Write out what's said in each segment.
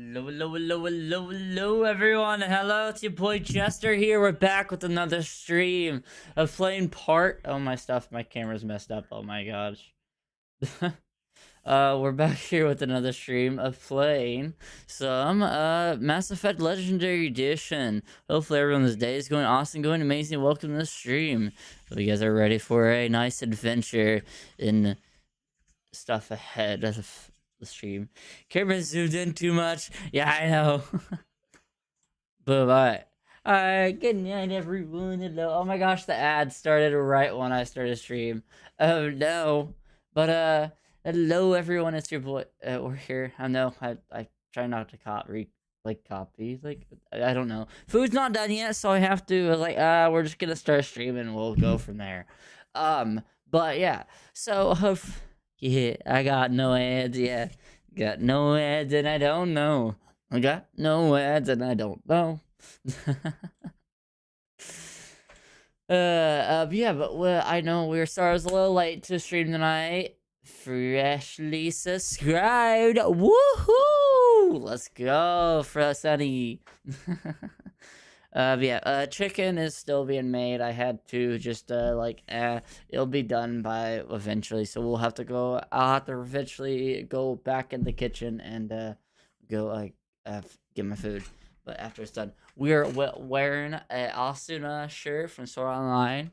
Hello, everyone. Hello, it's your boy Jester here. We're back with another stream of playing part. Oh, my camera's messed up. Oh my gosh. We're back here with another stream of playing some Mass Effect Legendary Edition. Hopefully everyone's day is going awesome, going amazing. Welcome to the stream. Hope you guys are ready for a nice adventure in stuff ahead of the stream. Camera zoomed in too much. Yeah, I know. But alright, good night everyone. Hello. Oh my gosh, the ad started right when I started stream. Oh no. But hello everyone, it's your boy. We're here. I know I try not to copy like I don't know. Food's not done yet, so I have to like we're just gonna start streaming and we'll go from there. But yeah. So yeah, I got no ads, yeah. Got no ads and I don't know. I got no ads and I don't know. Yeah, but I know we're sorry I was a little late to stream tonight. Freshly subscribed. Woohoo! Let's go, Sunny. Yeah, chicken is still being made. I had to just it'll be done by eventually, so I'll have to eventually go back in the kitchen and go get my food. but after it's done, we are wearing a Asuna shirt from Sword Online.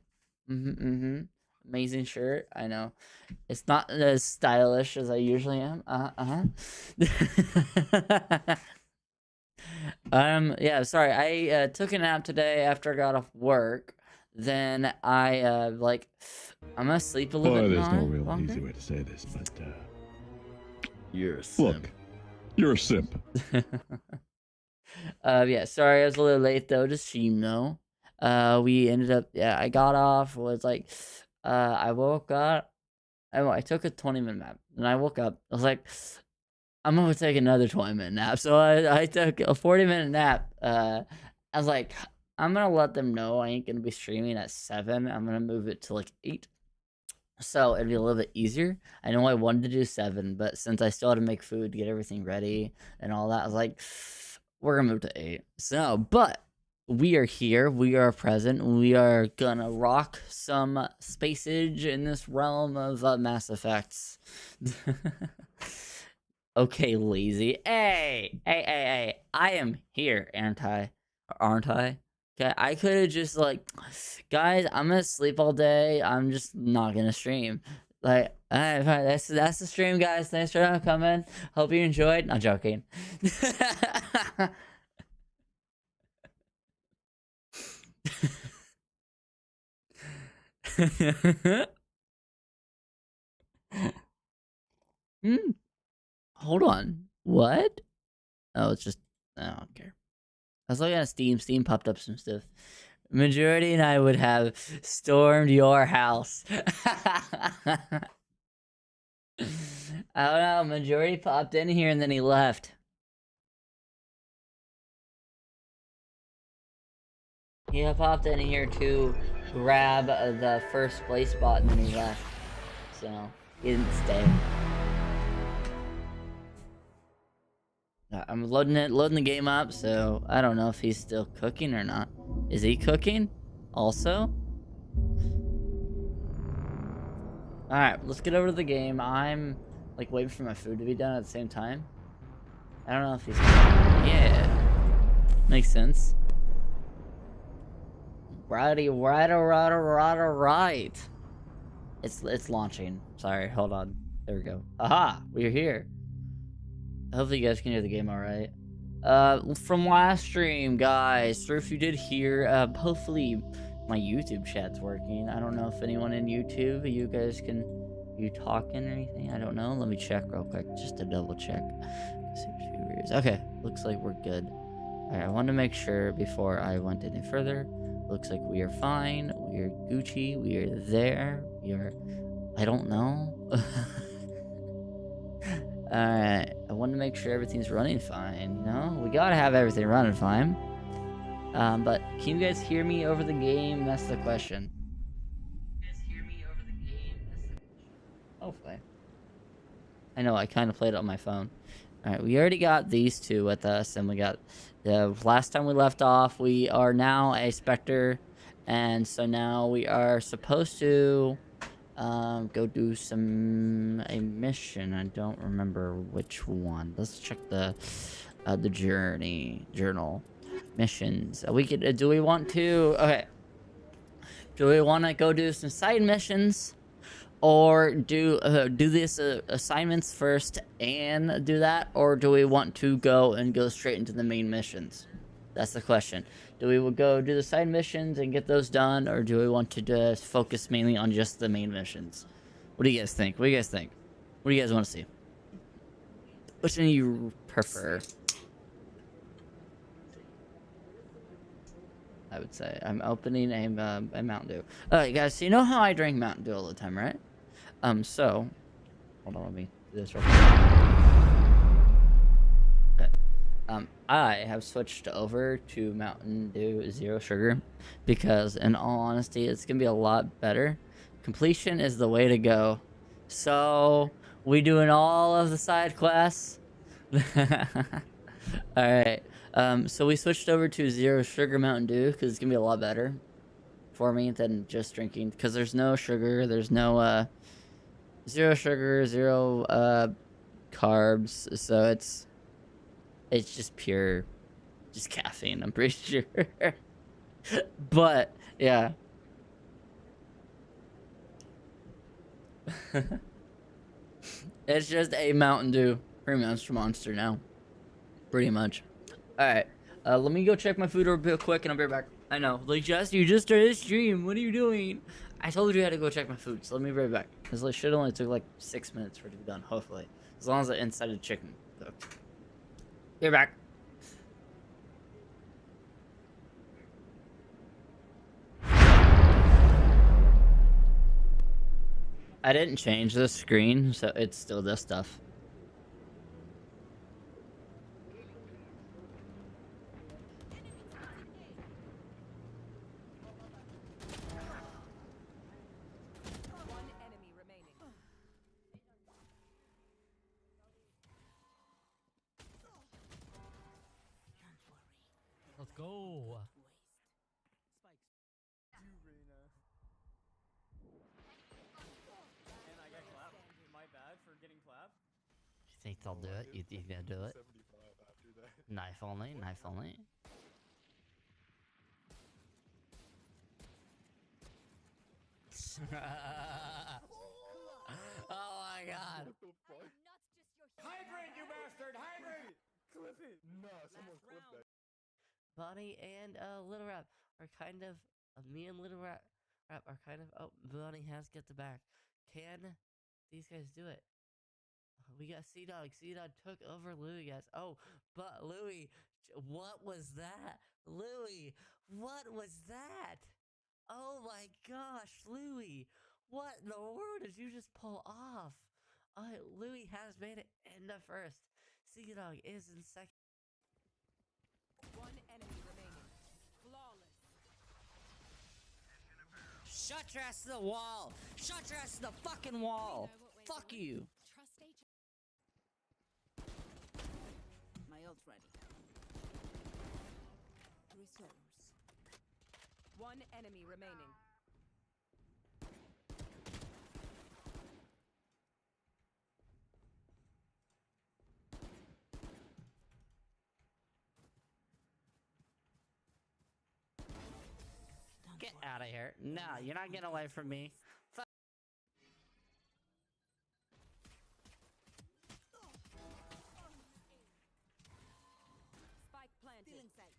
Amazing shirt. I know it's not as stylish as I usually am. Yeah, sorry. I took a nap today after I got off work. Then I like I'm gonna sleep a little bit there's more no real longer. easy way to say this, but You're a simp. look, you're a simp. Yeah, sorry I was a little late though, just so you know. We ended up, yeah, I got off, was like, I woke up, I took a 20-minute nap, and I woke up, I was like, I'm gonna take another 20-minute nap, so I took a 40-minute nap. I was like, I'm gonna let them know I ain't gonna be streaming at 7, I'm gonna move it to like 8. So it'd be a little bit easier. I know I wanted to do 7, but since I still had to make food, get everything ready and all that, I was like, we're gonna move to 8. So, but we are here, we are present, we are gonna rock some spacage in this realm of Mass Effects. Okay, lazy. Hey, I am here, aren't I? Okay, I could have just like, guys, I'm gonna sleep all day. I'm just not gonna stream. Like, alright, fine. That's the stream, guys. Thanks for coming. Hope you enjoyed. Not joking. Hold on. What? Oh, it's just. I don't care. I was looking at Steam. Steam popped up some stuff. Majority and I would have stormed your house. I don't know. Majority popped in here and then he left. He popped in here to grab the first place spot and then he left. So, he didn't stay. I'm loading the game up, so I don't know if he's still cooking or not. Is he cooking? Also? Alright, let's get over to the game. I'm like waiting for my food to be done at the same time. I don't know if he's yeah. Makes sense. Right. It's launching. Sorry, hold on. There we go. Aha! We're here. Hopefully you guys can hear the game alright. From last stream, guys, so if you did hear, hopefully my YouTube chat's working. I don't know if anyone in YouTube, you guys can, you talking or anything? I don't know. Let me check real quick, just to double check. Okay, looks like we're good. Alright, I wanted to make sure before I went any further. Looks like we are fine. We are Gucci. We are there. We are, I don't know. Alright, I want to make sure everything's running fine. No, we gotta have everything running fine. But can you guys hear me over the game? That's the question. Hopefully. I know, I kind of played it on my phone. Alright, we already got these two with us, and we got the last time we left off, we are now a Spectre, and so now we are supposed to go do a mission. I don't remember which one. Let's check the journal missions. We could do we want to do we want to go do some side missions, or do this assignments first and do that, or do we want to go straight into the main missions? That's the question. Do we go do the side missions and get those done, or do we want to just focus mainly on just the main missions? What do you guys think? What do you guys think? What do you guys want to see? Which one do you prefer? I would say I'm opening a Mountain Dew. Alright, guys. So you know how I drink Mountain Dew all the time, right? So hold on, let me do this real quick. I have switched over to Mountain Dew Zero Sugar because, in all honesty, it's gonna be a lot better. Completion is the way to go. So we doing all of the side quests. All right. So we switched over to Zero Sugar Mountain Dew because it's gonna be a lot better for me than just drinking. Because there's no sugar. There's no zero sugar, zero carbs. So it's just pure Just caffeine, I'm pretty sure. But yeah. It's just a Mountain Dew Premium Monster now. Pretty much. Alright. Let me go check my food real quick and I'll be right back. I know. Like, Jess, you just started a stream. What are you doing? I told you I had to go check my food, so let me be right back. This like, should only took like 6 minutes for it to be done, hopefully. As long as the inside of the chicken cooked. Be right back. I didn't change the screen, so it's still this stuff. One enemy remaining. Let's go. You think they'll do it? You think they'll do it? Knife only, knife only. Oh my god. Hydrate, you bastard! Hydrate! Clip it! No, someone clip that. Bonnie and Little Rap are kind of me and Little Rap are kind of Bonnie has get the back. Can these guys do it? We got Sea-Dog. Sea-Dog took over Louis, guys. Oh, but Louis, what was that? Louis, what was that? Oh my gosh, Louis, what in the world did you just pull off? Louis has made it in the first. Sea-Dog is in second. One enemy remaining. Flawless. Shut your ass to the wall! Shut your ass to the fucking wall! Fuck you! Trust agent. My ult ready. Resource. One enemy remaining. Get out of here. No, you're not getting away from me. Fuck. Spike planted. Stealing sight.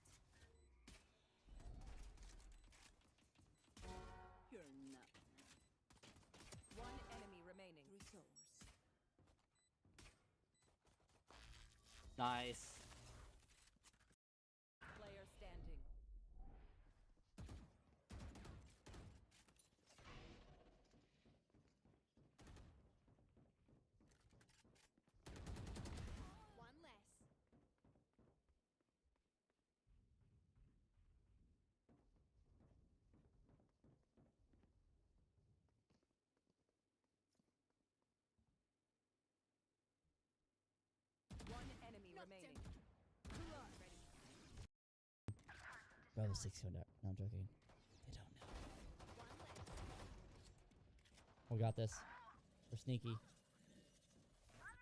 You're not. One enemy remaining. Resource. Nice. Player standing. One less. One enemy remaining. Bro, the 6 no, I'm joking. They don't know. We got this. We're sneaky.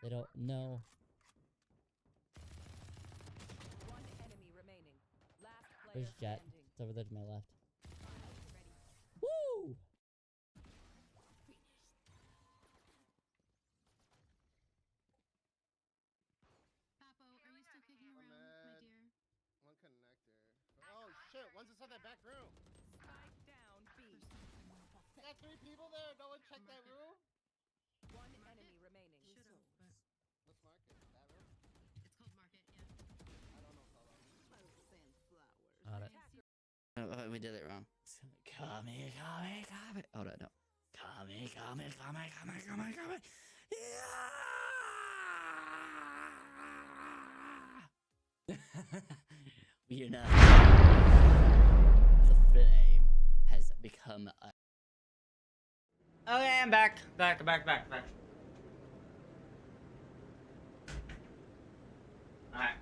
They don't know. One enemy remaining. Last player There's Jet. standing. It's over there to my left. Woo! Papo, are you still kicking around, my dear? One connector. Oh shit, one's inside that back room. Spike down B. Got 3 people there, no one checked that room? One enemy remaining. Should have, but Let's mark it. That room? it's called Market, yeah. I don't know color. Got it. Oh, we did it wrong. Come here, come here, come here. Oh, no. Come here, come here, come here, come here, come here, come here. Yeah! You know, the flame has become a... Okay, I'm back. Back. Alright.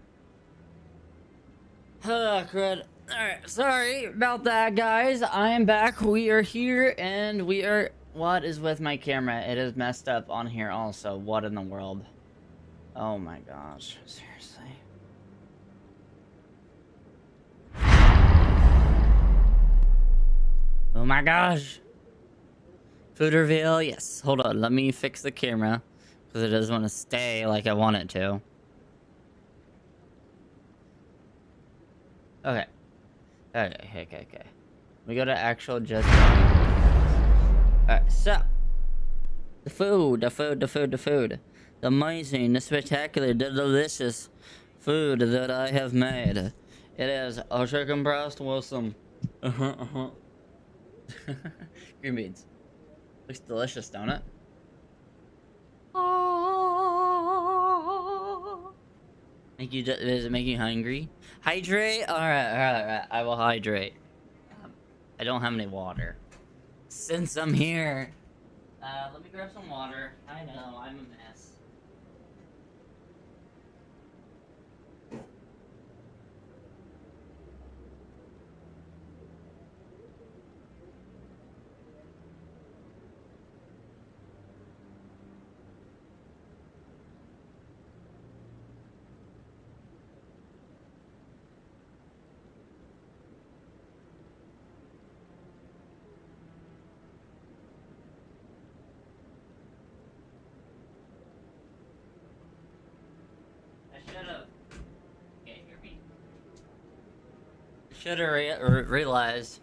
Oh, crud. Alright, sorry about that, guys. I am back. We are here, and we are... What is with my camera? It is messed up on here also. What in the world? Oh my gosh. Seriously. my gosh. Food reveal, yes. Hold on, let me fix the camera. Because it doesn't want to stay like I want it to. Okay. Okay. We go to actual just. Alright, so. The food. The amazing, the spectacular, the delicious food that I have made. It is a chicken breast with some green beans. Looks delicious, don't it? Does it make you hungry? Hydrate? Alright. I will hydrate. I don't have any water. Since I'm here. Let me grab some water. I know, I'm a mess. Should have realized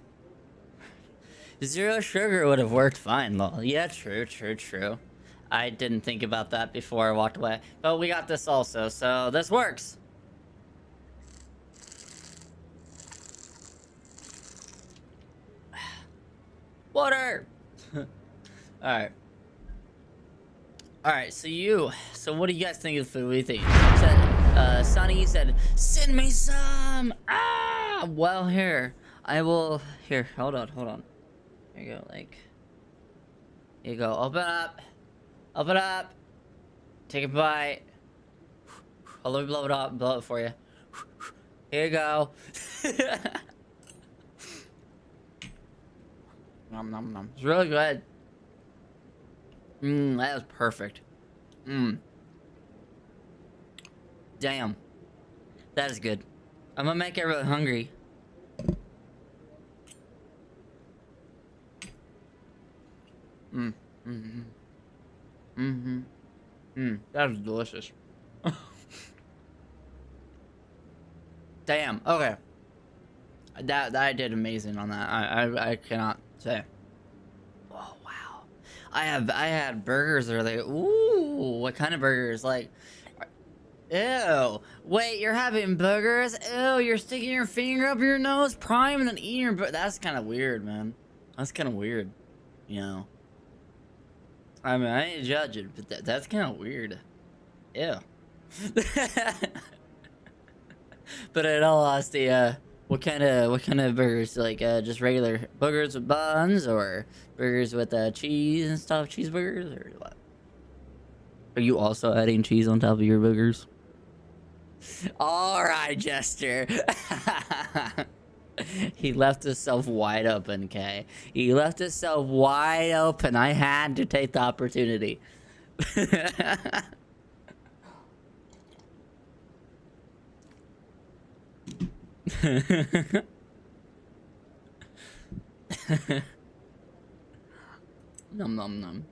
zero sugar would have worked fine, lol. Yeah, true. I didn't think about that before I walked away, but we got this also, so this works. Water. All right. So what do you guys think of the food? What do you think? Sonny said, send me some. Well, here I will. Here, hold on. Here you go. Like, here you go. Open up. Take a bite. Oh, let me blow it for you. Here you go. Nom. It's really good. That was perfect. Damn. That is good. I'm gonna make everyone hungry. That was delicious. Damn. Okay. That I did amazing on that. I cannot say. Oh wow. I had burgers earlier. Ooh, what kind of burgers? Like, ew. Wait, you're having burgers? Ew, you're sticking your finger up your nose, prime, and then eating your that's kind of weird, man. That's kind of weird, you know. I mean, I ain't judging, but that's kind of weird. Ew. But in all honesty, what kind of burgers? Like, just regular burgers with buns, or burgers with cheese and stuff, cheeseburgers, or what? Are you also adding cheese on top of your burgers? All right, Jester. He left himself wide open, Kay. He left himself wide open. I had to take the opportunity. Nom.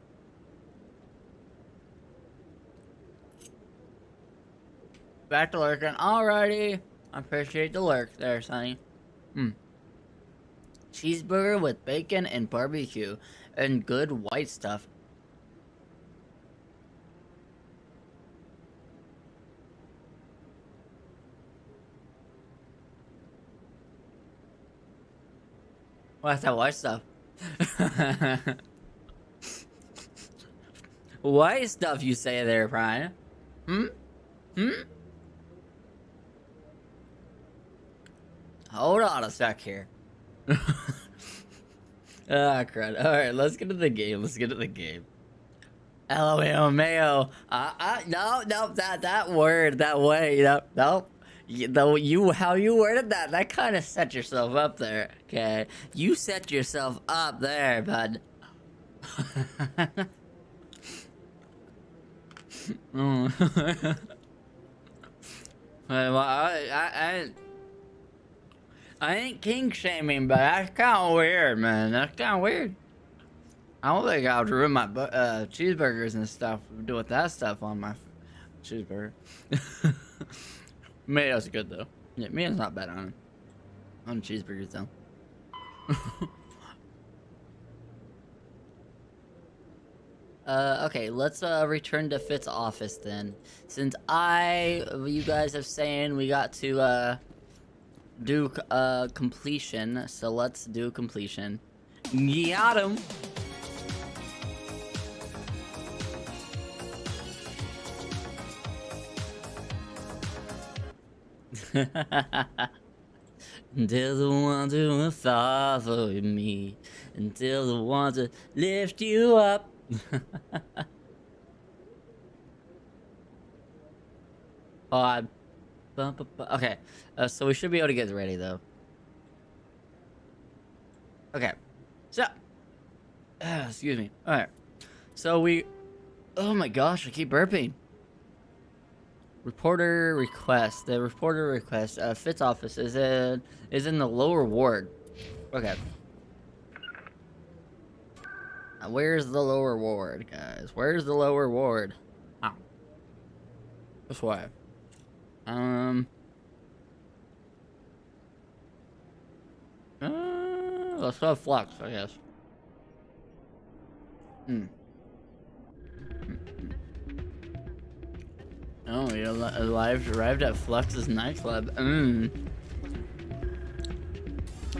Back to lurking. Alrighty. I appreciate the lurk there, Sonny. Cheeseburger with bacon and barbecue and good white stuff. What's that white stuff? White stuff you say there, Brian? Hold on a sec here. Crud. Alright, let's get to the game. LOL mayo. No, that word, that way, nope. How you worded that kind of set yourself up there, okay? You set yourself up there, bud. Well, I ain't king shaming, but that's kind of weird, man. That's kind of weird. I don't think I would ruin my cheeseburgers and stuff doing that stuff on my cheeseburger. Tomatoes are good though. Yeah, tomatoes not bad on cheeseburgers though. Okay, let's return to Fitz office then. Since you guys have saying we got to do completion, so let's do completion. Got him. Until the ones who will follow me, until the ones that lift you up. Odd. Okay, so we should be able to get ready though. Okay, so excuse me. All right, so we. Oh my gosh, I keep burping. Reporter request. The reporter request. Fitz office is in the lower ward. Okay. Where's the lower ward, guys? Where's the lower ward? Oh. This way. Let's go Flux, I guess. Oh, you arrived at Flux's nightclub.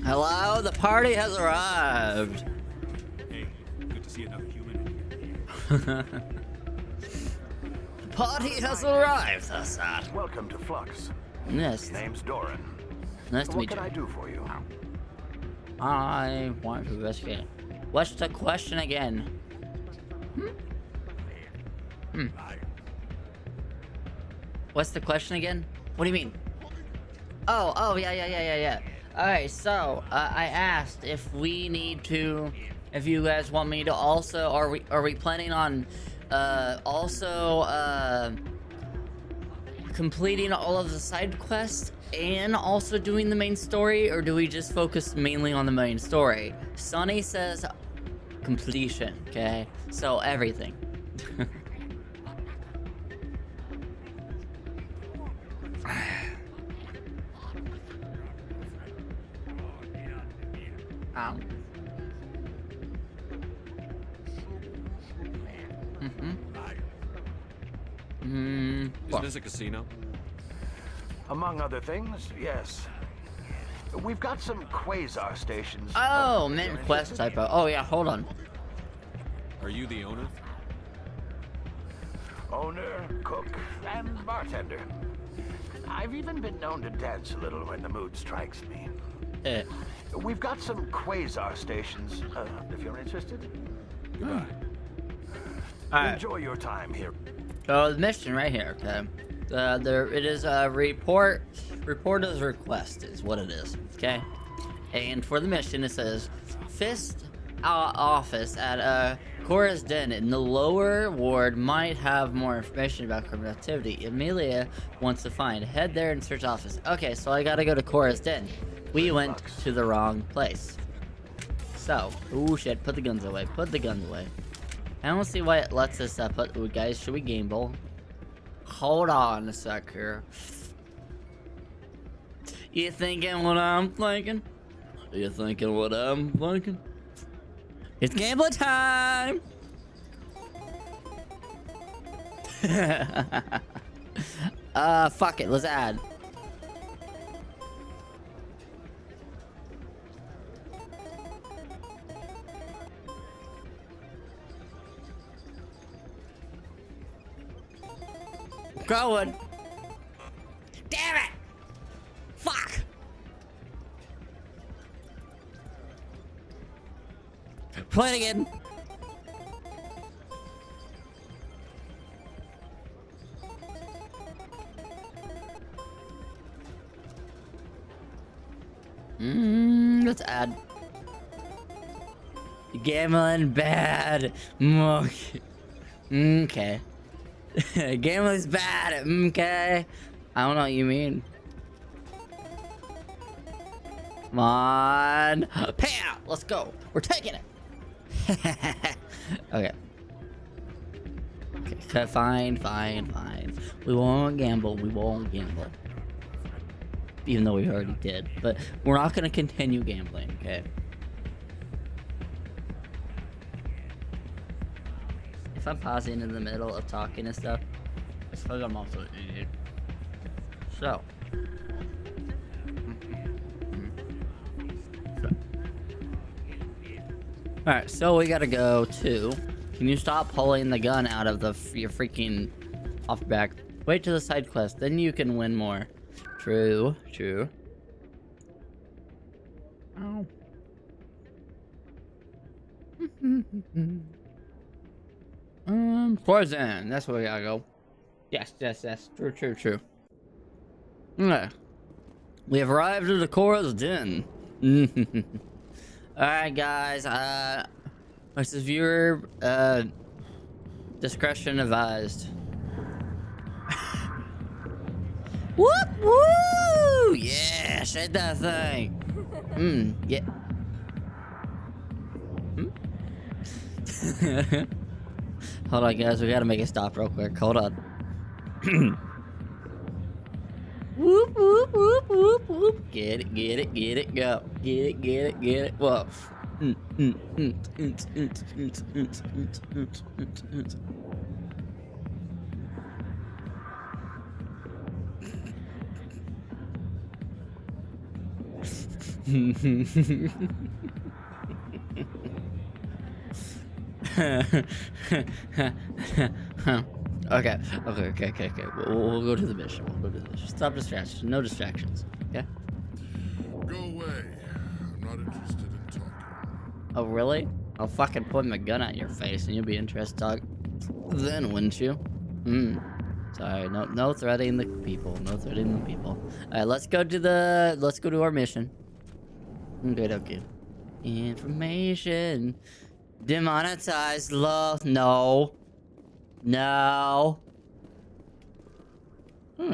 Hello, the party has arrived. Hey, good to see another human in here. The party has arrived, Assad. Welcome to Flux. Yes. Name's Doran. Nice to What meet can you. I do for you? I want to investigate. What's the question again? What's the question again? What do you mean? Oh, yeah. Alright, so, I asked if we need to, if you guys want me to also, are we planning on, completing all of the side quests and also doing the main story, or do we just focus mainly on the main story? Sonny says completion, okay? So, everything. Is this a casino? Among other things, yes. We've got some quasar stations. Oh, If mint you're quest interested. typo. Oh yeah, hold on. Are you the owner? Owner, cook, and bartender. I've even been known to dance a little when the mood strikes me. We've got some quasar stations, if you're interested. Goodbye. Alright. Enjoy your time here. So the mission right here, okay? It is a reporter's request is what it is, okay? And for the mission, it says Fist office at Cora's Den in the lower ward might have more information about criminal activity. Amelia wants to find. Head there and search office. Okay, so I gotta go to Cora's Den. We went to the wrong place. So, oh shit, put the guns away. Put the guns away. I don't see why it lets us put. Ooh, guys, should we gamble? Hold on a sec here. You thinking what I'm thinking? You thinking what I'm thinking? It's gambling time! Fuck it, let's add. Going. Damn it! Fuck! Play it again. Let's add. Gambling bad. Okay. Gambling's bad. Okay. I don't know what you mean. Come on. Pow! Let's go. We're taking it. Okay. Okay, fine. We won't gamble. Even though we already did. But we're not going to continue gambling, okay? If I'm pausing in the middle of talking and stuff, it's because I'm also an idiot. So. Alright, so we gotta go to... Can you stop pulling the gun out of your freaking off back? Wait till the side quest, then you can win more. True. Oh. Poison. That's where we gotta go. Yes. True. Okay. We have arrived at the core of the den. Alright, guys. What's the viewer? Discretion advised. Whoop woo! Yeah, shake that thing. Yeah. Hold on, guys. We gotta make it stop real quick. Hold on. Whoop. Get it, go. Get it. Whoa. Okay. We'll go to the mission. Stop distractions. No distractions. Okay. Go away. I'm not interested in talking. Oh, really? I'll fucking point my gun at your face and you'll be interested to talk then, wouldn't you? Sorry, no threatening the people. Alright, let's go to our mission. Okay. Information. Demonetized, love. No.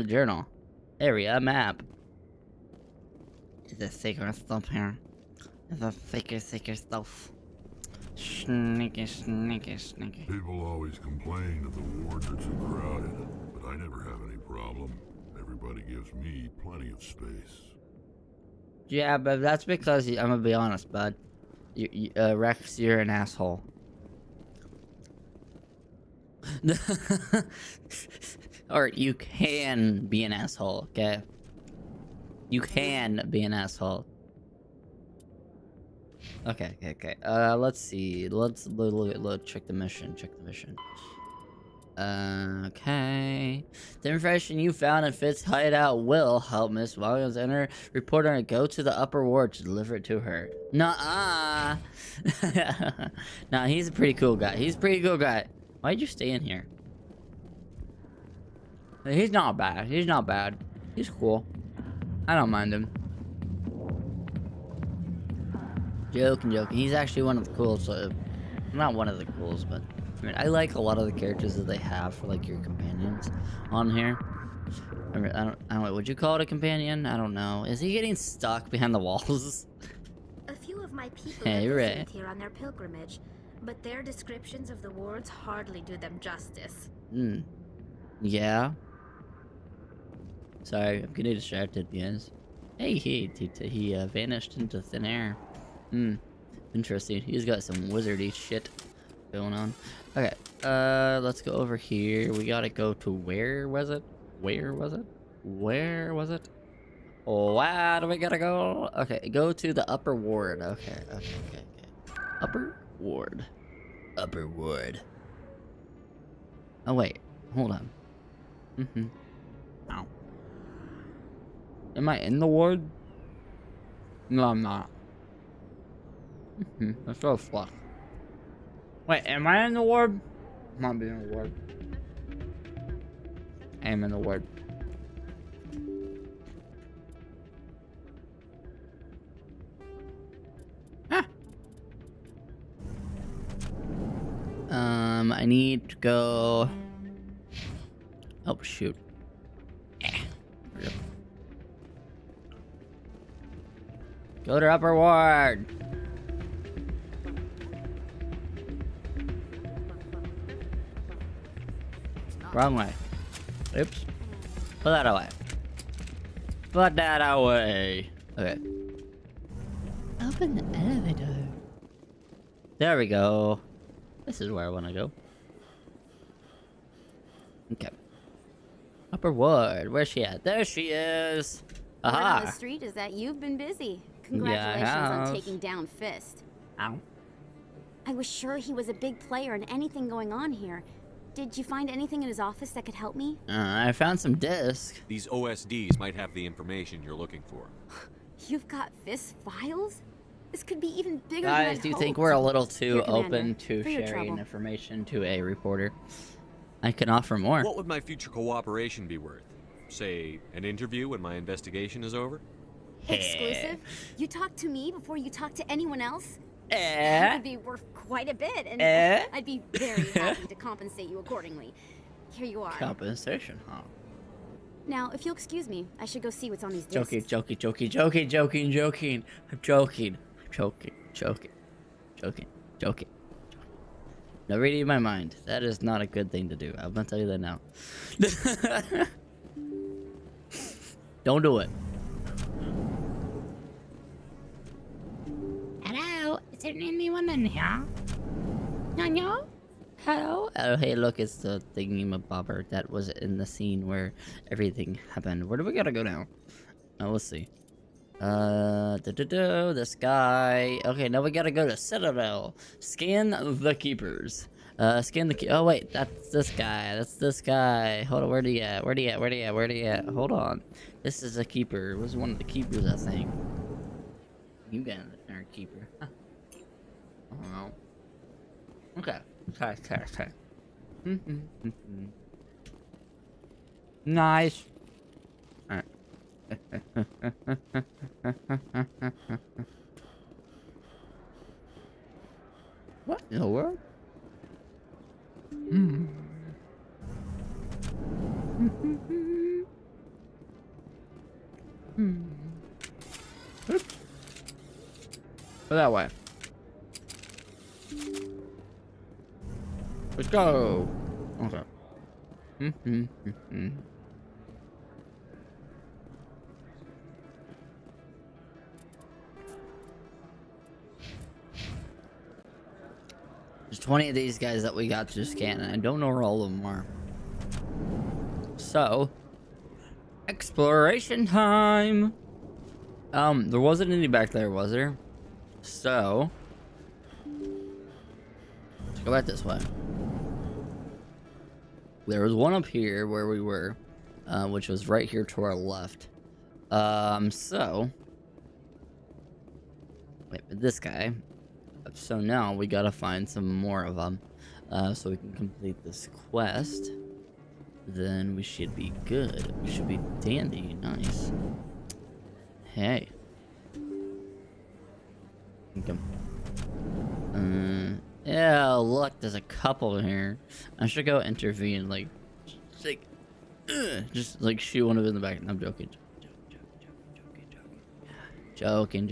Journal. Area map. Is a thicker stuff here. Is a thicker stuff. Sneaky. People always complain that the wards are too crowded, but I never have any problem. Everybody gives me plenty of space. Yeah, but that's because I'm gonna be honest, bud. Rex, you're an asshole. Or you can be an asshole, okay? You can be an asshole. Okay. Let's see. Let's check the mission. Okay. The information you found in Fitz's hideout will help Miss Williams and her reporter go to the upper ward to deliver it to her. Nuh-uh. Nah, he's a pretty cool guy. Why'd you stay in here? He's not bad. He's cool. I don't mind him. Joking. He's actually one of the coolest. Not one of the coolest, but I mean, I like a lot of the characters that they have for like your companions on here. I don't know. Would you call it a companion? I don't know. Is he getting stuck behind the walls? A few of my people Hey, have Ray. visited here on their pilgrimage, but their descriptions of the wards hardly do them justice. Yeah. Sorry, I'm getting distracted, yes. Hey, he vanished into thin air. Interesting. He's got some wizardy shit going on. Okay, let's go over here. We gotta go to where was it? Oh, where do we gotta go? Okay, go to the upper ward. Okay. Upper ward. Oh, wait. Hold on. Ow. Am I in the ward? No, I'm not. Let's go flush. Wait, am I in the ward? I'm not being in the ward. I am in the ward. I need to go. Oh shoot. Go to upper ward. Wrong way. Oops. Put that away. Put that away. Okay. Open the elevator. There we go. This is where I want to go. Okay. Upper ward. Where's she at? There she is. Word on the Aha. street is that you've been busy. Yeah, I Congratulations have. on taking down Fist. Ow. I was sure he was a big player in anything going on here. Did you find anything in his office that could help me? I found some discs. These OSDs might have the information you're looking for. You've got Fist files? This could be even bigger Guys, than do you I'd think hoped. we're a little too Here, Commander, open to for your sharing trouble. information to a reporter? I can offer more. What would my future cooperation be worth? Say, an interview when my investigation is over? Exclusive? You talk to me before you talk to anyone else? That Eh? would be worth quite a bit, and Eh? I'd be very happy to compensate you accordingly. Here you are. Compensation, huh? Now, if you'll excuse me, I should go see what's on these discs. Joking, joking, joking, joking, joking, joking. I'm joking. I'm joking, joking, joking, joking. No reading my mind. That is not a good thing to do. I'm gonna tell you that now. Don't do it. Hello? Is there anyone in here? No? Hello? Oh, hey, look, it's the thingy-mabobber that was in the scene where everything happened. Where do we gotta go now? Oh, let's see. This guy. Okay, now we gotta go to Citadel. Scan the keepers. Scan the oh wait, that's this guy. That's this guy. Hold on, where'd he at? Where'd he at? Where'd he at? Where'd he at? Hold on. This is a keeper. It was one of the keepers, I think. You got a keeper. Huh. I don't know. Okay. Okay. Nice. Alright. What in the world? Oops. Go that way. Let's go. Okay. There's 20 of these guys that we got to scan, and I don't know where all of them are. So, exploration time. There wasn't any back there, was there? So, let's go back this way. There was one up here where we were, which was right here to our left. So, wait, but this guy. So now we gotta find some more of them, so we can complete this quest. Then we should be good. We should be dandy. Nice. Hey. Okay. Yeah, look, there's a couple here. I should go intervene, like, just like shoot one of them in the back. I'm joking. Joking.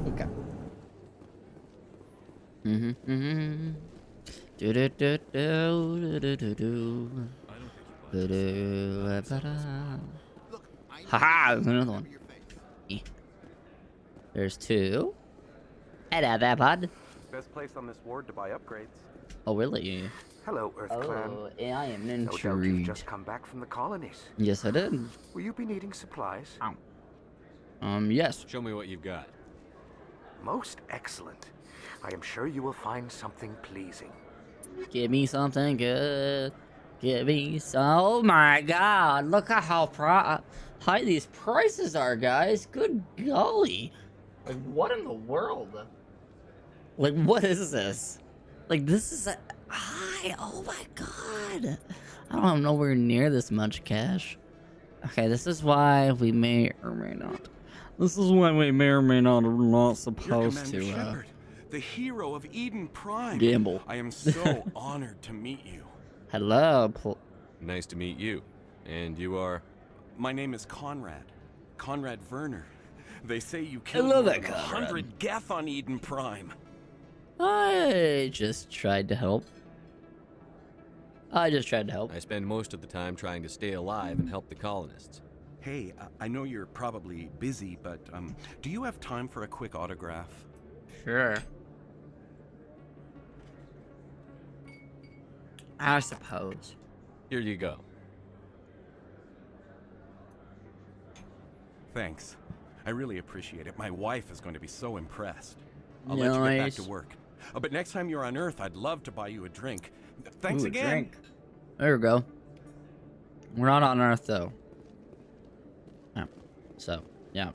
Okay. Haha, there's another one. There's two. Hello there, bud. Best place on this ward to buy upgrades. Oh, really? Hello, Earth Clan. Oh, I am No doubt you've intrigued. just come back from the colonies. Yes, I did. Will you be needing supplies? Yes. Show me what you've got. Most excellent. I am sure you will find something pleasing. Give me something good. Give me some. Oh my god, look at how high these prices are, guys. Good golly. Like, what in the world? Like, what is this? Like, this is high. Oh my god. I don't have nowhere near this much cash. Okay, this is why we may or may not. This is why we may or may not are not supposed to. Shepard. the hero of Eden Prime. Gamble. I am so honored to meet you. Hello. Nice to meet you. And you are? My name is Conrad. Conrad Werner. They say you killed love more that than Conrad. 100 Geth on Eden Prime. I just tried to help. I spend most of the time trying to stay alive and help the colonists. Hey, I know you're probably busy, but do you have time for a quick autograph? Sure. I suppose. Here you go. Thanks. I really appreciate it. My wife is going to be so impressed. I'll let you get back to work. But next time you're on Earth, I'd love to buy you a drink. Thanks Ooh, again. Drink. There we go. We're not on Earth, though. Oh. So, yeah.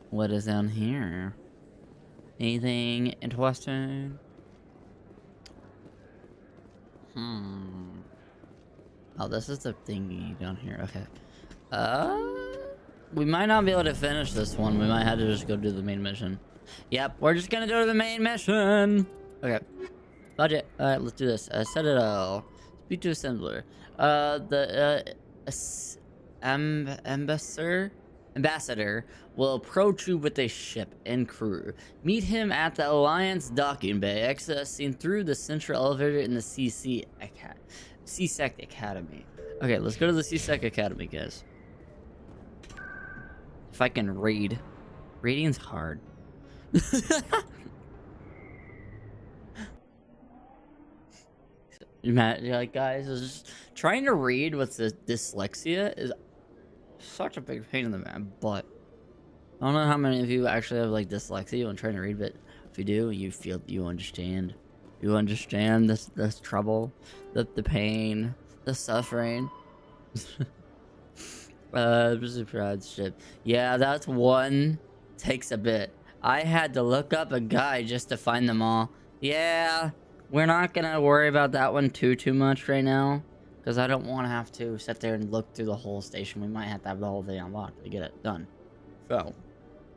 What is down here? Anything interesting? Oh, this is the thingy down here. Okay. We might not be able to finish this one. We might have to just go do the main mission. Yep, we're just gonna go to the main mission. Okay. Budget. Alright, let's do this. Citadel. Speak to assembler. Ambassador will approach you with a ship and crew. Meet him at the Alliance docking bay, accessing through the central elevator in the CSEC Academy. Okay, let's go to the CSEC Academy, guys. If I can read. Reading's hard. You're like, guys, is just trying to read with the dyslexia is such a big pain in the man butt. I don't know how many of you actually have like dyslexia when trying to read, but if you do, you understand. You understand this trouble, the pain, the suffering. Surprise ship. Yeah, that's one. Takes a bit. I had to look up a guide just to find them all. Yeah, we're not gonna worry about that one too much right now, because I don't want to have to sit there and look through the whole station. We might have to have the whole thing unlocked to get it done. So,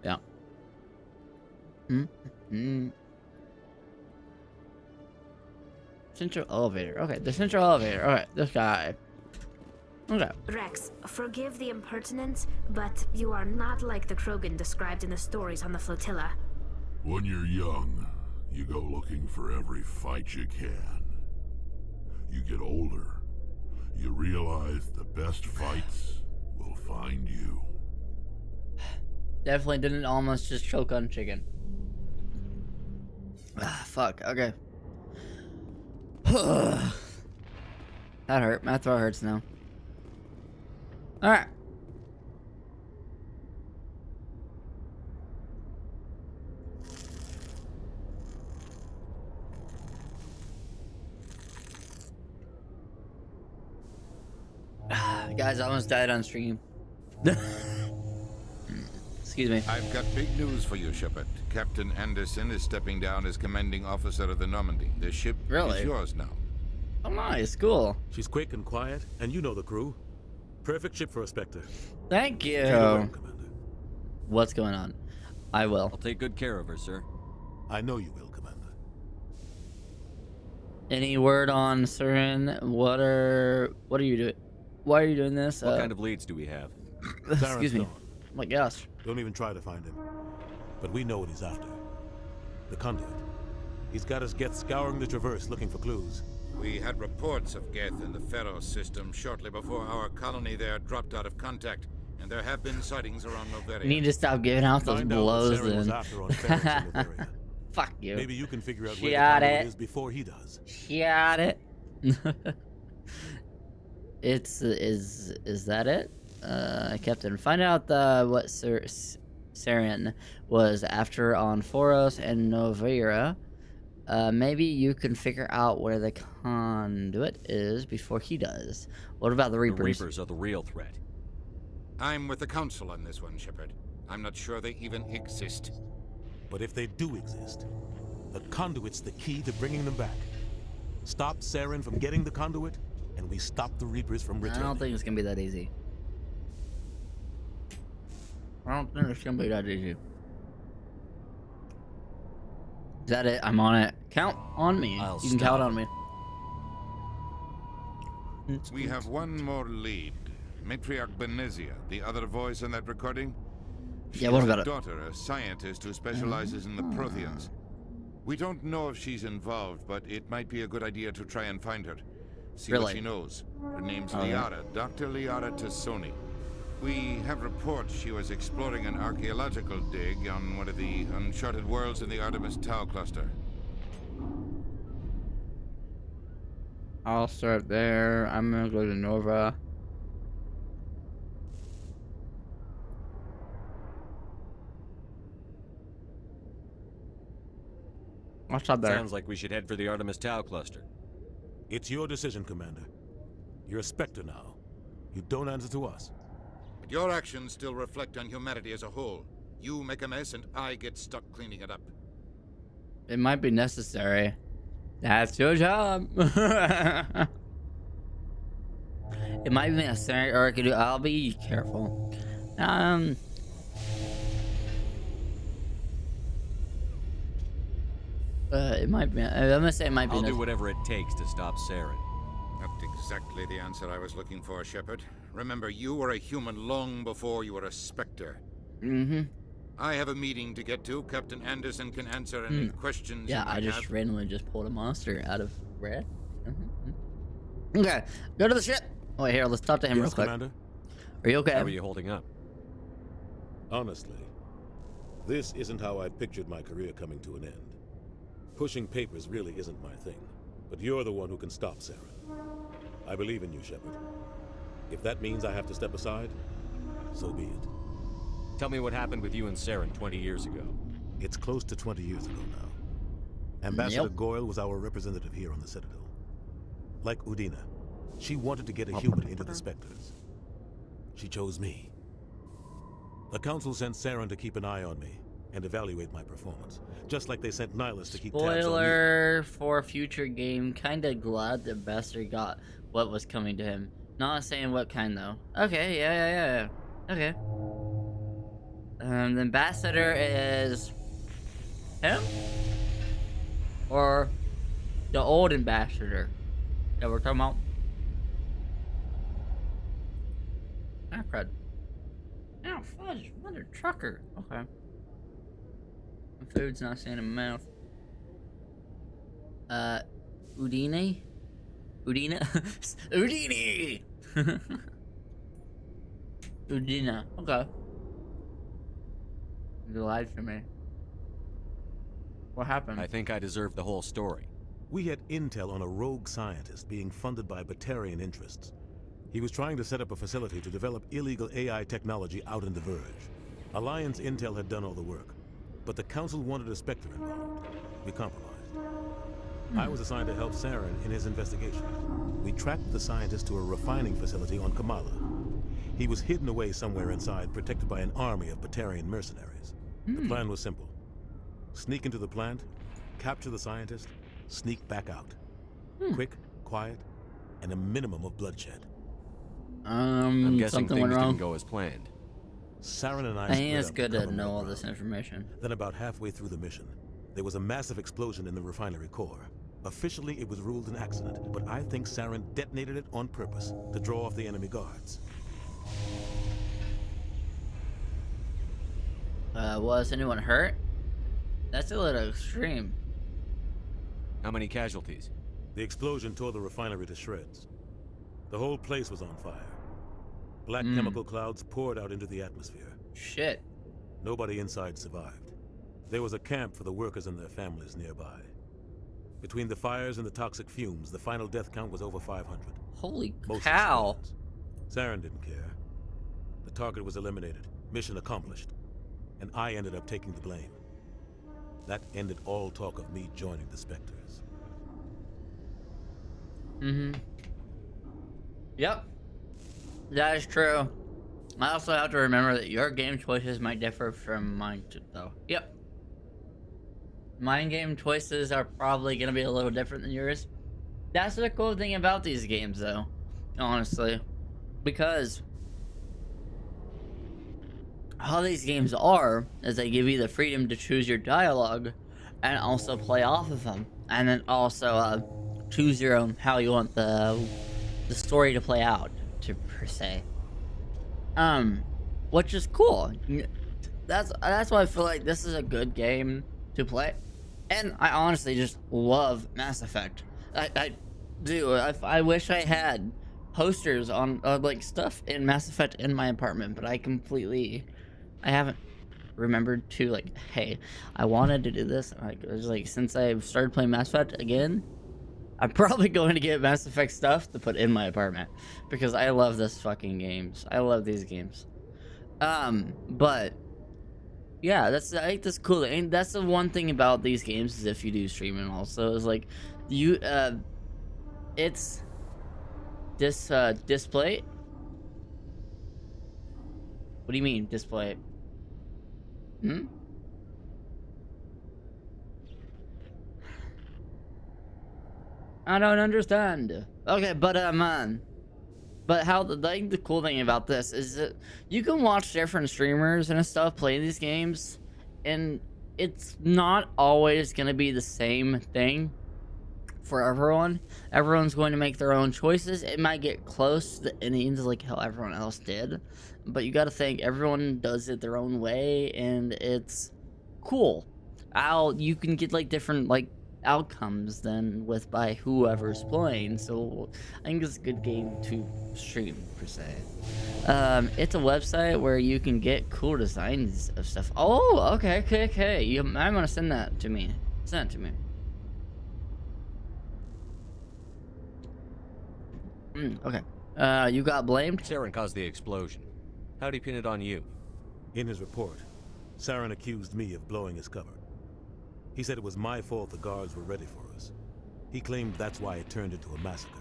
yeah. Central elevator. Okay, the central elevator. Okay, this guy. Okay. Rex, forgive the impertinence, but you are not like the Krogan described in the stories on the flotilla. When you're young, you go looking for every fight you can. You get older, you realize the best fights will find you. Definitely didn't almost just choke on chicken. Ah, fuck. Okay. That hurt. My throat hurts now. Alright. Guys, I almost died on stream. Excuse me. I've got big news for you, Shepard. Captain Anderson is stepping down as commanding officer of the Normandy. The ship is yours now. Oh, nice. Cool. She's quick and quiet, and you know the crew. Perfect ship for a Spectre. Thank you. What's going on? I will. I'll take good care of her, sir. I know you will, Commander. Any word on Surin? What are you doing? Why are you doing this? What kind of leads do we have? Excuse me. Oh my gosh. Don't even try to find him. But we know what he's after. The conduit. He's got us Geth scouring the Traverse looking for clues. We had reports of Geth in the Pharaoh system shortly before our colony there dropped out of contact, and there have been sightings around Noveria. You need to stop giving out those blows then. Fuck you. Maybe you can figure out where the conduit is before he does. Shot it. Is that it? Captain, find out what Saren was after on Foros and Noveria. Maybe you can figure out where the conduit is before he does. What about the Reapers? The Reapers are the real threat. I'm with the Council on this one, Shepard. I'm not sure they even exist. But if they do exist, the conduit's the key to bringing them back. Stop Saren from getting the conduit, and we stop the Reapers from returning. I don't think it's gonna be that easy. I don't think it's gonna be that easy. Is that it? I'm on it. Count on me. You can count on me. We have one more lead. Matriarch Benezia, the other voice in that recording. Yeah, what about it? Daughter, a scientist who specializes in the Protheans. We don't know if she's involved, but it might be a good idea to try and find her. See what she knows. Her name's Liara, Dr. Liara Tassoni. We have reports she was exploring an archaeological dig on one of the uncharted worlds in the Artemis Tau cluster. I'll start there. I'm gonna go to Nova. I'll stop there. Sounds like we should head for the Artemis Tau cluster. It's your decision, Commander. You're a Spectre now. You don't answer to us. But your actions still reflect on humanity as a whole. You make a mess and I get stuck cleaning it up. It might be necessary. That's your job. It might be necessary, or I could do. I'll be careful. It might be. I'm gonna say it might be. I'll do whatever it takes to stop Saren. Not exactly the answer I was looking for, Shepard. Remember, you were a human long before you were a Spectre. Mm-hmm. I have a meeting to get to. Captain Anderson can answer any questions. Yeah, you might I just have. randomly just pulled a monster out of red. Okay, go to the ship. Oh, wait, here, let's talk to him real quick. Commander? Are you okay? How are you holding up? Honestly, this isn't how I pictured my career coming to an end. Pushing papers really isn't my thing, but you're the one who can stop Saren. I believe in you, Shepard. If that means I have to step aside, so be it. Tell me what happened with you and Saren 20 years ago. It's close to 20 years ago now. Ambassador Goyle was our representative here on the Citadel. Like Udina, she wanted to get a human into the Spectres. She chose me. The Council sent Saren to keep an eye on me and evaluate my performance, just like they sent Nihilus to keep tabs on you. Spoiler for a future game. Kinda glad the bastard got what was coming to him. Not saying what kind though. Okay, yeah. Okay. The ambassador is him? Or the old ambassador that we're talking about? Ah, crud. Oh, fudge. Another trucker. Okay. My food's not staying in my mouth. Udine? Udina? Udine! Udina. Okay. You lied to me. What happened? I think I deserve the whole story. We had intel on a rogue scientist being funded by Batarian interests. He was trying to set up a facility to develop illegal AI technology out in the Verge. Alliance intel had done all the work, but the Council wanted a Spectre involved. We compromised. I was assigned to help Saren in his investigation. We tracked the scientist to a refining facility on Kamala. He was hidden away somewhere inside, protected by an army of Batarian mercenaries. The plan was simple. Sneak into the plant, capture the scientist, sneak back out. Quick, quiet, and a minimum of bloodshed. I'm guessing something things went wrong. didn't go as planned. Saren and I think it's split good up to cover know more all this ground. information. Then about halfway through the mission, there was a massive explosion in the refinery core. Officially, it was ruled an accident, but I think Saren detonated it on purpose to draw off the enemy guards. Was anyone hurt? That's a little extreme. How many casualties? The explosion tore the refinery to shreds. The whole place was on fire. Black chemical clouds poured out into the atmosphere. Shit. Nobody inside survived. There was a camp for the workers and their families nearby. Between the fires and the toxic fumes, the final death count was over 500. Holy Mostly cow. civilians. Saren didn't care. The target was eliminated. Mission accomplished. And I ended up taking the blame. That ended all talk of me joining the Spectres. Yep. That is true. I also have to remember that your game choices might differ from mine too, though. Yep. My game choices are probably going to be a little different than yours. That's the cool thing about these games, though. Honestly. Because all these games are is they give you the freedom to choose your dialogue, and also play off of them, and then also choose your own how you want the story to play out, to per se. Which is cool. That's why I feel like this is a good game to play, and I honestly just love Mass Effect. I do. I wish I had posters on like stuff in Mass Effect in my apartment, but I haven't remembered to, like, hey, I wanted to do this. Like, it was like, since I've started playing Mass Effect again, I'm probably going to get Mass Effect stuff to put in my apartment, because I love this fucking games. I love these games. But yeah, I think that's cool. And that's the one thing about these games, is if you do streaming also, is like it's this display. What do you mean display? I don't understand. Okay, but how the cool thing about this is that you can watch different streamers and stuff play these games, and it's not always gonna be the same thing for everyone. Everyone's going to make their own choices. It might get close to the endings like how everyone else did, but you got to think everyone does it their own way, and it's cool. You can get like different like outcomes than by whoever's playing. So I think it's a good game to stream per se. It's a website where you can get cool designs of stuff. Oh, okay. I'm gonna send that to me. Send it to me. Okay. You got blamed? Saren caused the explosion. How'd he pin it on you? In his report, Saren accused me of blowing his cover. He said it was my fault the guards were ready for us. He claimed that's why it turned into a massacre.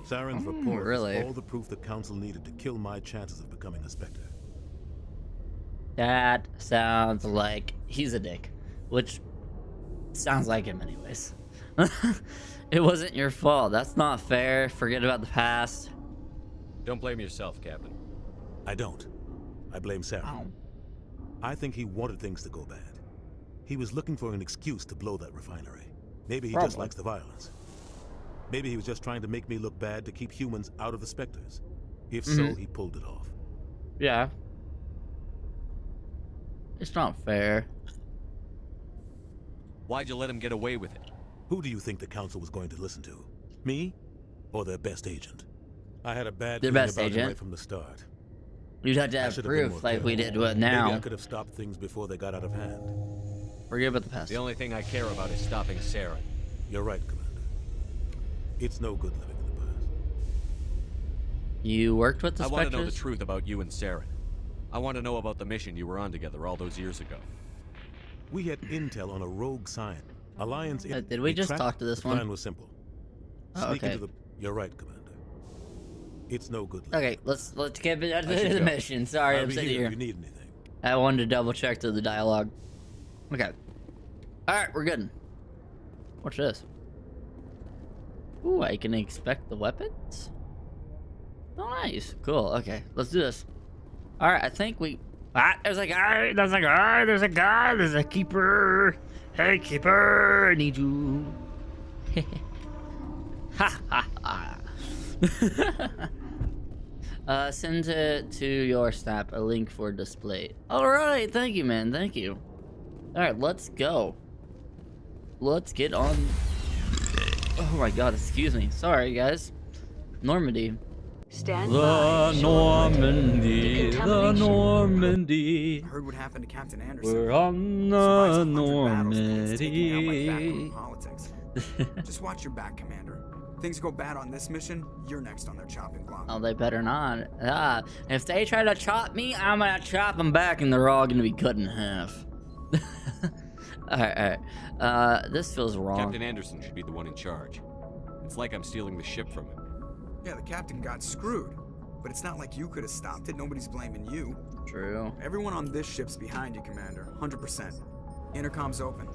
Saren's report was all the proof the council needed to kill my chances of becoming a Spectre. That sounds like he's a dick, which sounds like him anyways. It wasn't your fault. That's not fair. Forget about the past. Don't blame yourself, Captain. I don't. I blame Saren. Oh. I think he wanted things to go bad. He was looking for an excuse to blow that refinery. Maybe he just likes the violence. Maybe he was just trying to make me look bad to keep humans out of the Spectres. If so, he pulled it off. Yeah. It's not fair. Why'd you let him get away with it? Who do you think the council was going to listen to? Me? Or their best agent? I had a bad feeling about him right from the start. You'd have to have proof like we did with now. Maybe I could have stopped things before they got out of hand. Forget about the past. The only thing I care about is stopping Saren. You're right, Commander. It's no good living in the past. You worked with the Spectres? I want to know the truth about you and Saren. I want to know about the mission you were on together all those years ago. We had intel on a rogue scientist. Alliance. Did we just talk to this one? The plan was simple. Sneak into the. You're right, Commander. It's no good. Okay, let's get into the mission. Sorry, I'm sitting here. If you need anything. I wanted to double check through the dialogue. Okay. All right, we're good. What's this? Ooh, I can inspect the weapons. Oh, nice. Cool. Okay, let's do this. All right, I think we. There's a guy. There's a guy. There's a guy. There's a keeper. Hey, keeper, I need you. Ha ha ha. Send it to your snap a link for display. All right, thank you, man. Thank you. All right, let's go. Let's get on. Oh my God, excuse me. Sorry, guys. Normandy. Stand by. Normandy. The Normandy. I heard what happened to Captain Anderson. We're on the Normandy. Politics. Just watch your back, Commander. Things go bad on this mission, you're next on their chopping block. Oh, they better not. If they try to chop me, I'm gonna chop them back, and they're all gonna be cut in half. All right. This feels wrong. Captain Anderson should be the one in charge. It's like I'm stealing the ship from him. Yeah, the captain got screwed. But it's not like you could have stopped it. Nobody's blaming you. True. Everyone on this ship's behind you, Commander. 100%. Intercom's open.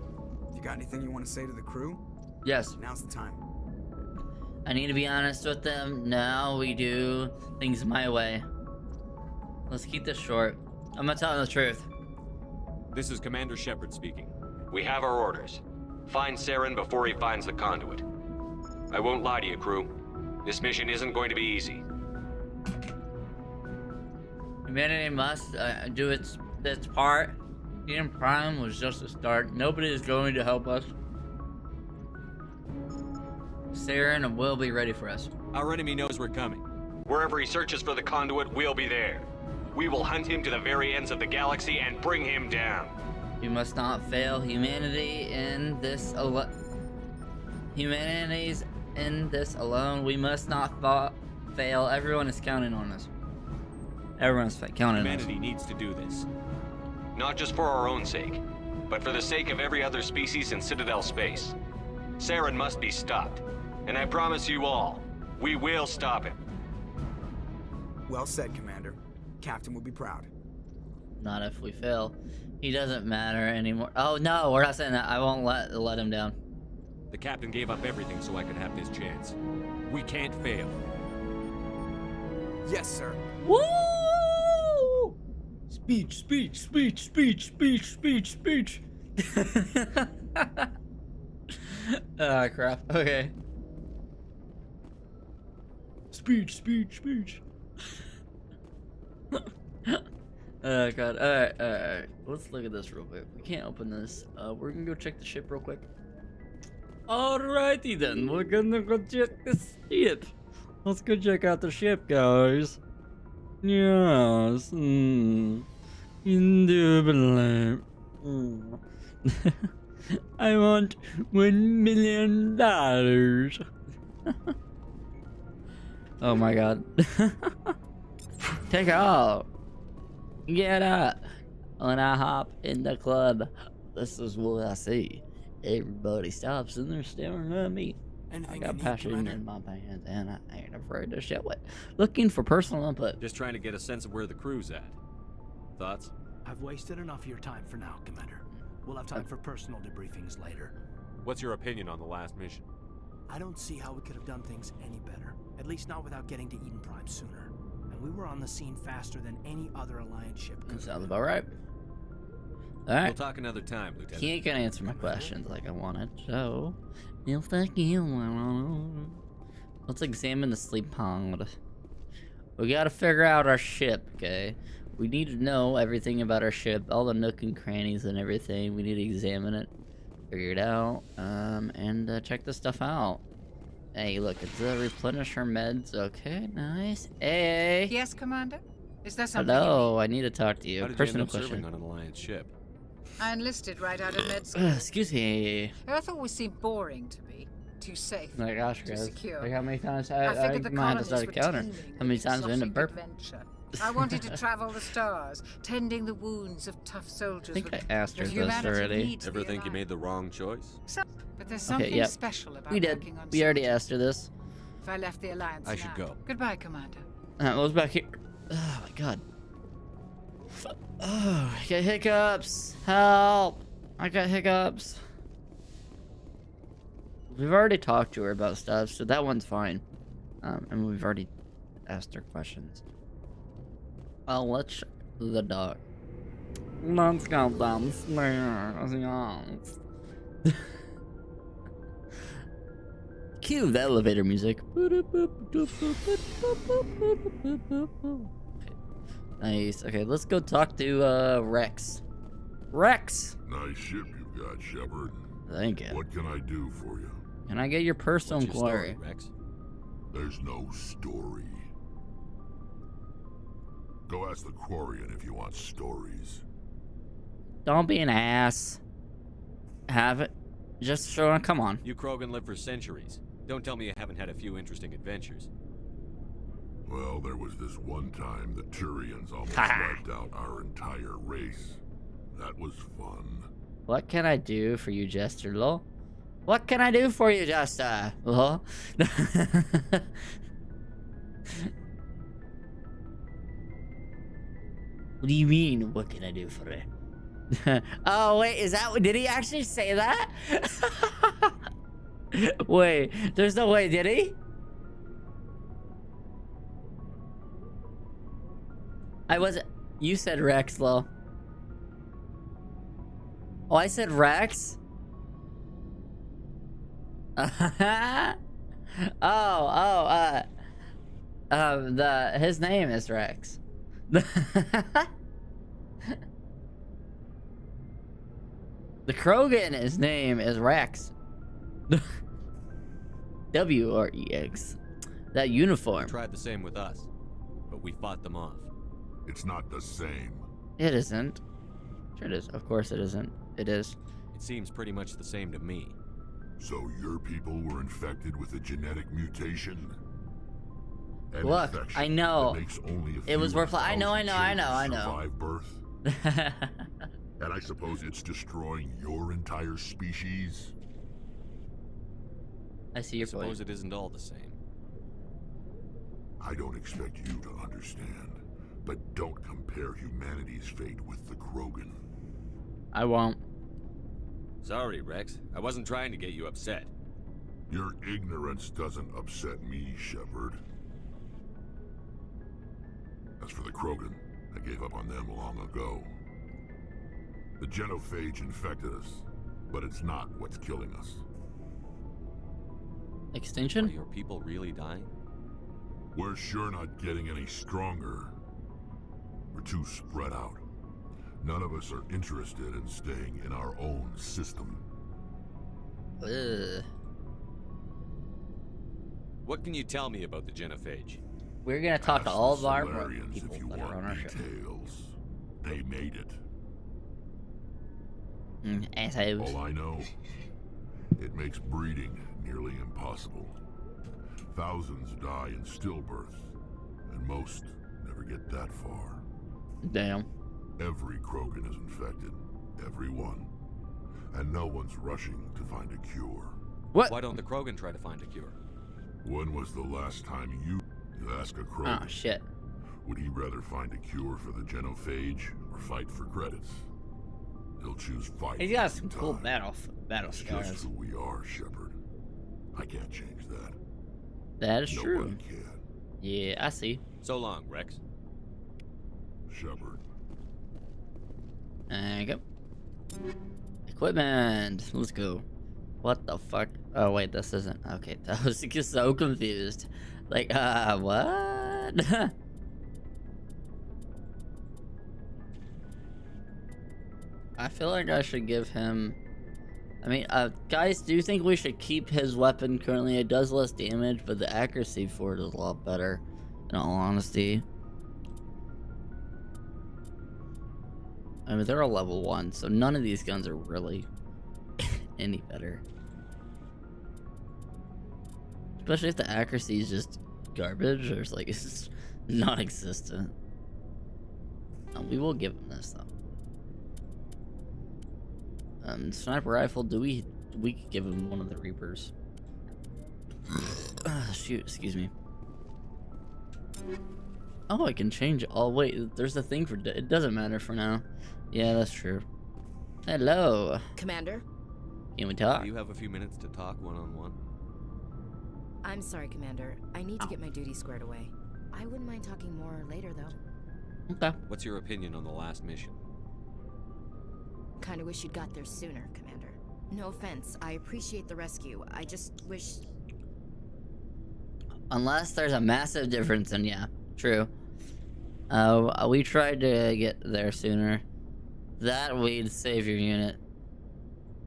If you got anything you want to say to the crew? Yes. Now's the time. I need to be honest with them. No, we do things my way. Let's keep this short. I'm gonna tell them the truth. This is Commander Shepard speaking. We have our orders. Find Saren before he finds the conduit. I won't lie to you, crew. This mission isn't going to be easy. Humanity must do its part. Eating Prime was just a start. Nobody is going to help us. Saren will be ready for us. Our enemy knows we're coming. Wherever he searches for the conduit, we'll be there. We will hunt him to the very ends of the galaxy and bring him down. We must not fail humanity in this humanity's in this alone. We must not fail. Everyone is counting on us. Everyone's counting on us. Humanity needs to do this. Not just for our own sake, but for the sake of every other species in Citadel space. Saren must be stopped. And I promise you all, we will stop him. Well said, Commander. Captain will be proud. Not if we fail. He doesn't matter anymore. Oh no, we're not saying that. I won't let him down. The captain gave up everything so I could have this chance. We can't fail. Yes, sir. Woo! Speech. Ah, crap. Okay. Speech. Oh god. Alright. Let's look at this real quick. We can't open this. We're gonna go check the ship real quick. Alrighty then, we're gonna go check the ship. Let's go check out the ship, guys. Yes. Indubitably. I want $1 million. Oh my god. Take off. Get up. When I hop in the club, this is what I see. Everybody stops and they're staring at me. I got passion in my pants and I ain't afraid to show it. Looking for personal input. Just trying to get a sense of where the crew's at. Thoughts? I've wasted enough of your time for now, Commander. We'll have time for personal debriefings later. What's your opinion on the last mission? I don't see how we could have done things any better. At least not without getting to Eden Prime sooner. And we were on the scene faster than any other Alliance ship could. That sounds about right. Alright. We'll talk another time, Lieutenant. He ain't gonna answer my questions like I wanted, so... You'll thank you. Let's examine the sleep pod. We gotta figure out our ship, okay? We need to know everything about our ship, all the nook and crannies and everything. We need to examine it, figure it out, and check this stuff out. Hey, look, it's replenish our meds. Okay, nice. Hey. Yes, Commander. Is there something? Hello, I need to talk to you. How did Personal you end up question. serving on an Alliance ship? I enlisted right out of med school. Excuse me. Earth always seemed boring to me. Too safe. Oh my gosh, too guys. secure. Like how many times I I figured the might have to colonies start a were counter. teeming How many with times I end up exotic burping? adventure. I wanted to travel the stars, tending the wounds of tough soldiers. I think I asked her this already. Ever think you made the wrong choice? But there's something Okay, yep. special about We did. working on We already soldiers. asked her this. If I left the Alliance I should go. Goodbye, Commander. What was back here? Oh my god. Oh, I got hiccups. Help. I got hiccups. We've already talked to her about stuff, so that one's fine. And we've already asked her questions. Well, let's check the dog. Let's go downstairs. Yes. Cue the elevator music. Nice. Okay, let's go talk to Rex. Rex! Nice ship you've got, Shepard. Thank you. What can I do for you? Can I get your personal What's your inquiry? story, Rex? There's no story. Go ask the Quarian if you want stories. Don't be an ass. Have it. Just show it. Come on. You Krogan live for centuries. Don't tell me you haven't had a few interesting adventures. Well, there was this one time the Turians almost wiped out our entire race. That was fun. What can I do for you, Jester? Lol? What can I do for you, Jester? Lol? What do you mean, what can I do for you? Oh, wait, is that... Did he actually say that? Wait, there's no way, did he? I wasn't... You said Rex, lol. Oh, I said Rex? His name is Rex. The Krogan, his name is Rex. W-R-E-X. That uniform. They tried the same with us, but we fought them off. It's not the same. It isn't. Sure it is. Of course it isn't. It is. It seems pretty much the same to me. So your people were infected with a genetic mutation? An Look, infection I know. that makes only a It was few worth. I know. children survive birth? And I suppose it's destroying your entire species? I see your point. Suppose it isn't all the same. I don't expect you to understand, but don't compare humanity's fate with the Krogan. I won't. Sorry, Rex. I wasn't trying to get you upset. Your ignorance doesn't upset me, Shepard. As for the Krogan, I gave up on them long ago. The genophage infected us, but it's not what's killing us. Extinction? Are your people really dying? We're sure not getting any stronger. We're too spread out. None of us are interested in staying in our own system. Ugh. What can you tell me about the genophage? We're gonna talk to all of our Solarians people if you that are on want our show. details. They made it. Assholes. All I know, it makes breeding nearly impossible. Thousands die in stillbirth, and most never get that far. Damn. Every Krogan is infected. Every one. And no one's rushing to find a cure. What? Why don't the Krogan try to find a cure? When was the last time you ask a Krogan? Oh, shit. Would he rather find a cure for the genophage or fight for credits? He'll choose fight. He's got some cool time. battle It's scars. just who we are, Shepard. I can't change that. That is true. Nobody can. Yeah, I see. So long, Rex. Shepard. There you go. Equipment. Let's go. What the fuck? Oh wait, this isn't. Okay, I was just so confused. Like, what? I feel like I should give him... I mean, guys, do you think we should keep his weapon currently? It does less damage, but the accuracy for it is a lot better, in all honesty. I mean, they're all level 1, so none of these guns are really any better. Especially if the accuracy is just garbage, or it's like, it's just non-existent. We will give him this, though. Sniper rifle, we could give him one of the Reapers. Shoot, excuse me. Oh, I can change it. Oh, wait, there's a thing for it. Doesn't matter for now. Yeah, that's true. Hello. Commander? Can we talk? Do you have a few minutes to talk one-on-one? I'm sorry, Commander. I need to get my duties squared away. I wouldn't mind talking more later, though. Okay. What's your opinion on the last mission? Kinda wish you'd got there sooner, Commander. No offense, I appreciate the rescue. I just wish... Unless there's a massive difference, then yeah, true. We tried to get there sooner. That we'd save your unit.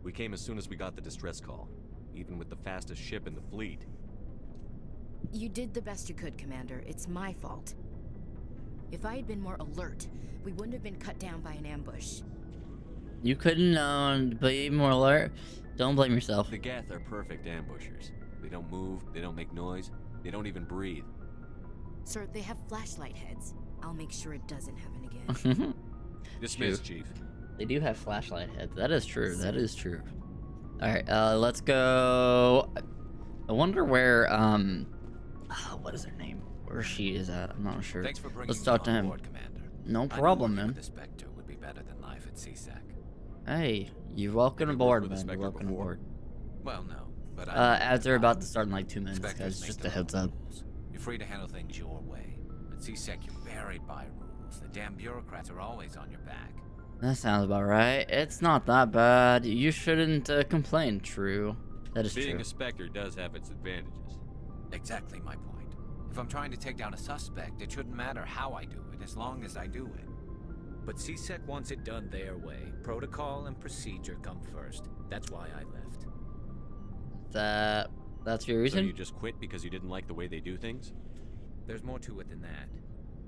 We came as soon as we got the distress call, even with the fastest ship in the fleet. You did the best you could, Commander. It's my fault. If I had been more alert, we wouldn't have been cut down by an ambush. You couldn't be more alert. Don't blame yourself. The Geth are perfect ambushers. They don't move, they don't make noise, they don't even breathe. Sir, they have flashlight heads. I'll make sure it doesn't happen again. Dismissed, Chief. They do have flashlight heads. That is true. That is true. Alright, let's go. I wonder where, what is her name? Where she is at. I'm not sure. Thanks for bringing Let's talk to me him. on board, Commander. No problem, man. The Spectre would be better than life at CSAC. Hey, you're welcome aboard, man. You're welcome aboard. Well, no, but as they're about to start in like 2 minutes, guys. Just a heads up. You're free to handle things your way. At CSEC, you're buried by rules. The damn bureaucrats are always on your back. That sounds about right. It's not that bad. You shouldn't complain, True. That is Being true. a Spectre does have its advantages. Exactly my point. If I'm trying to take down a suspect, it shouldn't matter how I do it, as long as I do it. But CSEC wants it done their way. Protocol and procedure come first. That's why I left. That's your reason? So you just quit because you didn't like the way they do things? There's more to it than that.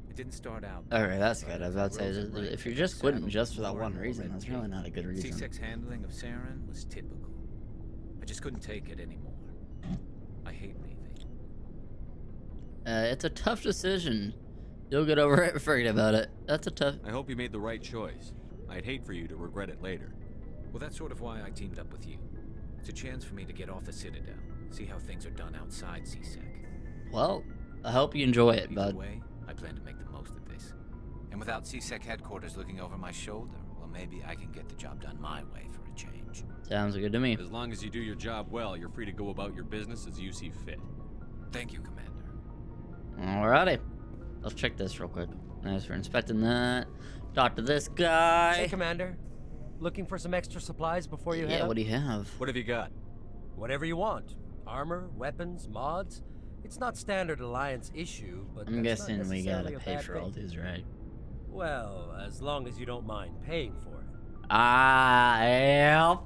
It didn't start out. Alright, that's good. I was about to say, if you're just quitting just for that one reason, that's really not a good reason. CSEC's handling of Saren was typical. I just couldn't take it anymore. I hate leaving. It's a tough decision. You'll get over it. Forget about it. That's a tough... I hope you made the right choice. I'd hate for you to regret it later. Well, that's sort of why I teamed up with you. It's a chance for me to get off the Citadel, see how things are done outside CSEC. Well, I hope you enjoy it, bud. Either way, I plan to make the most of this. And without CSEC headquarters looking over my shoulder, well, maybe I can get the job done my way for a change. Sounds good to me. As long as you do your job well, you're free to go about your business as you see fit. Thank you, Commander. Alrighty. Let's check this real quick. Thanks for inspecting that. Talk to this guy. Hey, Commander. Looking for some extra supplies before you head Yeah, up? what do you have? What have you got? Whatever you want. Armor, weapons, mods. It's not standard Alliance issue, but I'm that's not guessing we gotta necessarily a pay bad for all thing. these, right? Well, as long as you don't mind paying for it. Yep.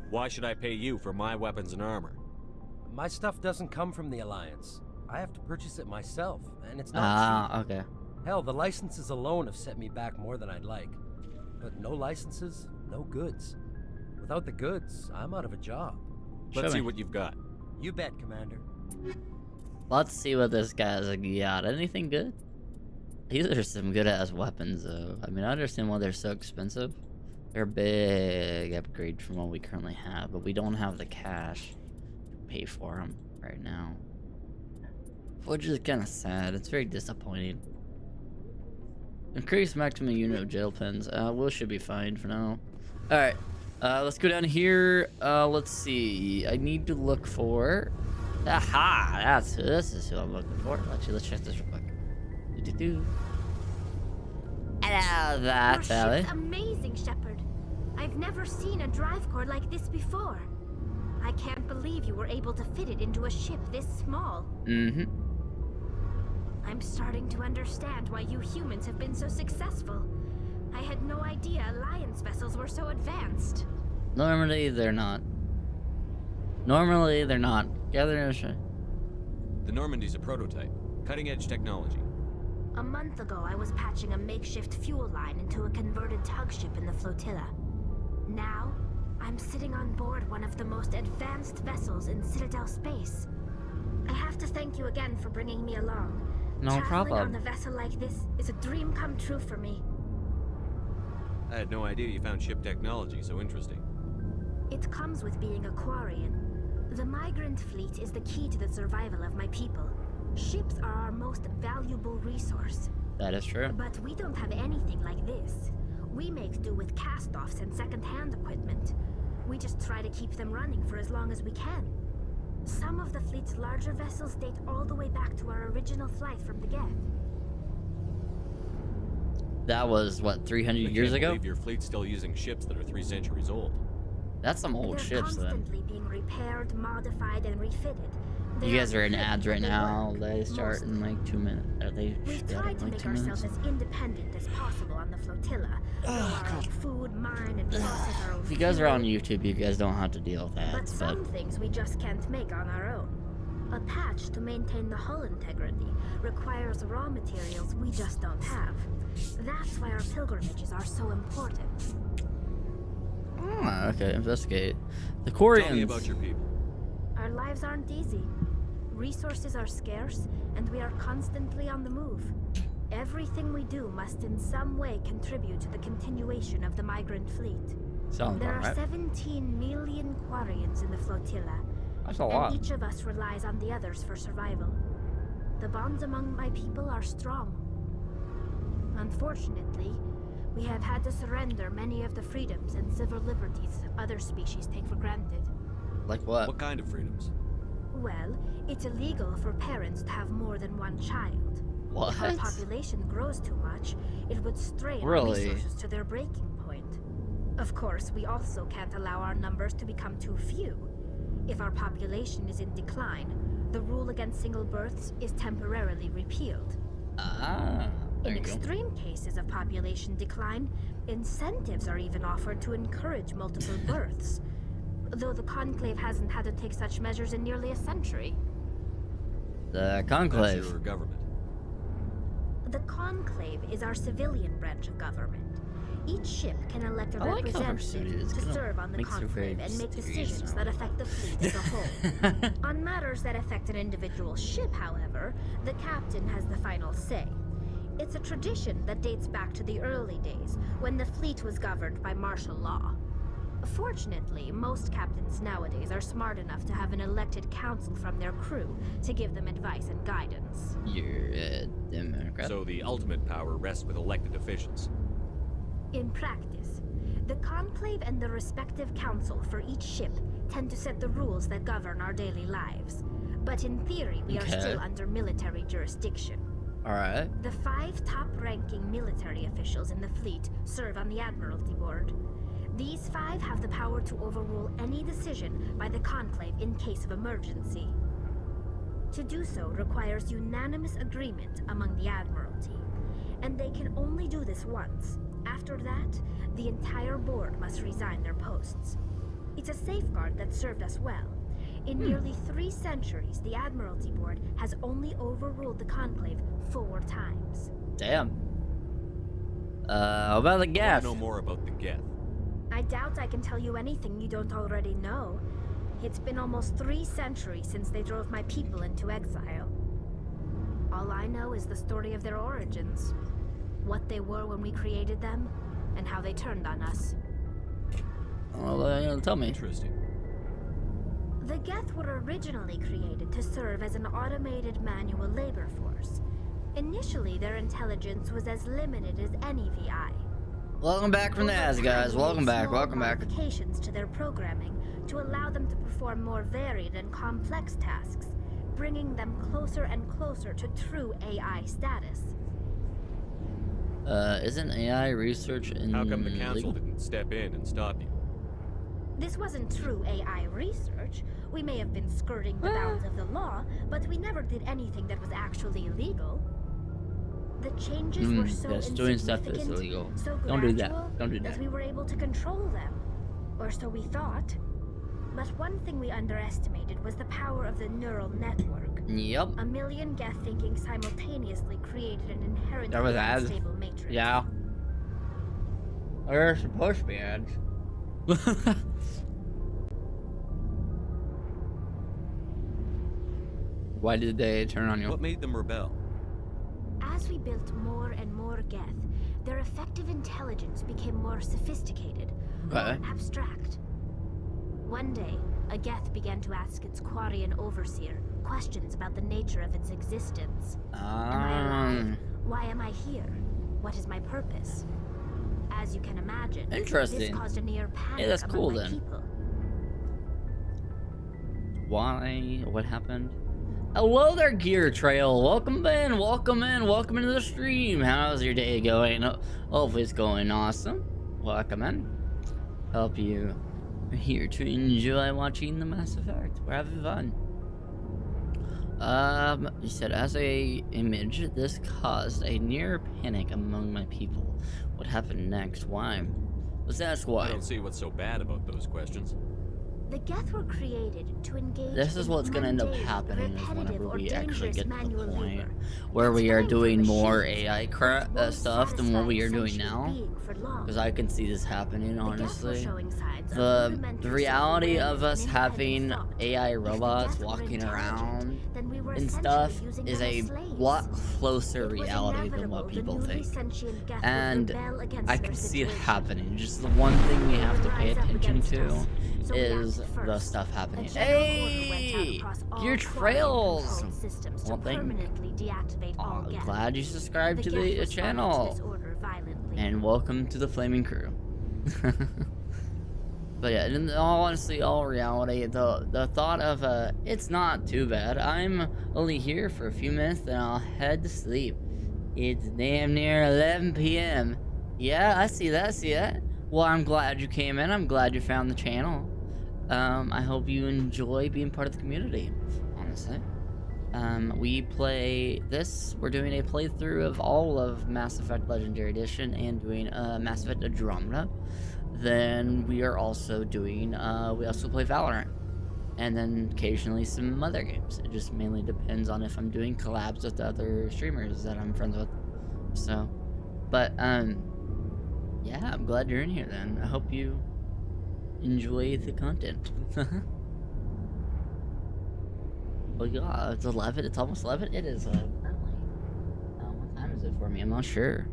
Why should I pay you for my weapons and armor? My stuff doesn't come from the Alliance. I have to purchase it myself, and it's not cheap. Okay. Hell, the licenses alone have set me back more than I'd like. But no licenses, no goods. Without the goods, I'm out of a job. Let's see what you've got. You bet, Commander. Let's see what this guy's got. Anything good? These are some good ass weapons, though. I mean, I understand why they're so expensive. They're a big upgrade from what we currently have, but we don't have the cash to pay for them right now. Which is kind of sad. It's very disappointing. Increase maximum unit of jail pens. We should be fine for now. Alright. Let's go down here. Let's see. I need to look for... Aha! This is who I'm looking for. Actually, let's check this real quick. Hello, that's Your Ellie. ship's amazing, Shepard. I've never seen a drive core like this before. I can't believe you were able to fit it into a ship this small. Mm-hmm. I'm starting to understand why you humans have been so successful. I had no idea Alliance vessels were so advanced. Normally, they're not. Normally, they're not. Gather The Normandy's a prototype. Cutting-edge technology. A month ago, I was patching a makeshift fuel line into a converted tug ship in the flotilla. Now, I'm sitting on board one of the most advanced vessels in Citadel space. I have to thank you again for bringing me along. No Traveling problem. on a vessel like this is a dream come true for me. I had no idea you found ship technology so interesting. It comes with being a Quarian. The migrant fleet is the key to the survival of my people. Ships are our most valuable resource. That is true. But we don't have anything like this. We make do with cast-offs and second-hand equipment. We just try to keep them running for as long as we can. Some of the fleet's larger vessels date all the way back to our original flight from the get. That was, what, 300 I years can't ago? believe your fleet's still using ships that are 3 centuries old. That's some old They're ships, then. constantly being repaired, modified, and refitted. You guys are in ads right They now. work, They start in like 2 minutes. Are they? We've Yeah, tried to like make 2 minutes. ourselves as independent as possible on the flotilla. Grow our own food, mine, and process our own If you guys are fuel. on YouTube, you guys don't have to deal with But ads, but some things we just can't make on our own. A patch to maintain the hull integrity requires raw materials we just don't have. That's why our pilgrimages are so important. Ah, okay, investigate. The Tell me Quarians. about your people. Our lives aren't easy. Resources are scarce, and we are constantly on the move. Everything we do must in some way contribute to the continuation of the migrant fleet. Sounds There about are right. 17 million Quarians in the flotilla. That's a and lot. each of us relies on the others for survival. The bonds among my people are strong. Unfortunately, we have had to surrender many of the freedoms and civil liberties other species take for granted. Like what? What kind of freedoms? Well, it's illegal for parents to have more than one child. What? If our population grows too much, it would strain our Really? resources to their breaking point. Of course, we also can't allow our numbers to become too few. If our population is in decline, the rule against single births is temporarily repealed. In extreme cases of population decline, incentives are even offered to encourage multiple births, though the Conclave hasn't had to take such measures in nearly a century. The Conclave. That's your government. The Conclave is our civilian branch of government. Each ship can elect a representative to serve on the Conclave and make decisions that affect the fleet as a whole. On matters that affect an individual ship, however, the captain has the final say. It's a tradition that dates back to the early days, when the fleet was governed by martial law. Fortunately, most captains nowadays are smart enough to have an elected council from their crew to give them advice and guidance. You're a Democrat. So the ultimate power rests with elected officials. In practice, the Conclave and the respective council for each ship tend to set the rules that govern our daily lives. But in theory, we are still under military jurisdiction. Alright. The 5 top-ranking military officials in the fleet serve on the Admiralty Board. These 5 have the power to overrule any decision by the Conclave in case of emergency. To do so requires unanimous agreement among the Admiralty, and they can only do this once. After that, the entire board must resign their posts. It's a safeguard that served us well. In nearly 3 centuries, the Admiralty Board has only overruled the Conclave 4 times. Damn. About the Geth? I know more about the Geth. I doubt I can tell you anything you don't already know. It's been almost 3 centuries since they drove my people into exile. All I know is the story of their origins. What they were when we created them, and how they turned on us. Well, tell me. Interesting. The Geth were originally created to serve as an automated manual labor force. Initially, their intelligence was as limited as any VI. Welcome back from the ads, guys. Welcome back. Welcome back. Modifications to their programming to allow them to perform more varied and complex tasks, bringing them closer and closer to true AI status. Isn't AI research in... How come the council didn't step in and stop you? This wasn't true AI research. We may have been skirting the bounds of the law, but we never did anything that was actually illegal. The changes were so doing stuff that's illegal. So Don't do that. Don't do that. We were able to control them. Or so we thought. But one thing we underestimated was the power of the neural network. Yep. A million Geth thinking simultaneously created an inherently unstable matrix. Yeah. They're supposed to be ads. Why did they turn on you? What made them rebel? As we built more and more Geth, their effective intelligence became more sophisticated, more abstract. One day, a Geth began to ask its Quarian overseer questions about the nature of its existence. Am I alive? Why am I here? What is my purpose? As you can imagine, this caused a near panic among my people. Why? What happened? Hello there, Gear Trail. Welcome in, welcome in, welcome into the stream. How's your day going? Hopefully it's going awesome. Welcome in. Hope you are here to enjoy watching the Mass Effect. We're having fun. You said, as a image, this caused a near panic among my people. What happened next? Why? Let's ask why. I don't see what's so bad about those questions. The Geth were created to engage. This is what's going to end up happening is whenever we actually get to the point where we are doing more AI stuff than what we are doing now. Because I can see this happening, honestly. The reality of us having AI robots walking around and stuff is a lot closer reality than what people think. And I can see it happening. Just the one thing we have to pay attention to is the stuff happening. Hey! Gear Trails! Well, glad you subscribed to the channel. And welcome to the Flaming Crew. But yeah, in all honesty, all reality, the thought of, it's not too bad. I'm only here for a few minutes, then I'll head to sleep. It's damn near 11 p.m. Yeah, I see that, Well, I'm glad you came in. I'm glad you found the channel. I hope you enjoy being part of the community, honestly. We play this. We're doing a playthrough of all of Mass Effect Legendary Edition and doing Mass Effect Andromeda. Then we are also doing, we also play Valorant. And then occasionally some other games. It just mainly depends on if I'm doing collabs with other streamers that I'm friends with. So, but, yeah, I'm glad you're in here then. I hope you enjoy the content. Oh yeah, it's 11. It's almost 11. It is currently. What time is it for me? I'm not sure.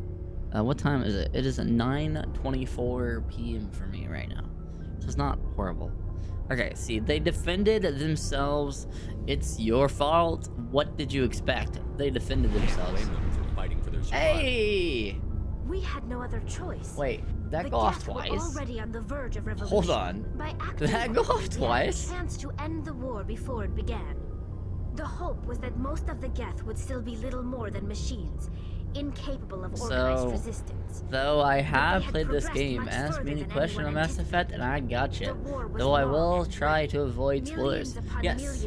What time is it? It is 9:24 p.m. for me right now. So it's not horrible. Okay, see, they defended themselves. It's your fault. What did you expect? They defended themselves. Fighting for their hey! We had no other choice. Wait, that go off twice? Already on the verge of revolution. Hold on. Did that go off twice? We had a chance to end the war before it began. The hope was that most of the Geth would still be little more than machines, incapable of organized resistance. Though I have played this game, ask me any question on Mass Effect and I gotcha. Though I will try to avoid spoilers. Yes.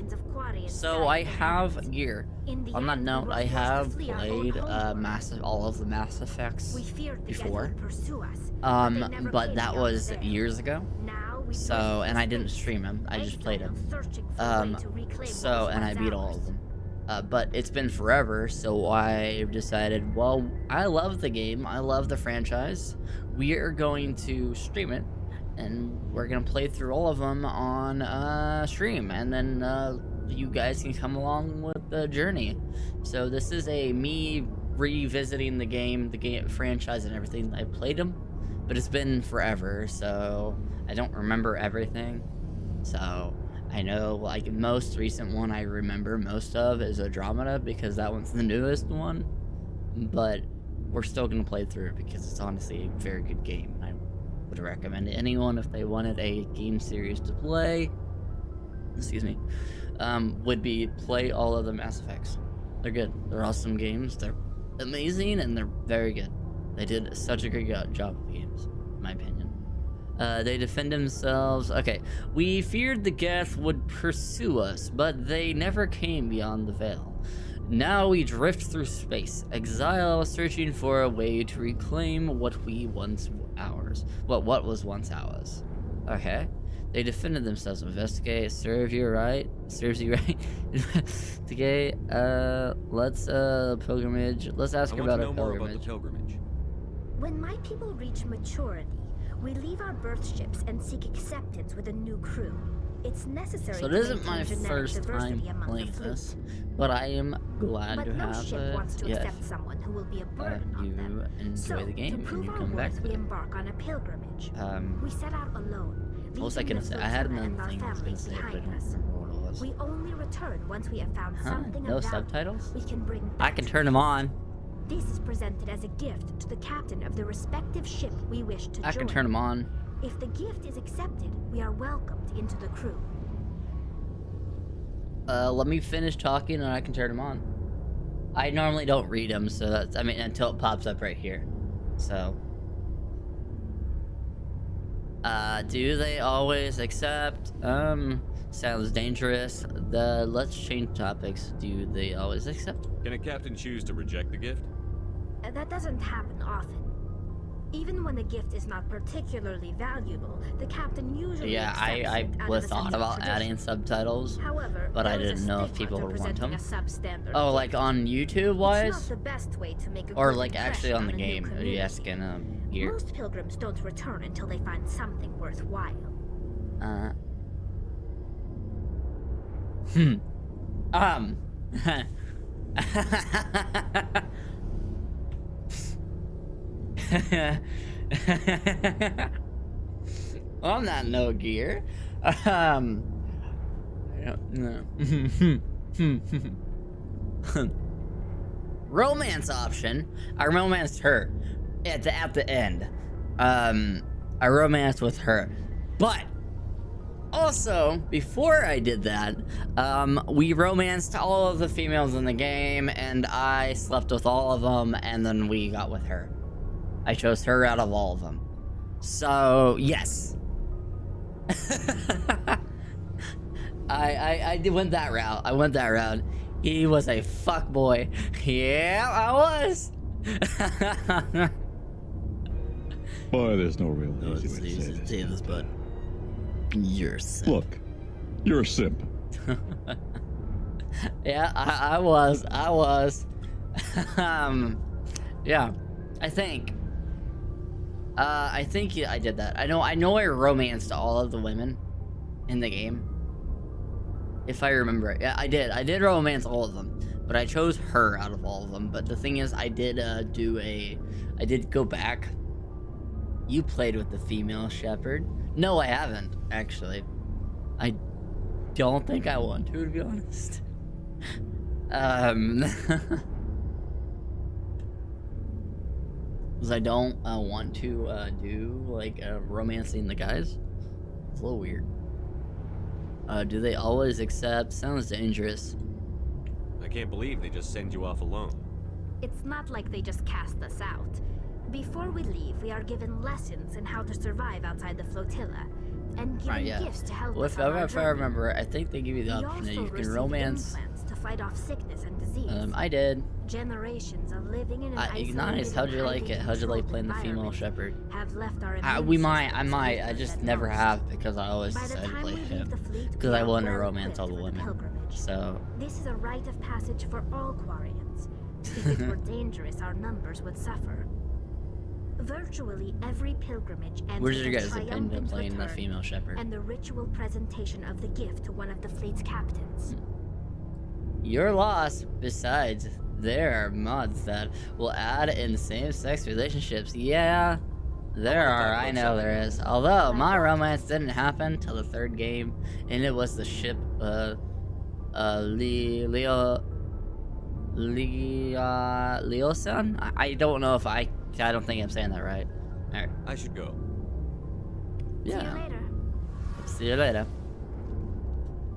So I have gear. On that note, I have played all of the Mass Effects before. But that was years ago. So, and I didn't stream them. I just played them. So, and I beat all of them. But it's been forever, so I've decided, well, I love the game, I love the franchise, we are going to stream it, and we're going to play through all of them on stream, and then you guys can come along with the journey. So this is me revisiting the game franchise and everything. I played them, but it's been forever, so I don't remember everything, so I know, like, most recent one I remember most of is Andromeda, because that one's the newest one, but we're still going to play through it because it's honestly a very good game. I would recommend it to anyone if they wanted a game series to play, excuse me, would be play all of the Mass Effects. They're good. They're awesome games. They're amazing, and they're very good. They did such a great job with the games, in my opinion. They defend themselves. Okay, we feared the Geth would pursue us, but they never came beyond the veil. Now we drift through space, exile, searching for a way to reclaim what was once ours. Okay. They defended themselves. Investigate. Serves you right. Investigate. Let's pilgrimage. Let's ask about our pilgrimage. When my people reach maturity, we leave our birth ships and seek acceptance with a new crew. It's necessary. So it isn't my first time playing this, but I am glad to have it. Ship wants to accept someone who will be a burden on them. Enjoy the game and you come back to we it. embark on a pilgrimage. We set out alone. What was I gonna say? I had another thing I was gonna say, but I don't remember what it was. We only return once we have found something no of value subtitles? we can bring back. I can turn them on. This is presented as a gift to the captain of the respective ship we wish to join. I can turn them on. If the gift is accepted, we are welcomed into the crew. Let me finish talking and I can turn them on. I normally don't read them, so that's, I mean, until it pops up right here. So. Do they always accept? Sounds dangerous. Let's change topics. Do they always accept? Can a captain choose to reject the gift? That doesn't happen often. Even when the gift is not particularly valuable, the captain usually I thought about adding subtitles. However, but I didn't know if people would want them. Oh, like on YouTube wise? It's not the best way to make a or good like actually on the game? Are you asking here? Most pilgrims don't return until they find something worthwhile. On that no gear. I don't know. Romance option. I romanced her at the end. I romanced with her, but also before I did that, we romanced all of the females in the game, and I slept with all of them, and then we got with her. I chose her out of all of them. So yes. I went that route. I went that route. He was a fuck boy. Yeah, I was. Boy, there's no real easy way to say this, but you're a simp. Look, you're a simp. Yeah, I was. Yeah, I think I did that. I know I romanced all of the women in the game. If I remember it. Yeah, I did romance all of them, but I chose her out of all of them. But the thing is, I did go back. You played with the female Shepard. No, I haven't, actually. I don't think I want to be honest. Because I don't want to do, like, romancing the guys. It's a little weird. Do they always accept? Sounds dangerous. I can't believe they just send you off alone. It's not like they just cast us out. Before we leave, we are given lessons in how to survive outside the flotilla, and given gifts to help us on our If I remember, I think they give you the option that you can romance. To fight off sickness and disease. I did. Generations of living in an nice. How'd you like it? How'd you like playing the female Shepard? Have left our I might. I just never have because I always decided to play him because I wanted to romance all the women. So this is a rite of passage for all Quarians. If it were dangerous, our numbers would suffer. Virtually every pilgrimage ends where did you with a guys end up triumphant playing the return female Shepard? and the ritual presentation of the gift to one of the fleet's captains. Your loss. Besides, there are mods that will add in same-sex relationships. Yeah, there are. I know there is. Although my romance didn't happen till the third game, and it was the ship Leosan. I don't know if I don't think I'm saying that right. All right. I should go. Yeah. See you later. See you later.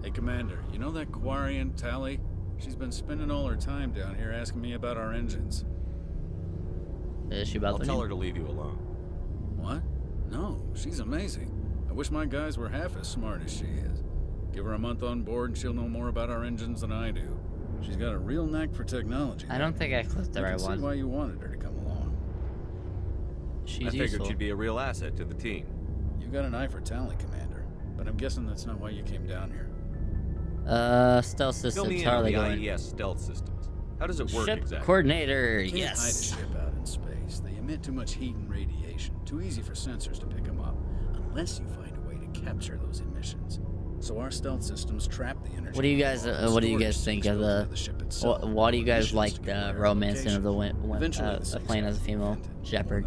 Hey, Commander, you know that Quarian, Tally? She's been spending all her time down here asking me about our engines. Is she about I'll tell her to leave you alone. What? No, she's amazing. I wish my guys were half as smart as she is. Give her a month on board and she'll know more about our engines than I do. She's got a real knack for technology. I don't think I clicked the right I can one. see why you wanted her to come along. I figured she'd be a real asset to the team. You got an eye for Tally, Commander, but I'm guessing that's not why you came down here. Stealth systems. Fill me in How are on they the going? IES stealth systems. How does it work Ship exactly? coordinator. You can't Yes. hide a ship out in space. They emit too much heat and radiation. Too easy for sensors to pick them up, unless you find a way to capture those emissions. So our stealth systems trap the energy. What do you guys think of the? Why do you guys like the romancing of the playing as a female Shepard?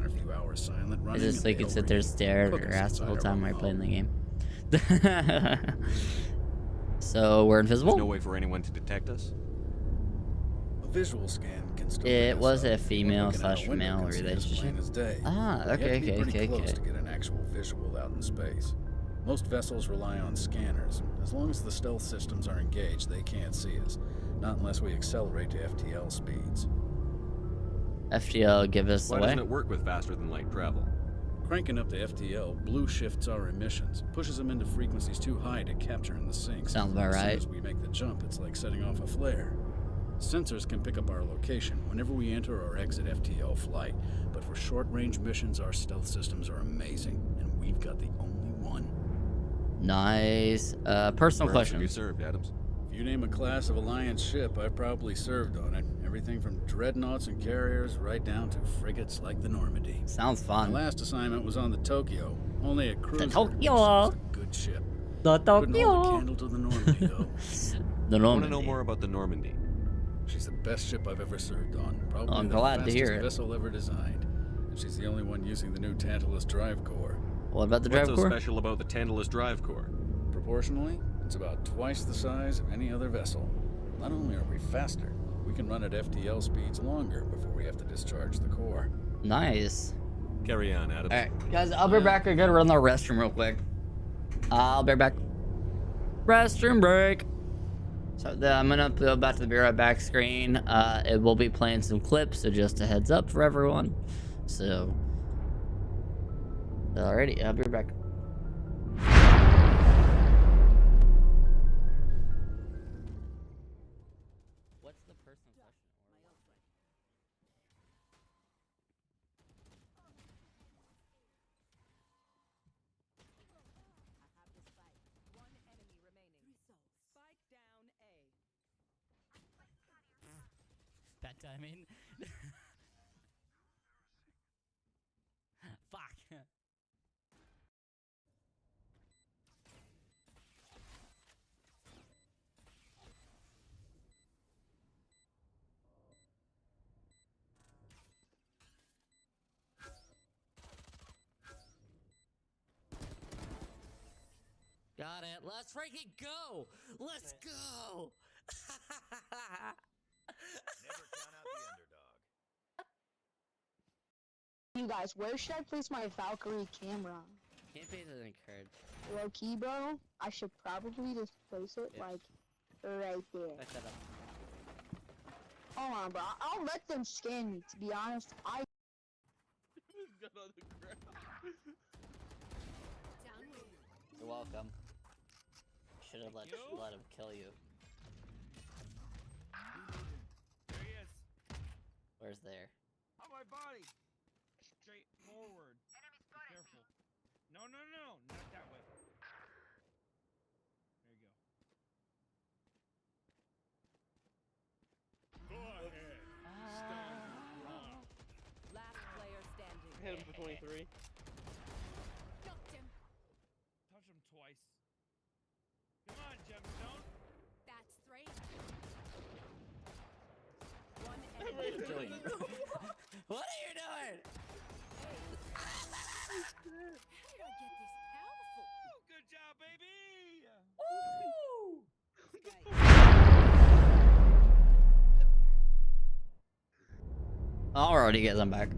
Is it so you can sit there and stare at her ass the whole time while you're playing the game? So we're invisible? There's no way for anyone to detect us? A visual scan can still It was a female/male relationship. Ah, okay. Close to get an actual visual out in space. Most vessels rely on scanners. As long as the stealth systems are engaged, they can't see us. Not unless we accelerate to FTL speeds. FTL give us Why away? doesn't it work with faster than light travel? Cranking up to FTL blue shifts our emissions, pushes them into frequencies too high to capture in the sinks. Sounds about right. As soon as we make the jump, it's like setting off a flare. Sensors can pick up our location whenever we enter or exit FTL flight, but for short-range missions, our stealth systems are amazing, and we've got the only one. Nice. Personal question. Have you served, Adams? If you name a class of Alliance ship, I've probably served on it. Everything from dreadnoughts and carriers right down to frigates like the Normandy. Sounds fun. My last assignment was on the Tokyo, only a cruiser. The Tokyo. A good ship. The Couldn't hold a Tokyo. candle to the Normandy, though. The I want to Normandy. know more about the Normandy. She's the best ship I've ever served on. Probably I'm the glad to fastest hear it. vessel ever designed. And she's the only one using the new Tantalus drive core. What about the drive What's so core? special about the Tantalus drive core? Proportionally, it's about twice the size of any other vessel. Not only are we faster, we can run at FTL speeds longer before we have to discharge the core. Nice. Carry on, Adams. Alright, guys, I'll be back. I gotta run the restroom real quick. I'll be back. Restroom break. So I'm gonna go back to the Be Right Back screen. It will be playing some clips, so just a heads up for everyone. So, alrighty, I'll be right back. I mean. Fuck. Got it. Let's freaking go. Let's go. Never count out the underdog. You guys, where should I place my Valkyrie camera? Can't pay the card. Low key, bro. I should probably just place it like right there. Back that up. Hold on, bro. I'll let them scan me. To be honest, I. You're welcome. Should have let him kill you. There he is. Where's there? On my body. Straight forward. Enemy spotted. Careful. No, no, no, not that way. There you go. Go ahead. Stand wrong. Last player standing. Hit him for 23. Ducked him. Touch him twice. Come on, Gemstone. That's 3. One enemy. What are you doing? How did I get this powerful? Good job, baby. Alrighty, guys, I'm back.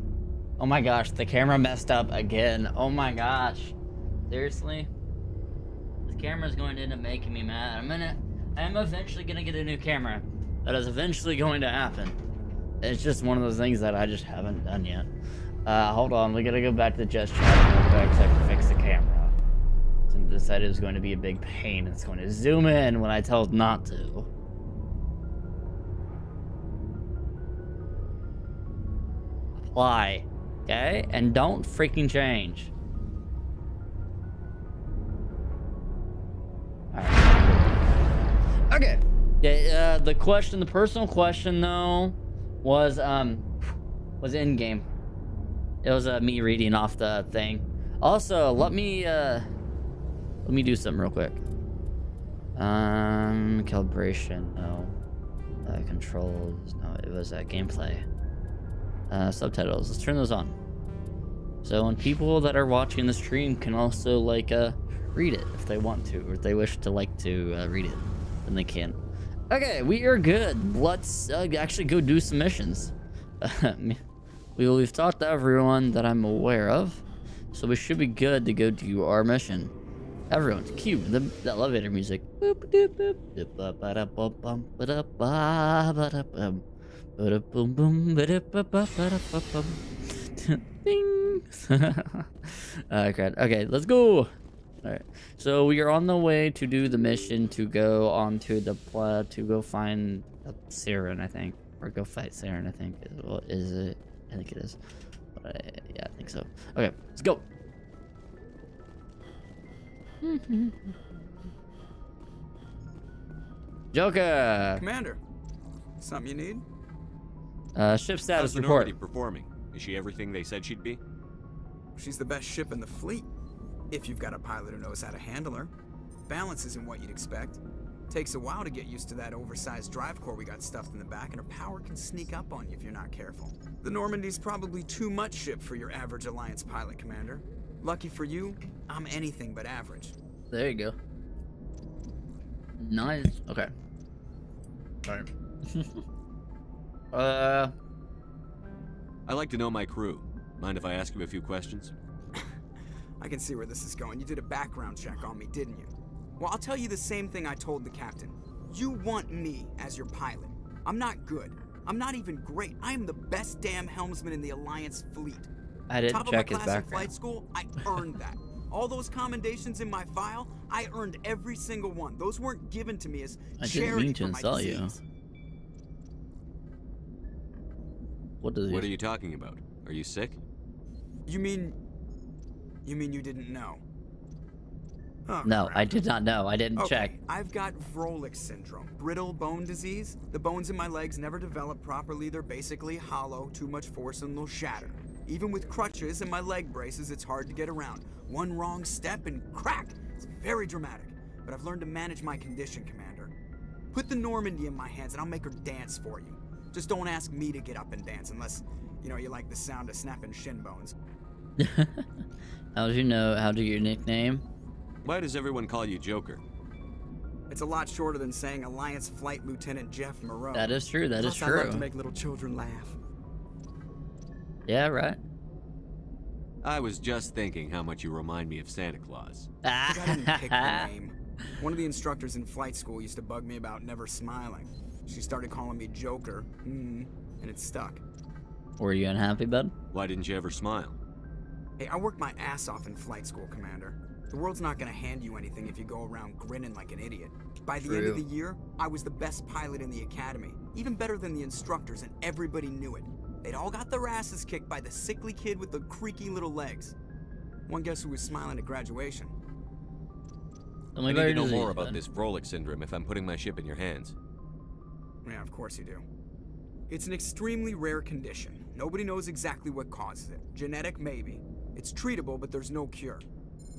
Oh my gosh, the camera messed up again. Oh my gosh. Seriously? This camera's going to end up making me mad. I'm eventually gonna get a new camera. That is eventually going to happen. It's just one of those things that I just haven't done yet. Hold on, we gotta go back to the Jest chat real quick so I can fix the camera. Since I decided it was going to be a big pain, it's going to zoom in when I tell it not to. Apply. Okay? And don't freaking change. Alright. Okay. Yeah, the personal question though, was in game. It was me reading off the thing. Also, let me do something real quick. Calibration, no. Controls, no. It was gameplay. Subtitles. Let's turn those on. So when people that are watching the stream can also like read it if they want to, or if they wish to read it, then they can. Okay, we are good. Let's actually go do some missions. We've talked to everyone that I'm aware of, so we should be good to go do our mission. Everyone, cue the elevator music. Ding. Crap. Okay, let's go. Alright, so we are on the way to do the mission to go onto the to go find Siren, I think, or go fight Siren, I think. Is it? I think it is. But yeah, I think so. Okay, let's go. Joker. Commander, something you need? Ship status How's the report. Normandy performing? Is she everything they said she'd be? She's the best ship in the fleet. If you've got a pilot who knows how to handle her. Balance isn't what you'd expect. Takes a while to get used to that oversized drive core we got stuffed in the back, and her power can sneak up on you if you're not careful. The Normandy's probably too much ship for your average Alliance pilot, Commander. Lucky for you, I'm anything but average. There you go. Nice. Okay. Alright. I like to know my crew. Mind if I ask you a few questions? I can see where this is going. You did a background check on me, didn't you? Well, I'll tell you the same thing I told the captain. You want me as your pilot. I'm not good. I'm not even great. I am the best damn helmsman in the Alliance fleet. I didn't check his Top of my class in background. flight school, I earned that. All those commendations in my file, I earned every single one. Those weren't given to me as I didn't charity mean to for my insult you. disease. What are you talking about? Are you sick? You mean you didn't know? Oh, No, crap. I did not know. I didn't check. I've got Vrolich syndrome, brittle bone disease. The bones in my legs never develop properly. They're basically hollow, too much force and they'll shatter. Even with crutches and my leg braces, it's hard to get around. One wrong step and crack! It's very dramatic. But I've learned to manage my condition, Commander. Put the Normandy in my hands and I'll make her dance for you. Just don't ask me to get up and dance unless, you like the sound of snapping shin bones. How do you know? How do your nickname? Why does everyone call you Joker? It's a lot shorter than saying Alliance Flight Lieutenant Jeff Moreau. That is true. That is Plus, I true. love to make little children laugh. Yeah, right. I was just thinking how much you remind me of Santa Claus. I didn't pick the name. One of the instructors in flight school used to bug me about never smiling. She started calling me Joker, and it stuck. Were you unhappy, bud? Why didn't you ever smile? Hey, I worked my ass off in flight school, Commander. The world's not gonna hand you anything if you go around grinning like an idiot. By the end of the year, I was the best pilot in the academy, even better than the instructors, and everybody knew it. They'd all got their asses kicked by the sickly kid with the creaky little legs. One guess who was smiling at graduation? Oh I need to know more about this Vrolich syndrome if I'm putting my ship in your hands. Yeah, of course you do. It's an extremely rare condition. Nobody knows exactly what causes it. Genetic, maybe. It's treatable, but there's no cure.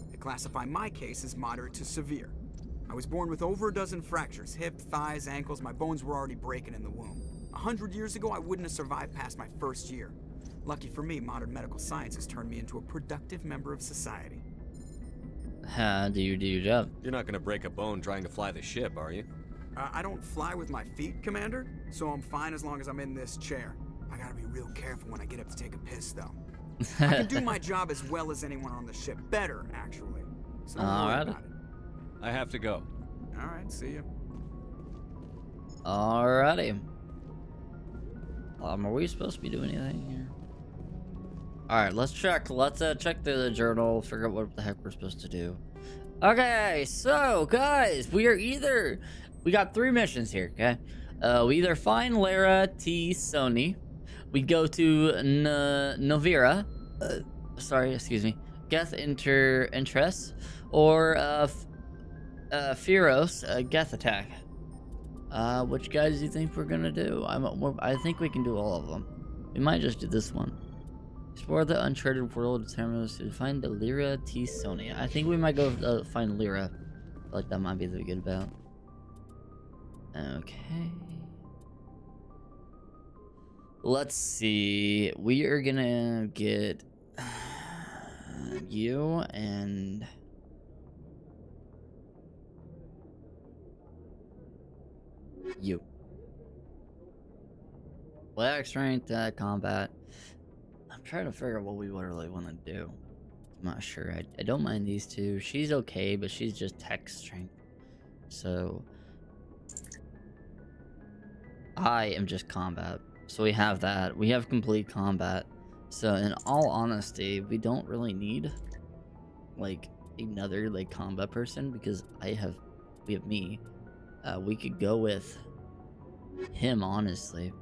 They classify my case as moderate to severe. I was born with over a dozen fractures, hip, thighs, ankles. My bones were already breaking in the womb. 100 years ago, I wouldn't have survived past my first year. Lucky for me, modern medical science has turned me into a productive member of society. How do you do your job? You're not gonna break a bone trying to fly the ship, are you? I don't fly with my feet, Commander, so I'm fine as long as I'm in this chair. I gotta be real careful when I get up to take a piss, though. I can do my job as well as anyone on the ship. Better, actually. So don't worry about it. I have to go. Alright, see you. Alrighty. Are we supposed to be doing anything here? Alright, let's check. Let's check through the journal, figure out what the heck we're supposed to do. Okay, so guys, we got 3 missions here, okay? We either find Lara T. Sony, we go to Novira, Geth Interest, or Feros, Geth Attack. Which guys do you think we're gonna do? I think we can do all of them. We might just do this one. Explore the uncharted world of terminals to find the Lyra T. Sony. I think we might go find Lyra. I feel like that might be the good bet. Okay. Let's see. We are gonna get you and you. Black strength, combat. I'm trying to figure out what we really want to do. I'm not sure. I don't mind these two. She's okay, but she's just tech strength. So I am just combat. So we have that. We have complete combat. So in all honesty, we don't really need like another like combat person because we have me. We could go with him honestly,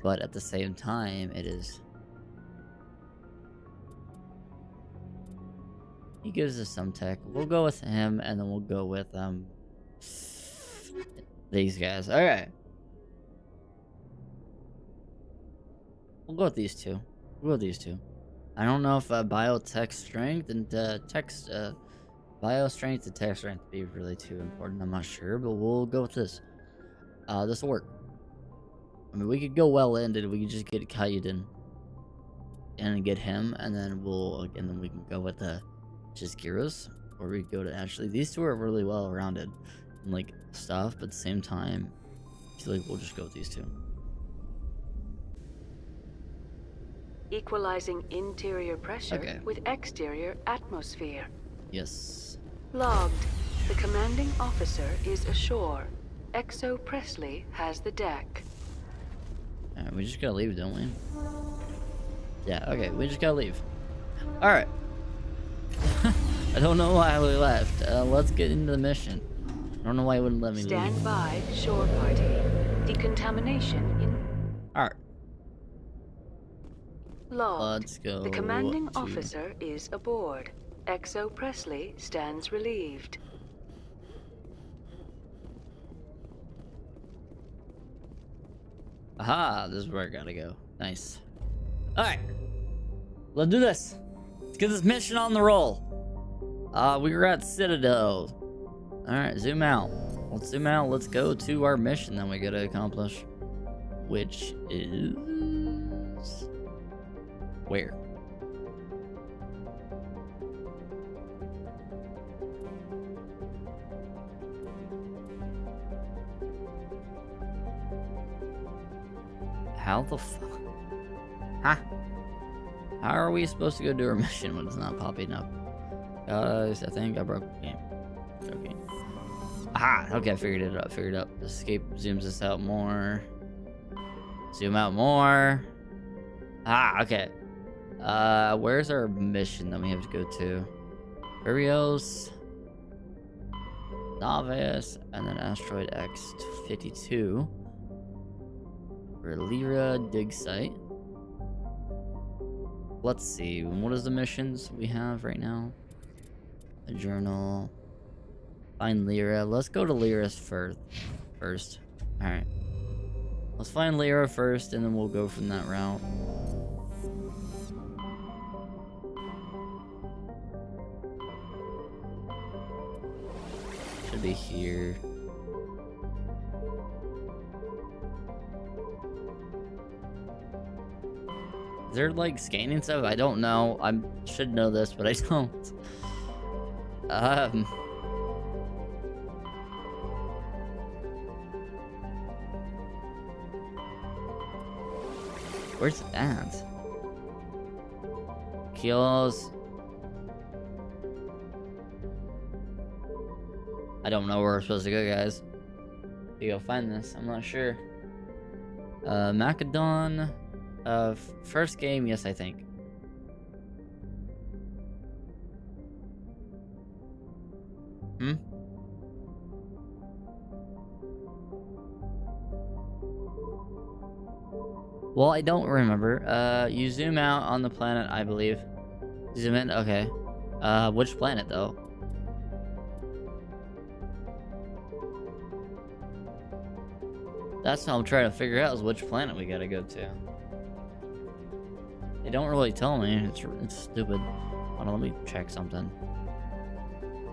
but at the same time he gives us some tech. We'll go with him and then we'll go with these guys. All right. We'll go with these two. I don't know if biotech strength and bio strength and tech strength would be really too important. I'm not sure, but we'll go with this. This will work. I mean, we could go well ended. We could just get Kaiden and get him, and then we can go with just Gyros, or we go to actually these two are really well rounded and like stuff, but at the same time, I feel like we'll just go with these two. Equalizing interior pressure with exterior atmosphere. Yes. Logged. The commanding officer is ashore. Exo Presley has the deck. Alright, we just gotta leave, don't we? Yeah, okay, we just gotta leave. Alright. I don't know why we left. Let's get into the mission. I don't know why it wouldn't let me leave. Stand by, shore party. Decontamination in... Alright. Logged. Let's go. The commanding officer is aboard. XO Presley stands relieved. Aha, this is where I gotta go. Nice. Alright. Let's do this. Let's get this mission on the roll. We were at Citadel. Alright, zoom out. Let's zoom out. Let's go to our mission that we gotta accomplish. Which is... where? How the fuck? Huh? How are we supposed to go do our mission when it's not popping up? Guys, I think I broke the game. Okay. Aha! Okay, I figured it out. Figured it out. Escape zooms us out more. Zoom out more. Ah, okay. Where's our mission that we have to go to? Furios, Novice, and then Asteroid X-52. Lyra dig site. Let's see. What is the missions we have right now? A journal. Find Lyra. Let's go to Lyra's first. Alright. Let's find Lyra first, and then we'll go from that route. Should be here. Is there like scanning stuff? I don't know. I should know this, but I don't. Where's that? Kills. I don't know where we're supposed to go, guys. You go find this. I'm not sure. Macedon. First game, yes, I think. Well, I don't remember. You zoom out on the planet, I believe. Zoom in? Okay. Which planet, though? That's what I'm trying to figure out, is which planet we gotta go to. They don't really tell me. It's stupid. Hold on, let me check something.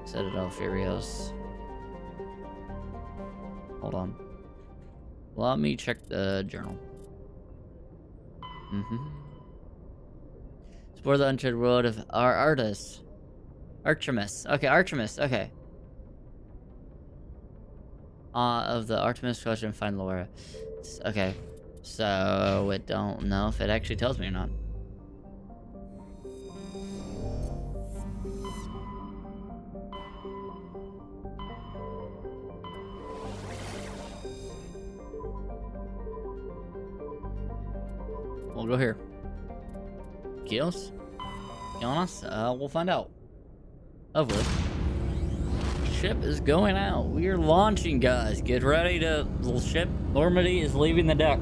Citadel Furios. Hold on. Let me check the journal. Explore the uncharted world of our artist. Artemis. Okay, Artemis. Okay. Of the Artemis collection, find Laura. Okay. So, I don't know if it actually tells me or not. We'll go here. Kills? Killing us? We'll find out. Hopefully. Ship is going out. We are launching, guys. Get ready to... Little ship Normandy is leaving the deck.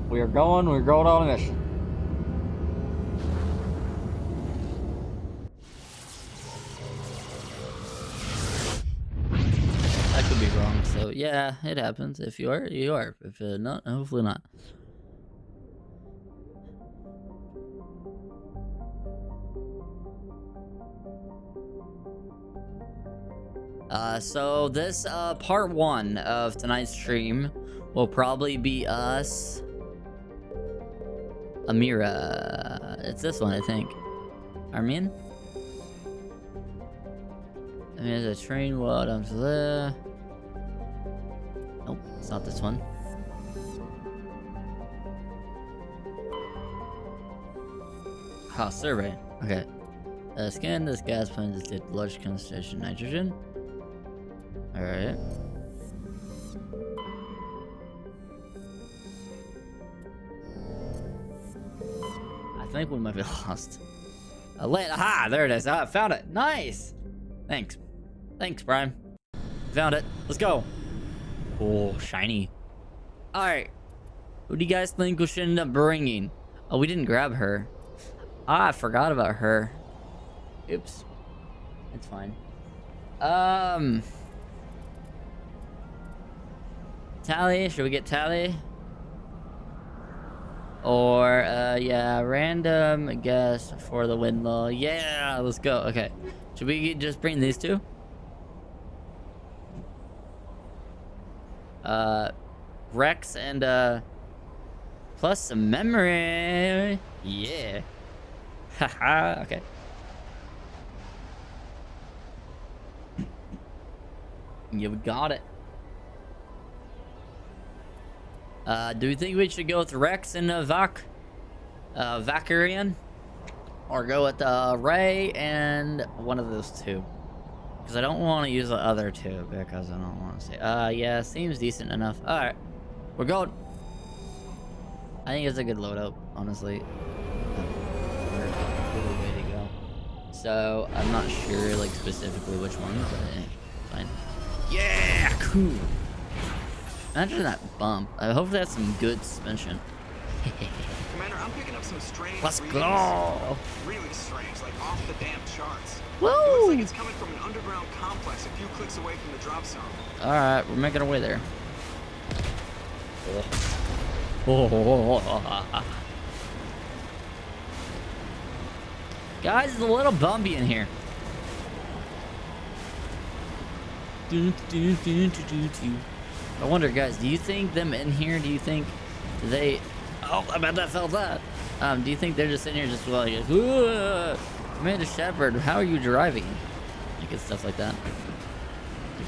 We're going on a mission. That could be wrong, so yeah, it happens. If you are, you are. If not, hopefully not. So this, part 1 of tonight's stream will probably be us... Amira. It's this one, I think. Armin? I mean, there's a train world onto there. Nope, it's not this one. Ah, survey. Okay. Scan this gas plant to detect large concentration nitrogen. Alright. I think we might be lost. Aha! There it is. Ah, I found it. Nice! Thanks. Thanks, Prime. Found it. Let's go. Oh, shiny. Alright. Who do you guys think we should end up bringing? Oh, we didn't grab her. Ah, I forgot about her. Oops. It's fine. Tally, should we get tally? Or, yeah, random guess for the windmill. Yeah, let's go. Okay. Should we just bring these two? Rex and, plus some memory. Yeah. Haha, okay. You got it. Do we think we should go with Rex and Vakarian? Or go with Ray and one of those two? Because I don't want to use the other two because I don't want to say. Yeah, seems decent enough. Alright. We're going. I think it's a good loadout, honestly. Good way to go. So, I'm not sure, like, specifically which one, but fine. Yeah! Cool! Imagine that bump. Hopefully that's some good suspension. Commander, I'm picking up some strange Let's readings. go! Really strange, like off the damn charts. Woo! It looks like it's coming from an underground complex a few clicks away from the drop zone. Alright, we're making our way there. Guys, it's a little bumpy in here. I wonder, guys, do you think them in here, do you think they... Oh, I bet that felt that. Do you think they're just in here just like, Commander Shepard, how are you driving? You get stuff like that.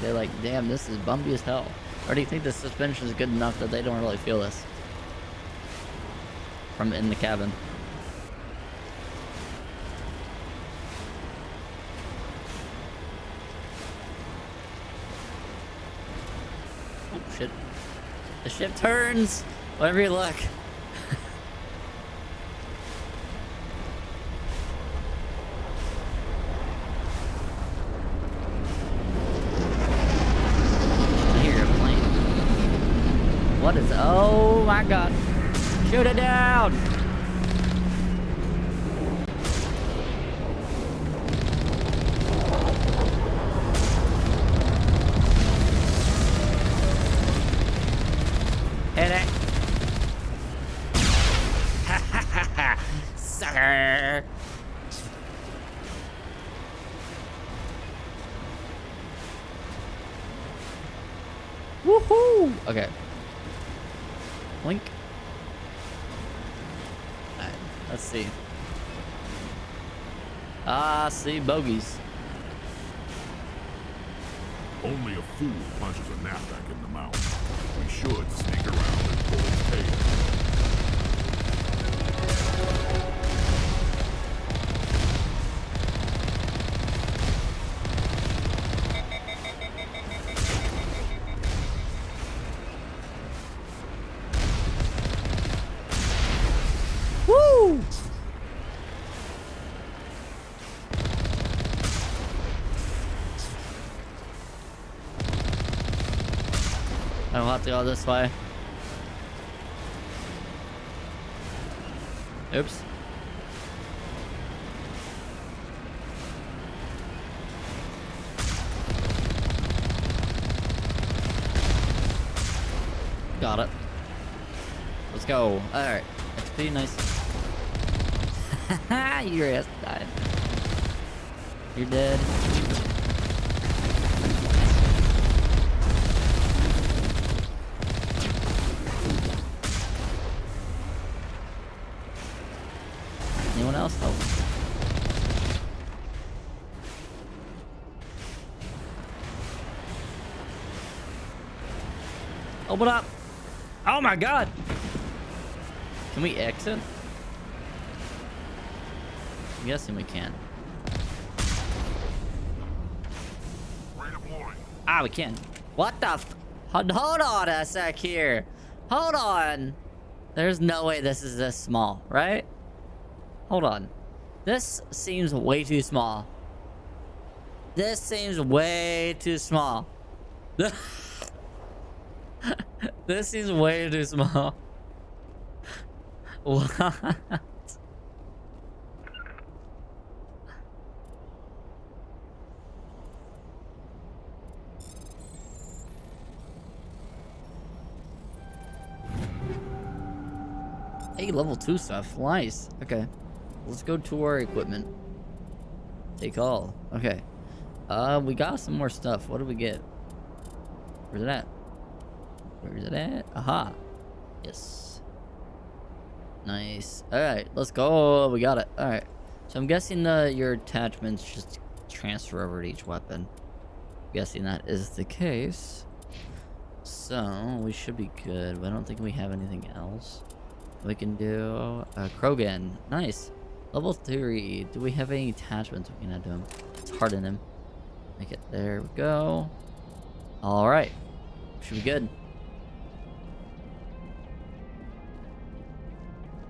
They're like, damn, this is bumpy as hell. Or do you think the suspension is good enough that they don't really feel this? From in the cabin. Oh, shit. The ship turns! Whatever you look. What is... Oh my god. Shoot it down! Hit it! Ha ha ha ha! Sucker! Woohoo! Okay. Blink. Alright, let's see. See bogeys. Only a fool punches a knapsack in the mouth. We should sneak around and pull his tail. Woo! I don't have to go this way. Oops. Got it. Let's go. Alright. That's pretty nice. Your ass died. You're dead. Anyone else help? Open up! Oh my god! Can we exit? I'm guessing we can. Ah, we can. What the f- Hold on a sec here. Hold on. There's no way this is this small, right? Hold on. This seems way too small. This seems way too small. This seems way too small. What? Hey, level 2 stuff. Nice. Okay. Let's go to our equipment. Take all. Okay. We got some more stuff. What did we get? Where's it at? Where's it at? Aha. Yes. Nice. Alright, let's go. We got it. Alright. So I'm guessing your attachments just transfer over to each weapon. I'm guessing that is the case. So we should be good. But I don't think we have anything else. We can do Krogan. Nice. Level 3. Do we have any attachments we can add to him? Let's harden him. Make it. There we go. Alright. Should be good.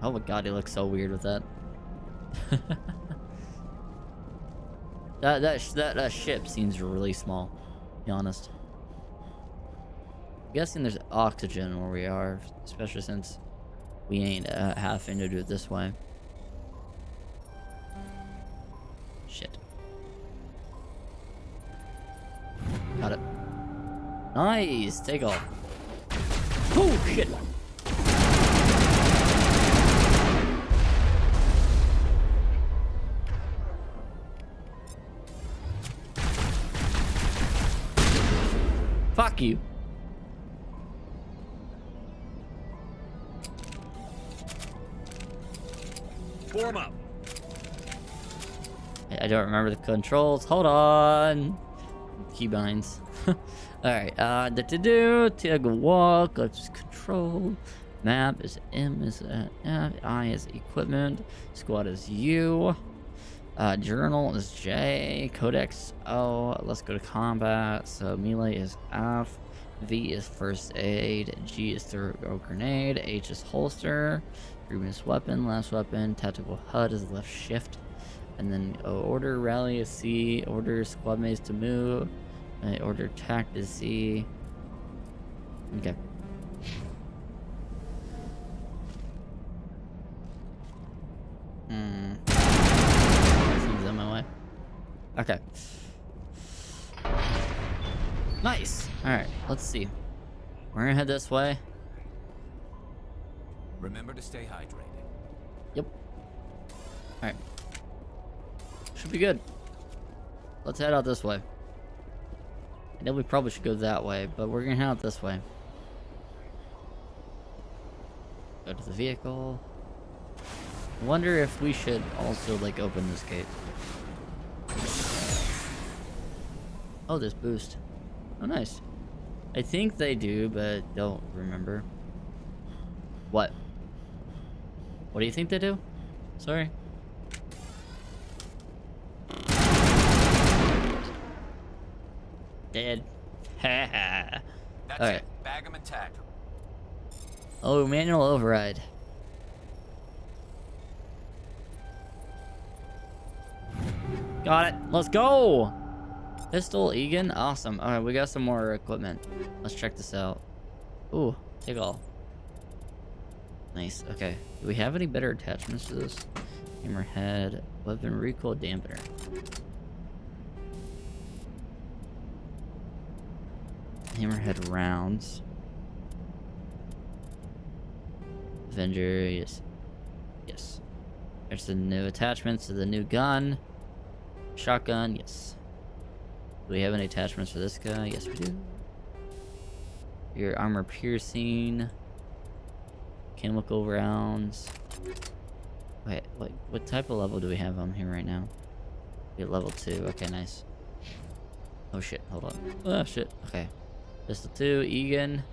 Oh my god, he looks so weird with that. that ship seems really small, to be honest. I'm guessing there's oxygen where we are, especially since we ain't having to do it this way. Shit. Got it. Nice! Take off. Oh shit! Fuck you. Form up. I don't remember the controls. Hold on. Keybinds. Alright, take a walk. Let's control. Map is M is F. I is equipment. Squad is U. Journal is J. Codex O. Let's go to combat. So melee is F. V is first aid. G is throw grenade. H is holster. Room is weapon. Last weapon. Tactical HUD is left shift. And then order rally is C. Order squadmates to move. Order tact is C. Okay. Seems on my way. Okay. Nice. Alright, let's see. We're gonna head this way. Remember to stay hydrated. Yep. Alright. Should be good. Let's head out this way. I know we probably should go that way, but we're gonna head out this way. Go to the vehicle. I wonder if we should also, like, open this gate. Oh, there's boost. Oh, nice. I think they do, but don't remember. What? What do you think they do? Sorry. Dead. That's Alright. it. Bag them and tag them. Oh, manual override. Got it. Let's go. Pistol, Egan. Awesome. Alright, we got some more equipment. Let's check this out. Ooh, take all. Nice. Okay. Do we have any better attachments to this? Hammerhead. Weapon recoil dampener. Hammerhead rounds. Avenger, yes. Yes. There's the new attachments to the new gun. Shotgun, yes. Do we have any attachments for this guy? Yes, we do. Your armor piercing. Chemical rounds. Wait, what type of level do we have on here right now? We have level 2. Okay, nice. Oh shit, hold on. Oh shit, okay. Pistol 2, Egan.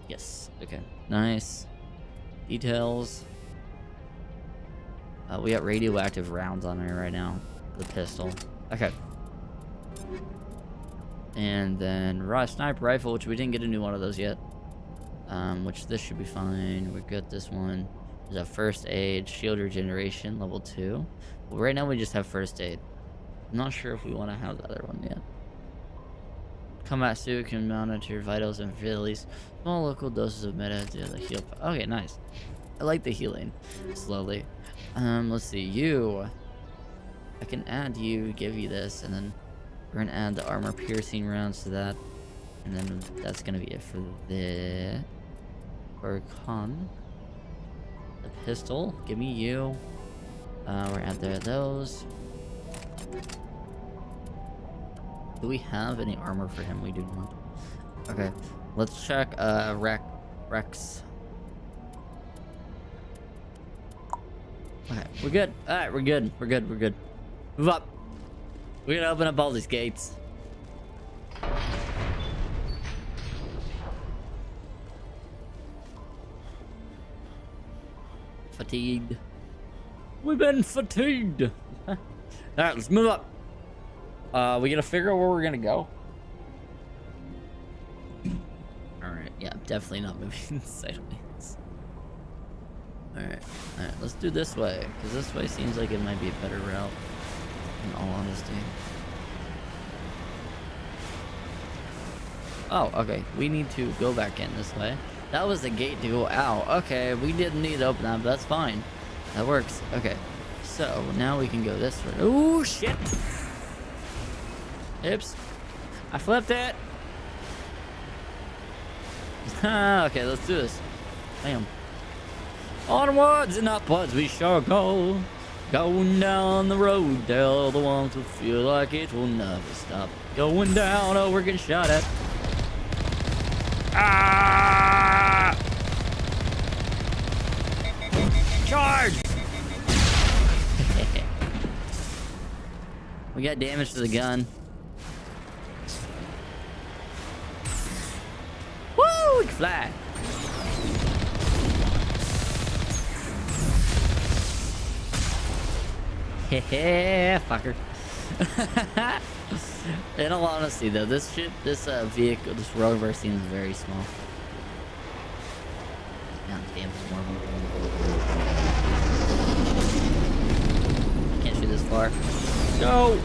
Yes, okay. Nice. Details. We got radioactive rounds on here right now. The pistol. Okay. And then raw sniper rifle, which we didn't get a new one of those yet. Which this should be fine. We got this one. There's a first aid, shield regeneration, level 2. Well, right now we just have first aid. I'm not sure if we want to have the other one yet. Combat suit can monitor vitals and release small local doses of meta to the heal. Okay, nice. I like the healing. Slowly. Let's see. You. I can add you, give you this, and then we're gonna add the armor piercing rounds to that. And then that's gonna be it for the con. the pistol. Give me you. We're at there those. Do we have any armor for him? We do not. Okay, let's check Rex. Okay, we're good. Alright, we're good. We're good. We're good. Move up. We're gonna open up all these gates. Fatigued. We've been fatigued. Alright, let's move up. We gotta figure out where we're gonna go. Alright, yeah, definitely not moving sideways. Alright, let's do this way, because this way seems like it might be a better route, in all honesty. Oh, okay, we need to go back in this way. That was the gate to go out. Okay, we didn't need to open that, but that's fine. That works. Okay, so now we can go this way. Oh, shit! Oops. I flipped it! Okay, let's do this. Bam. Onwards and upwards we shall go. Going down the road, tell the ones who feel like it will never stop. Going down, oh, we're getting shot at. Ah! Charge! We got damage to the gun. Woo! We can fly. Heh, fucker. In all honesty, though, this vehicle, this rover seems very small. God damn, there's more of them. Can't shoot this far. Go!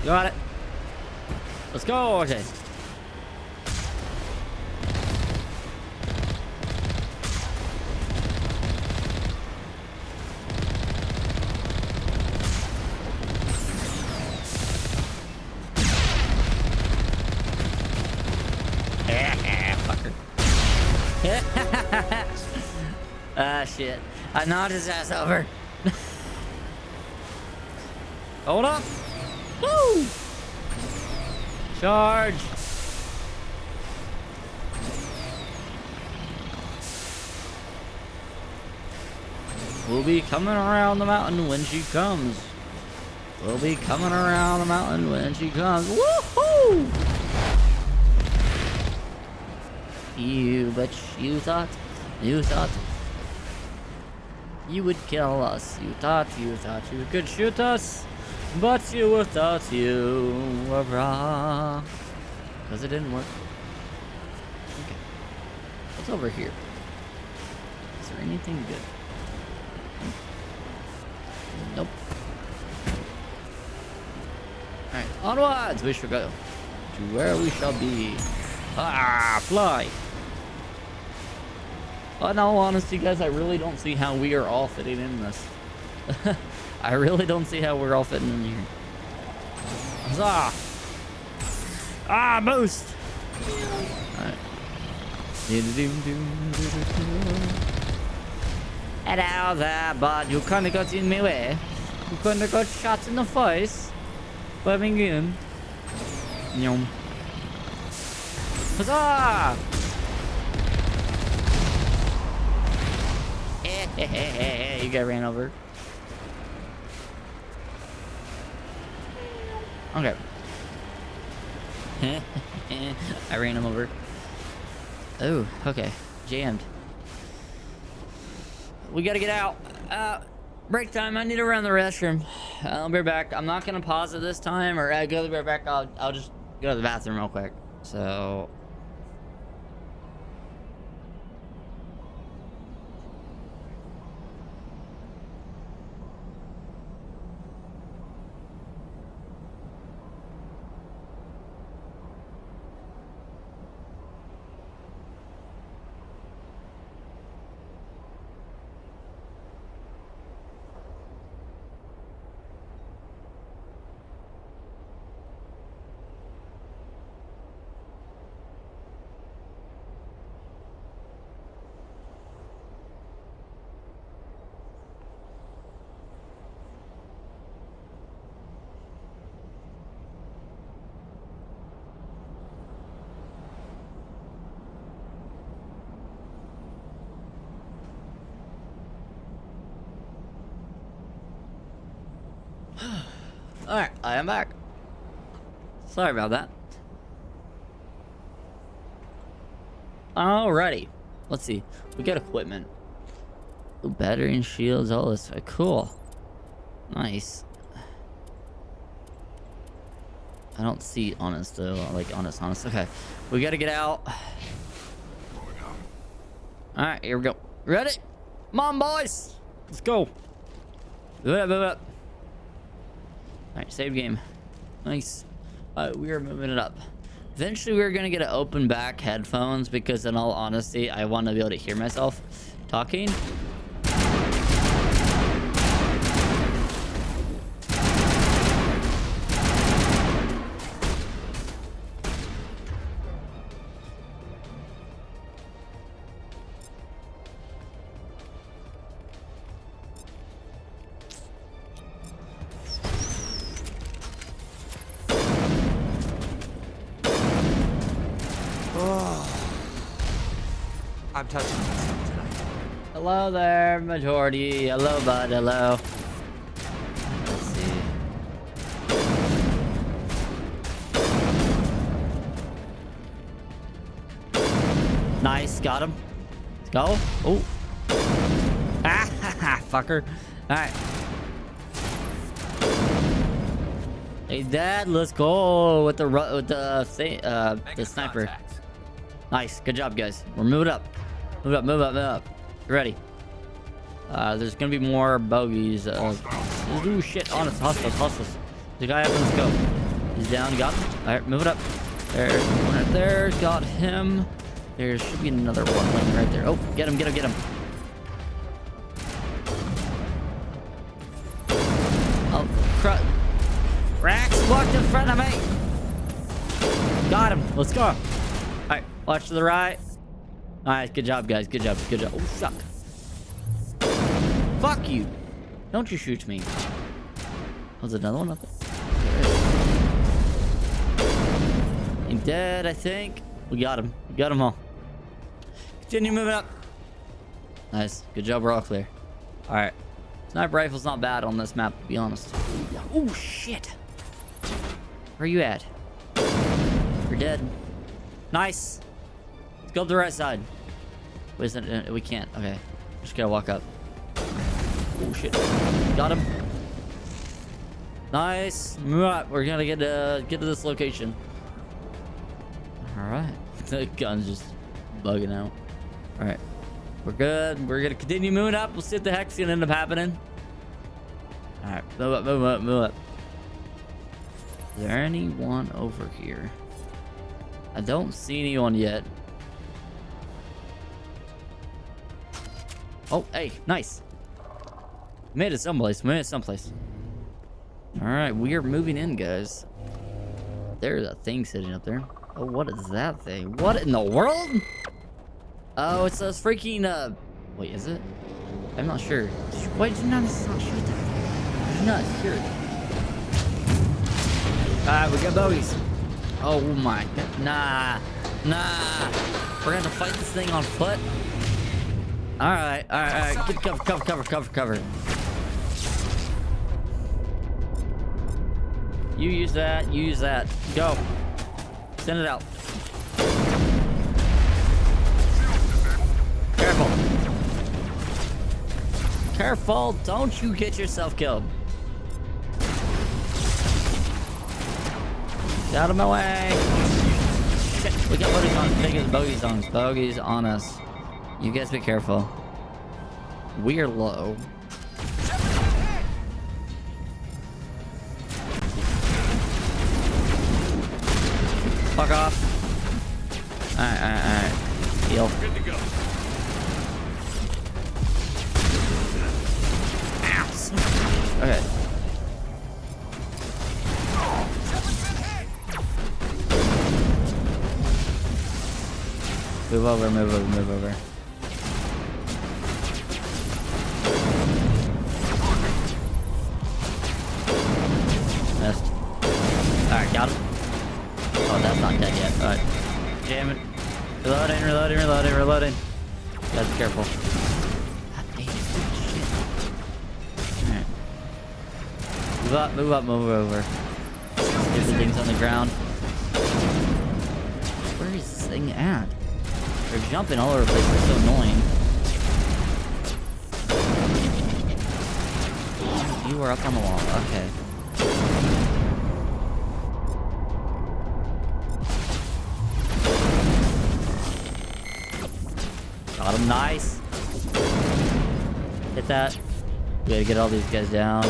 Got it. Let's go. Okay. Fucker. Ah, shit. I knocked his ass over. Hold up. Woo! Charge! We'll be coming around the mountain when she comes. We'll be coming around the mountain when she comes. Woohoo! But you thought you would kill us. You thought you could shoot us. But you thought you were wrong. Because it didn't work. Okay. What's over here? Is there anything good? Nope. Alright, onwards we shall go. To where we shall be. Ah, fly! In all honesty, guys, I really don't see how we are all fitting in this. I really don't see how we're all fitting in here. Huzzah! Ah, boost! Alright. Hello there, bud. You kinda got in my way. You kinda got shot in the face. Coming in. Yum. Huzzah! You got ran over. Okay. I ran him over. Oh, okay. Jammed. We gotta get out. Break time. I need to run the restroom. I'll be back. I'm not gonna pause it this time, or go to the back. I'll just go to the bathroom real quick. So. Alright, I am back. Sorry about that. Alrighty. Let's see. We got equipment. Ooh, battery and shields, all this. Cool. Nice. I don't see honest though. Like honest. Okay. We gotta get out. Alright, here we go. Ready? Come on, boys. Let's go. Move up. Alright, save game. Nice. We are moving it up. Eventually, we're gonna get an open back headphones because, in all honesty, I want to be able to hear myself talking. I'm touching myself tonight. Hello there, majority. Hello, bud. Hello. Let's see. Nice, got him. Let's go. Oh. Ah, fucker. All right. Hey, Dad, let's go with the sniper. Nice, good job, guys. We're moving up. Move up. You ready? There's gonna be more bogeys. Ooh, shit, on us, hostiles. The guy up in the scope. He's down, got him. All right, move it up. There's one right there, got him. There should be another one laying right there. Oh, get him. Oh, crap. Rax walked in front of me. Got him, let's go. All right, watch to the right. All right, good job, guys. Good job. Oh, fuck. Fuck you. Don't you shoot me. Oh, there's another one up there. He's dead, I think. We got him. We got them all. Continue moving up. Nice. Good job. We're all clear. All right. Sniper rifle's not bad on this map, to be honest. Oh, shit. Where are you at? You're dead. Nice. Go up the right side. Wait, is that, we can't. Okay. Just gotta walk up. Oh, shit. Got him. Nice. We're gonna get to this location. Alright. The gun's just bugging out. Alright. We're good. We're gonna continue moving up. We'll see what the heck's gonna end up happening. Alright. Move up. Is there anyone over here? I don't see anyone yet. Oh, hey, nice. Made it someplace. All right, we are moving in, guys. There's a thing sitting up there. Oh, what is that thing? What in the world? Oh, it's those freaking, wait, is it? I'm not sure. Why did you not shoot that? Did you not hear it? All right, we got bogeys. Oh my god. Nah. We're gonna fight this thing on foot. All right. Get cover. You use that. Go. Send it out. Careful. Don't you get yourself killed. Get out of my way. Shit, we got bogeys on us. You guys be careful. We're low. Fuck off. Alright. Heal. Good to go. Ow. Okay. Move over. Missed. Alright, got him. Oh, that's not dead yet. Alright. Jam it. Reloading. You guys be careful. God damn, shit. Alright. Move up, move up, move over. Stupid things on the ground. Where is this thing at? They're jumping all over the place. They're so annoying. You are up on the wall. Okay. Got him. Nice. Hit that. We gotta get all these guys down.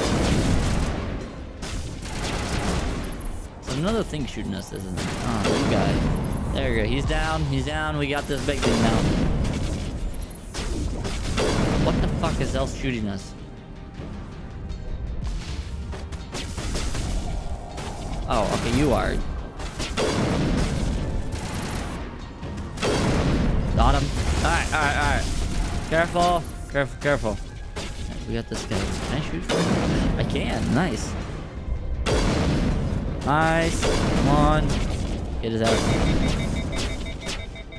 So another thing shooting us, isn't it? Oh, you guy. There we go. He's down. He's down. We got this big thing now. What the fuck is else shooting us? Oh, okay. You are. Got him. Alright, alright, alright. Careful. Careful, careful. We got this guy. Can I shoot from him? I can. Nice. Nice. Come on. Get his out.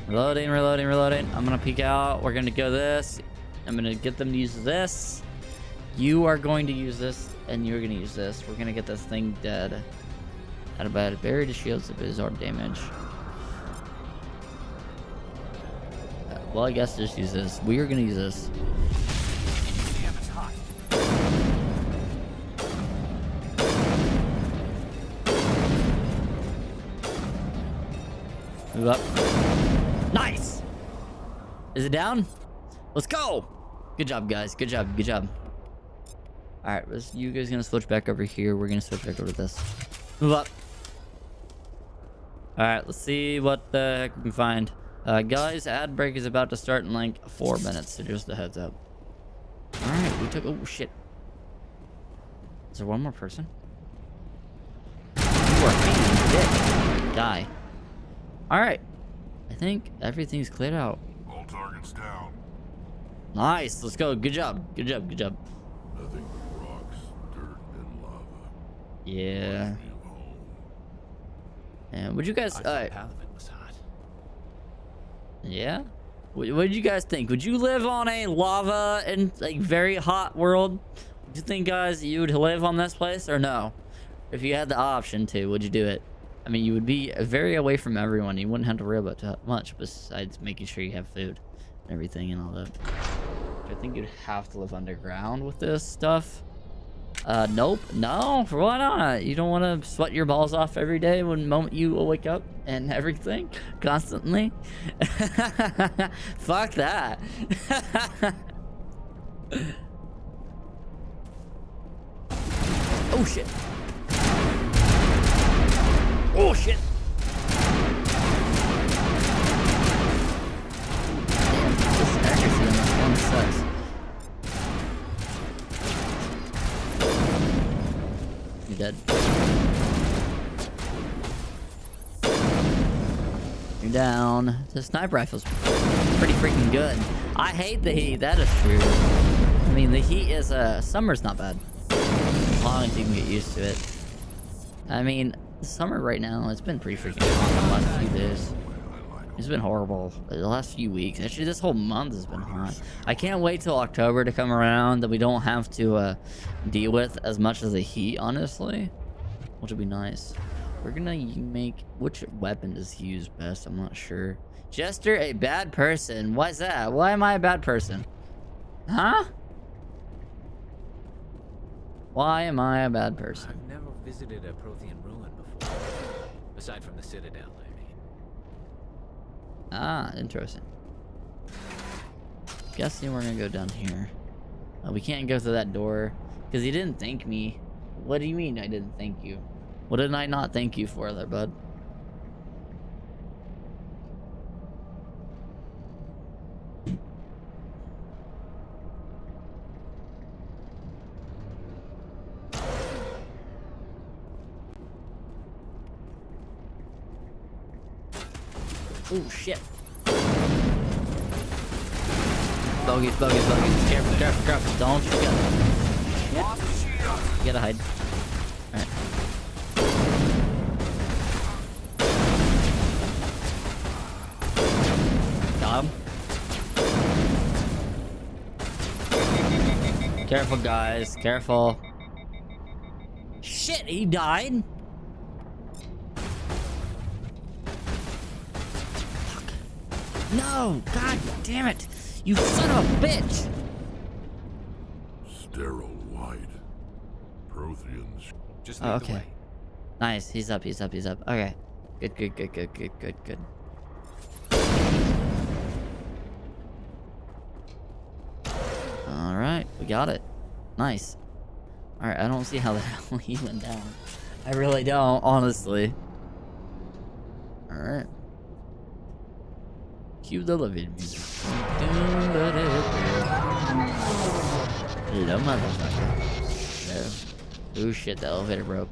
Reloading, reloading, reloading. I'm gonna peek out. We're gonna go this. I'm gonna get them to use this. You are going to use this, and you're gonna use this. We're gonna get this thing dead. Out of bad. Bury the shields of absorb damage. Well, I guess just use this. We are gonna use this. Damn, it's hot. Move up. Nice! Is it down? Let's go! Good job, guys. Good job. Good job. Alright, you guys gonna switch back over here. We're gonna switch back over to this. Move up. Alright, let's see what the heck we can find. Guys, ad break is about to start in like 4 minutes, so just a heads up. Alright, we took... Oh, shit. Is there one more person? You are hanging dick. Die. Alright. I think everything's cleared out. All targets down. Nice. Let's go. Good job. Good job. Good job. Nothing but rocks, dirt, and lava. Yeah. And would you guys... Yeah? What did you guys think? Would you live on a lava and like very hot world? Would you think, guys, you would live on this place or no? If you had the option to, would you do it? I mean, you would be very away from everyone. You wouldn't have to worry about much besides making sure you have food and everything and all that. I think you'd have to live underground with this stuff. Nope. No, why not? You don't want to sweat your balls off every day when moment you wake up and everything constantly. Fuck that. Oh shit. Oh shit. Damn, this accuracy on this one sucks. You're dead. You're down. The sniper rifle's pretty freaking good. I hate the heat. That is true. I mean, the heat is summer's not bad. As long as you can get used to it. I mean, summer right now, it's been pretty freaking hot the last few days. It's been horrible the last few weeks. Actually, this whole month has been hot. I can't wait till October to come around that we don't have to deal with as much as the heat, honestly, which would be nice. We're gonna make... Which weapon does he use best? I'm not sure. Jester, a bad person. Why is that? Why am I a bad person? Huh? Why am I a bad person? I've never visited a Prothean ruin before. Aside from the Citadel, I mean. Ah, interesting. Guessing we're gonna go down here. We can't go through that door because he didn't thank me. What do you mean I didn't thank you? What did I not thank you for there, bud? Oh shit. Bogeys, bogeys, bogeys. Careful, careful, careful. Don't you get it. You gotta hide. Alright. Got him. Careful, guys. Careful. shit, he died? Fuck. No, god damn it. You son of a bitch. Sterile white. Protheans. Just Oh, lead the okay. way. Nice, he's up. Okay. Good. Alright, we got it. Nice. Alright, I don't see how the hell he went down. I really don't, honestly. Alright. Cue the living music. Hello, motherfucker. No. Oh shit, the elevator broke.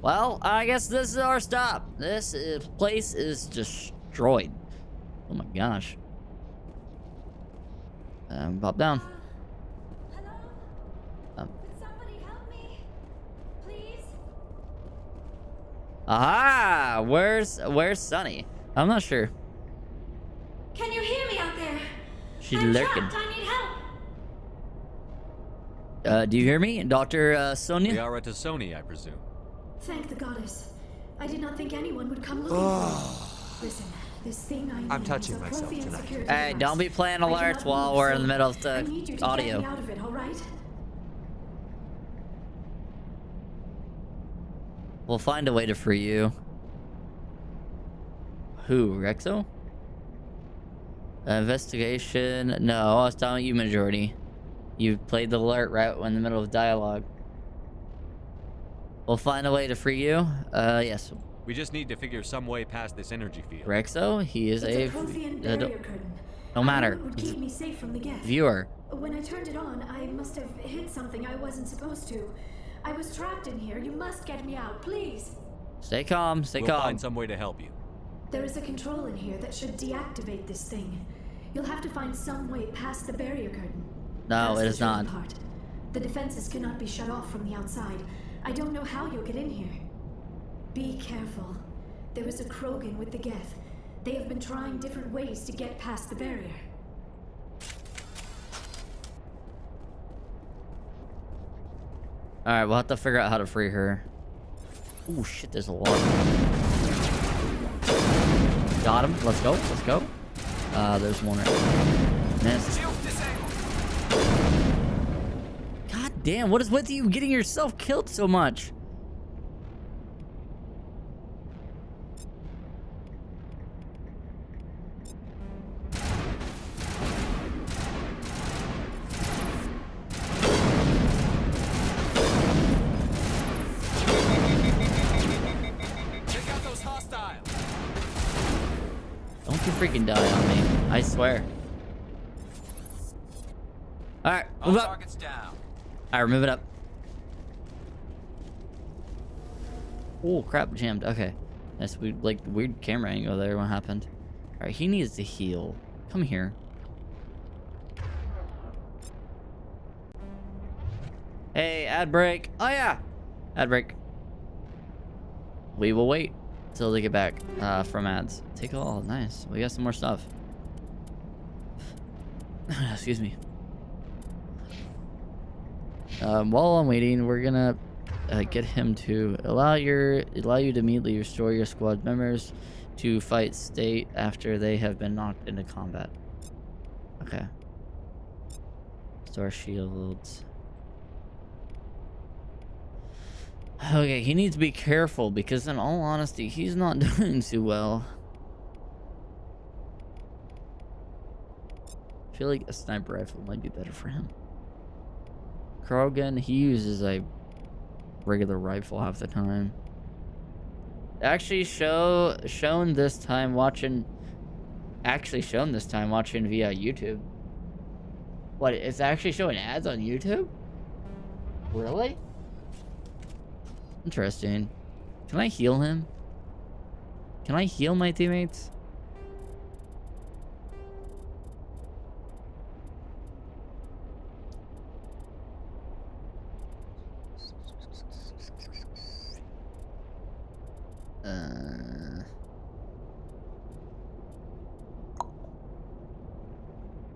Well, I guess this is our stop. This place is destroyed. Oh my gosh. Pop down. Could somebody help me? Please? Aha! Where's Sunny? I'm not sure. Can you hear me out there? She's I'm lurking. trapped. I need help. Do you hear me, Dr. Sonia? We are at a Sony, I presume. Thank the goddess. I did not think anyone would come looking for me. Listen, this thing I'm touching myself tonight. Hey, don't be playing alerts while we're in the middle of I need you the to audio. get me out of it, all right? We'll find a way to free you. Who, Rexo? Investigation. No, I was telling you, Majority. You played the alert right in the middle of dialogue. We'll find a way to free you. Yes. We just need to figure some way past this energy field. Rexo, he is It's a Prothean barrier curtain. no matter. It would keep me safe from the geth. Viewer. When I turned it on, I must have hit something I wasn't supposed to. I was trapped in here. You must get me out, please. Stay calm. Stay We'll calm. find some way to help you. There is a control in here that should deactivate this thing. You'll have to find some way past the barrier curtain. No, That's it the is not. tricky part. The defenses cannot be shut off from the outside. I don't know how you'll get in here. Be careful. There is a Krogan with the geth. They have been trying different ways to get past the barrier. Alright, we'll have to figure out how to free her. Oh shit, there's a lot. Got him. Let's go. There's one right there. Missed. God damn, what is with you getting yourself killed so much? Check out those hostiles. Don't you freaking die on me. I swear. Alright, move up. Targets down. Alright, move it up. Oh crap, jammed. Okay. That's weird, like weird camera angle there. What happened? Alright, he needs to heal. Come here. Hey, ad break. Oh yeah. Ad break. We will wait until they get back from ads. Take all. Nice. We got some more stuff. Excuse me. While I'm waiting, we're gonna get him to allow you to immediately restore your squad members to fight state after they have been knocked into combat. Okay. Restore shields. Okay, he needs to be careful because in all honesty, he's not doing too well. I feel like a sniper rifle might be better for him. Krogan, he uses a regular rifle half the time. Actually shown this time watching via YouTube. What, it's actually showing ads on YouTube? Really? Interesting. Can I heal him? Can I heal my teammates?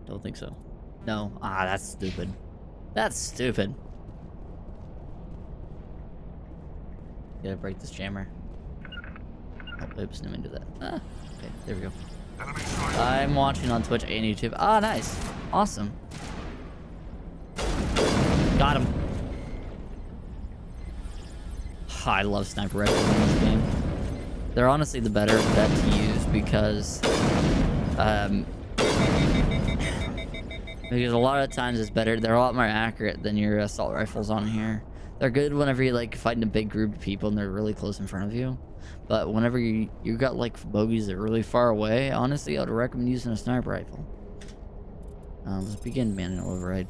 Don't think so. No. Ah, that's stupid. That's stupid. Gotta break this jammer. Oh, oops, didn't mean to do that. Ah, okay, there we go. I'm watching on Twitch and YouTube. Ah, nice. Awesome. Got him. I love sniper rifles in this game. They're honestly the better bet to use because a lot of times it's better. They're a lot more accurate than your assault rifles on here. They're good whenever you like fighting a big group of people and they're really close in front of you. But whenever you got like bogeys that are really far away, honestly, I would recommend using a sniper rifle. Let's begin manual override.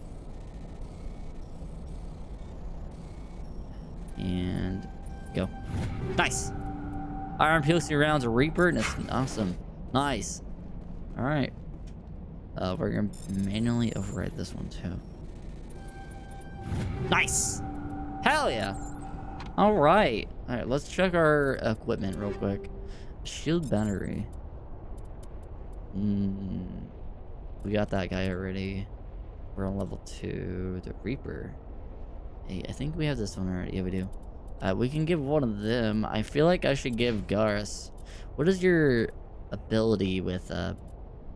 And go. Nice. Iron PLC rounds, a Reaper, and it's awesome. Nice. All right. We're gonna manually override this one too. Nice. Hell yeah. All right. All right. Let's check our equipment real quick. Shield battery. We got that guy already. We're on level 2. The Reaper. Hey, I think we have this one already. Yeah, we do. We can give one of them. I feel like I should give Garrus. What is your ability with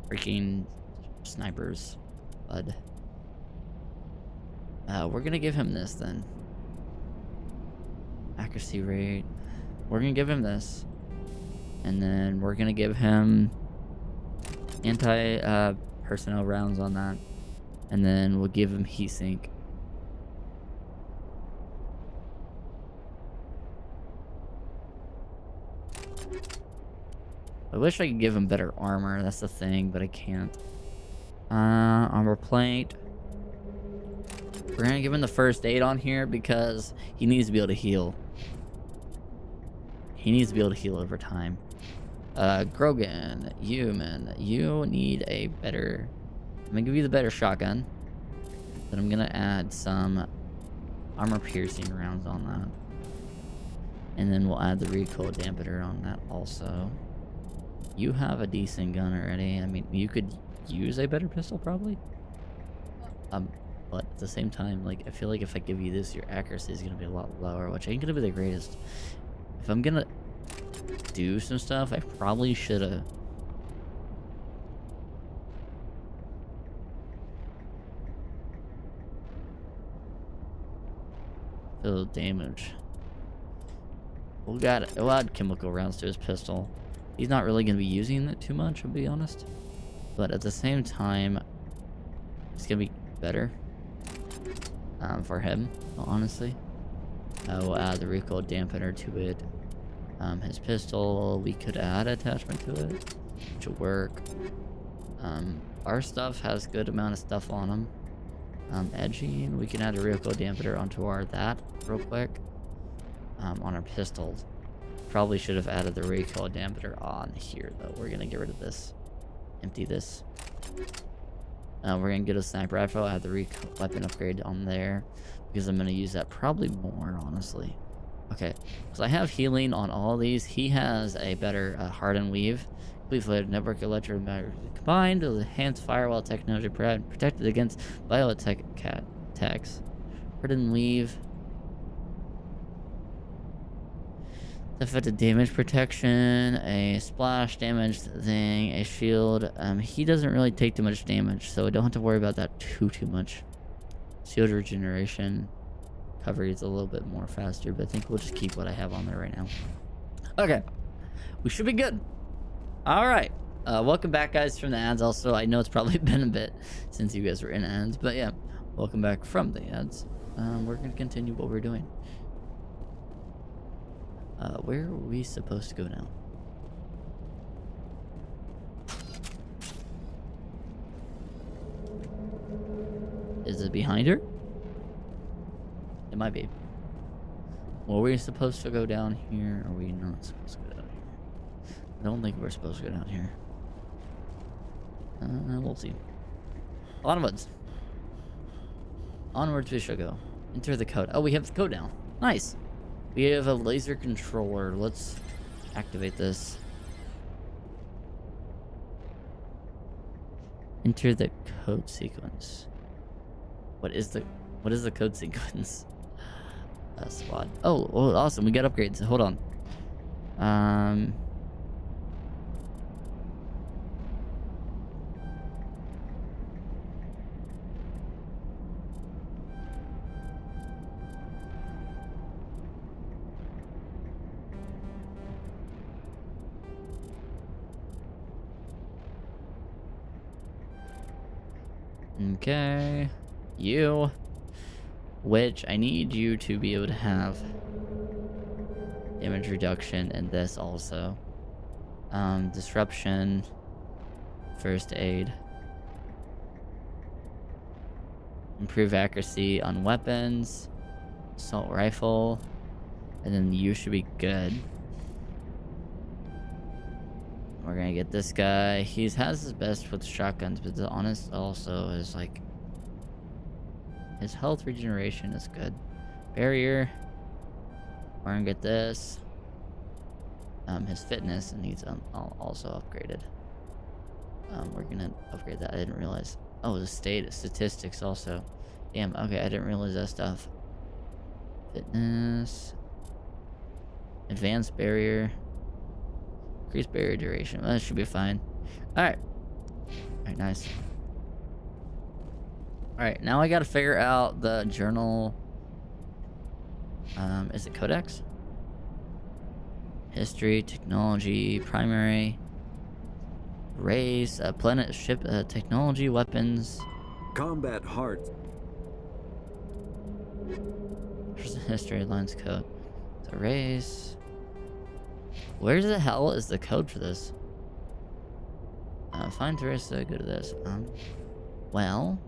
freaking snipers, bud? We're gonna give him this then. Accuracy rate. We're gonna give him this. And then we're gonna give him anti-personnel rounds on that. And then we'll give him heat sink. I wish I could give him better armor, that's the thing, but I can't. Armor plate. We're gonna give him the first aid on here because he needs to be able to heal. He needs to be able to heal over time. Grogan, you need a better... I'm gonna give you the better shotgun. But I'm gonna add some armor piercing rounds on that. And then we'll add the recoil dampener on that also. You have a decent gun already. I mean, you could use a better pistol probably. But at the same time, like, I feel like if I give you this, your accuracy is gonna be a lot lower, which ain't gonna be the greatest. If I'm gonna do some stuff, I probably should've... Feel damage. We'll add chemical rounds to his pistol. He's not really going to be using it too much, I'll be honest. But at the same time, it's going to be better for him, honestly. We'll add the recoil dampener to it. His pistol, we could add attachment to it, which will work. Our stuff has good amount of stuff on him. Edging, we can add a recoil dampener onto that real quick. On our pistols. Probably should have added the recoil dampener on here though. We're gonna get rid of this. Empty this. We're gonna get a sniper rifle, add the recoil weapon upgrade on there. Because I'm gonna use that probably more, honestly. Okay, so I have healing on all these. He has a better hardened weave. Please let network electromagnetic combined with enhanced firewall technology protected against biotech attacks. Hardened weave. Affected damage protection, a splash damage thing, a shield. He doesn't really take too much damage, so I don't have to worry about that too much. Shield regeneration. Recovery is a little bit more faster, but I think we'll just keep what I have on there right now. Okay. We should be good. Alright. Welcome back, guys, from the ads. Also, I know it's probably been a bit since you guys were in ads, but yeah. Welcome back from the ads. We're going to continue what we're doing. Where are we supposed to go now? Is it behind her? It might be. Well, are we supposed to go down here? Or are we not supposed to go down here? I don't think we're supposed to go down here. We'll see. Onwards. Onwards we shall go. Enter the code. Oh, we have the code now. Nice. We have a laser controller. Let's activate this. Enter the code sequence. What is the code sequence? Squad. Oh, awesome. We got upgrades. Hold on. Okay. You. Which I need you to be able to have damage reduction and this also. Disruption. First aid. Improve accuracy on weapons. Assault rifle. And then you should be good. We're gonna get this guy. He has his best with shotguns, but the honest also is like his health regeneration is good. Barrier. We're gonna get this. His fitness needs also upgraded. We're gonna upgrade that. I didn't realize. Oh, the statistics also. Damn. Okay, I didn't realize that stuff. Fitness. Advanced barrier. Increased barrier duration. Well, that should be fine. Alright. Alright, nice. Alright, now I gotta figure out the journal. Is it codex? History, technology, primary. Race, planet, ship, technology, weapons. Combat heart. There's a history, lines code. The race. Where the hell is the code for this? Find Teresa, go to this. Well,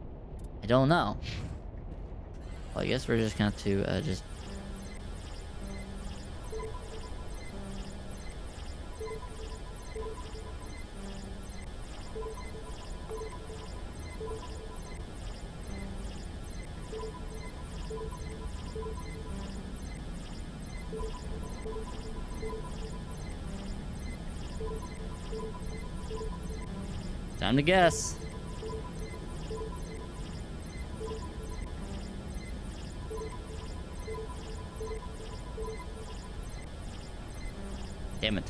I don't know. Well, I guess we're just going to just. Time to guess. Damn it.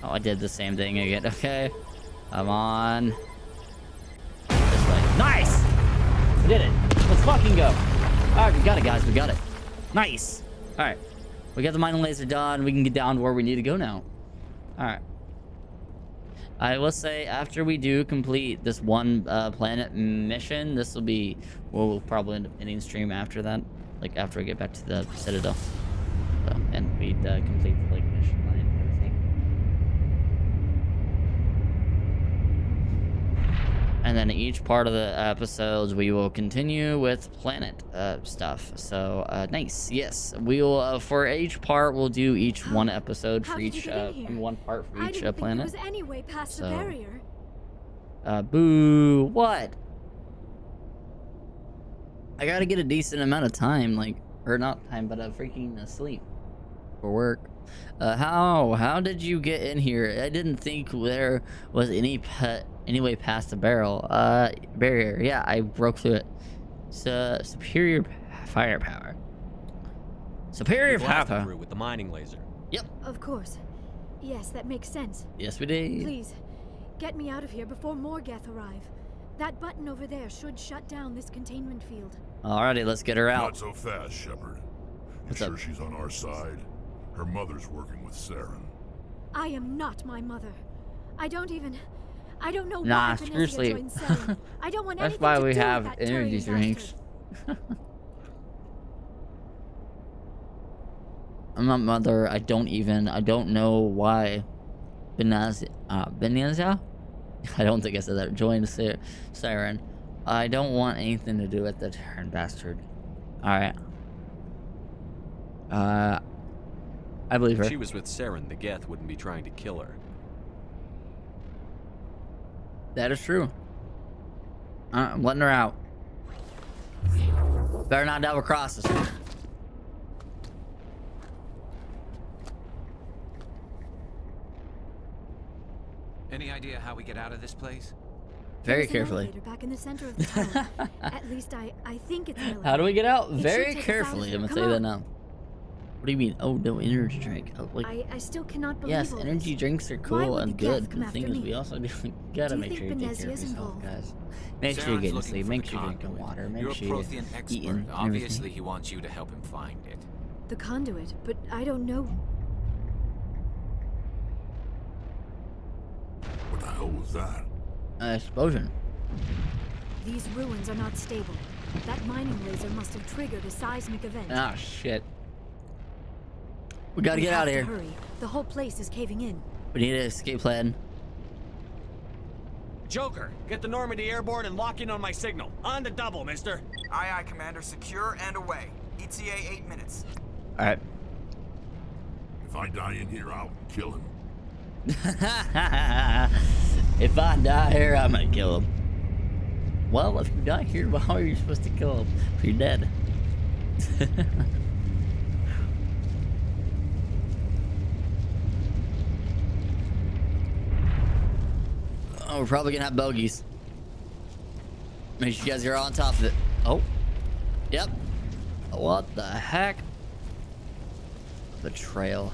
Oh, I did the same thing again. Okay. Come on. This way. Nice! We did it. Let's fucking go. Alright, we got it, guys. We got it. Nice. Alright. We got the mining laser done. We can get down to where we need to go now. Alright. I will say, after we do complete this one planet mission, this will be where we'll probably end up ending stream after that. Like, after we get back to the Citadel. So, and we complete the like mission line and everything. And then each part of the episodes, we will continue with planet stuff. So, nice. Yes, we will, for each part, we'll do each one episode for each, one part for each planet. There was any way past the barrier. Boo. What? I gotta get a decent amount of time, like, or not time, but freaking sleep for work. How did you get in here? I didn't think there was any way past the barrier. Yeah, I broke through it. Superior firepower. Superior firepower. Through with the mining laser. Yep. Of course. Yes, that makes sense. Yes, we did. Please, get me out of here before more Geth arrive. That button over there should shut down this containment field. Alrighty, let's get her out. Not so fast, Shepard. You sure she's on our side? Her mother's working with Saren. I am not my mother. I don't know nah, why seriously. joined Saren. I don't want That's anything why to we do have with that energy Turian drinks. bastard. I'm not mother. I don't know why. Benazia? I don't think I said that. Joined Saren. I don't want anything to do with the Terran bastard. Alright. I believe her. If she was with Saren, the Geth wouldn't be trying to kill her. That is true. I'm letting her out. Better not double cross us. Any idea how we get out of this place? Very There's an carefully. elevator back in the center of the tower. At least I think it's an elevator. How do we get out? It Very should take us out of carefully. here. I'm gonna Come say that on. now. What do you mean? Oh, no energy drink. Oh, like, I still cannot believe yes, all energy this. drinks are Why cool would and the good. Geth come But the thing after is, me? we also gotta Do you make sure you think take care of Benezia's yourself, involved? guys. Make sure you're getting sleep. Make sure you're drinking water. You're Make a sure you're Prothean expert. eating. and Obviously, everything. he wants you to help him find it. The conduit, but I don't know. What the hell was that? Explosion. These ruins are not stable. That mining laser must have triggered a seismic event. Ah, shit. We gotta get out of have here. to hurry. The whole place is caving in. We need an escape plan. Joker, get the Normandy airborne and lock in on my signal. On the double, mister. Aye, aye, Commander. Secure and away. ETA 8 minutes. All right. If I die in here, I'll kill him. If I die here, I'm gonna kill him. Well, if you die here, how are you supposed to kill him? If you're dead. Oh, we're probably gonna have bogeys. Make sure you guys are on top of it. Oh. Yep. What the heck? Betrayal.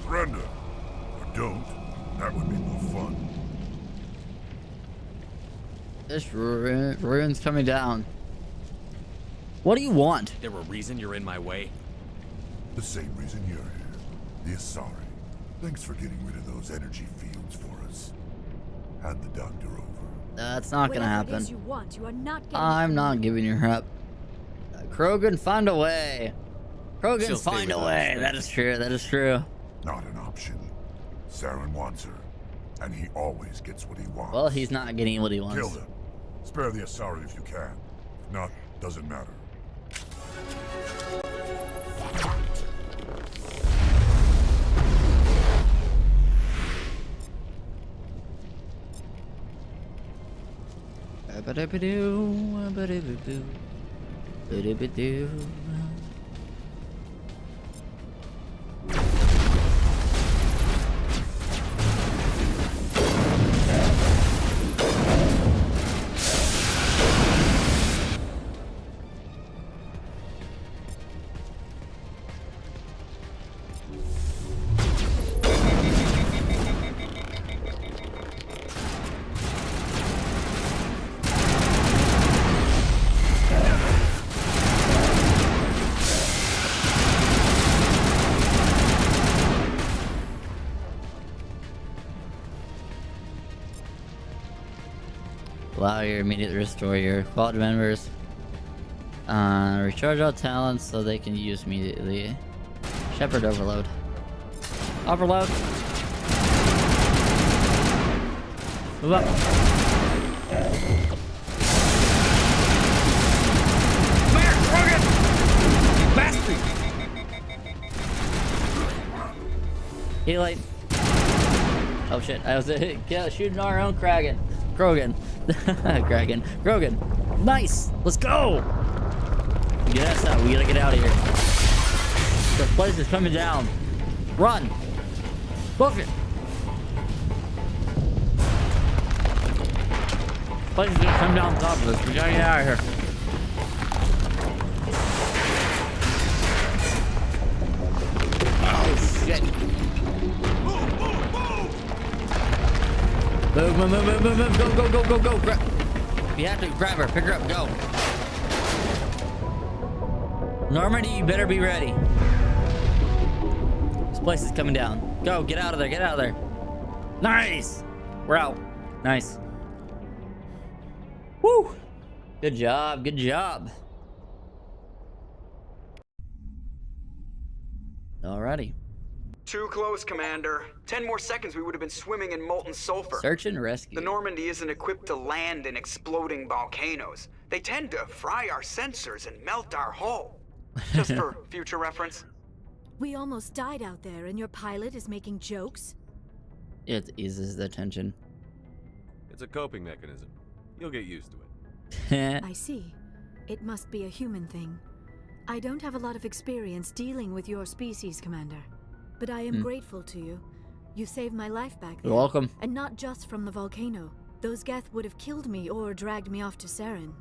Surrender. Or don't. That would be more fun. This ruin's coming down. What do you want? There a reason you're in my way? The same reason you're here. The Asari. Thanks for getting rid of those energy fields for us. Hand the doctor over. That's not gonna Whatever it happen. is you want, you are not getting I'm not giving you up. Krogan, find a way. Krogan, She'll stay find with a us, way. thanks. That is true. That is true. Not an option. Saren wants her. And he always gets what he wants. Well, he's not getting what he wants. Kill them. Spare the Asari if you can. If not, doesn't matter. Ba-ba-da-ba-doo, ba-da-ba-doo, ba-da-ba-doo. Allow your immediate restore your squad members. Recharge all talents so they can use immediately. Shepard overload. Overload. Move up. Come here, Krogan! You bastard! Healing. Oh shit, I was shooting our own Krogan. Krogan. Nice! Let's go! Get us out. We gotta get out of here. The place is coming down. Run! Book it! The place is gonna come down on top of us. We gotta get out of here. Oh shit! Move. Go. You have to grab her. Pick her up. Go. Normandy, you better be ready. This place is coming down. Go. Get out of there. Nice. We're out. Nice. Woo. Good job. Alrighty. Too close, Commander. 10 more seconds, we would have been swimming in molten sulfur. Search and rescue. The Normandy isn't equipped to land in exploding volcanoes. They tend to fry our sensors and melt our hull. Just for future reference. We almost died out there, and your pilot is making jokes? It eases the tension. It's a coping mechanism. You'll get used to it. I see. It must be a human thing. I don't have a lot of experience dealing with your species, Commander. But I am grateful to you. You saved my life back You're there. welcome. And not just from the volcano. Those Geth would have killed me or dragged me off to Saren.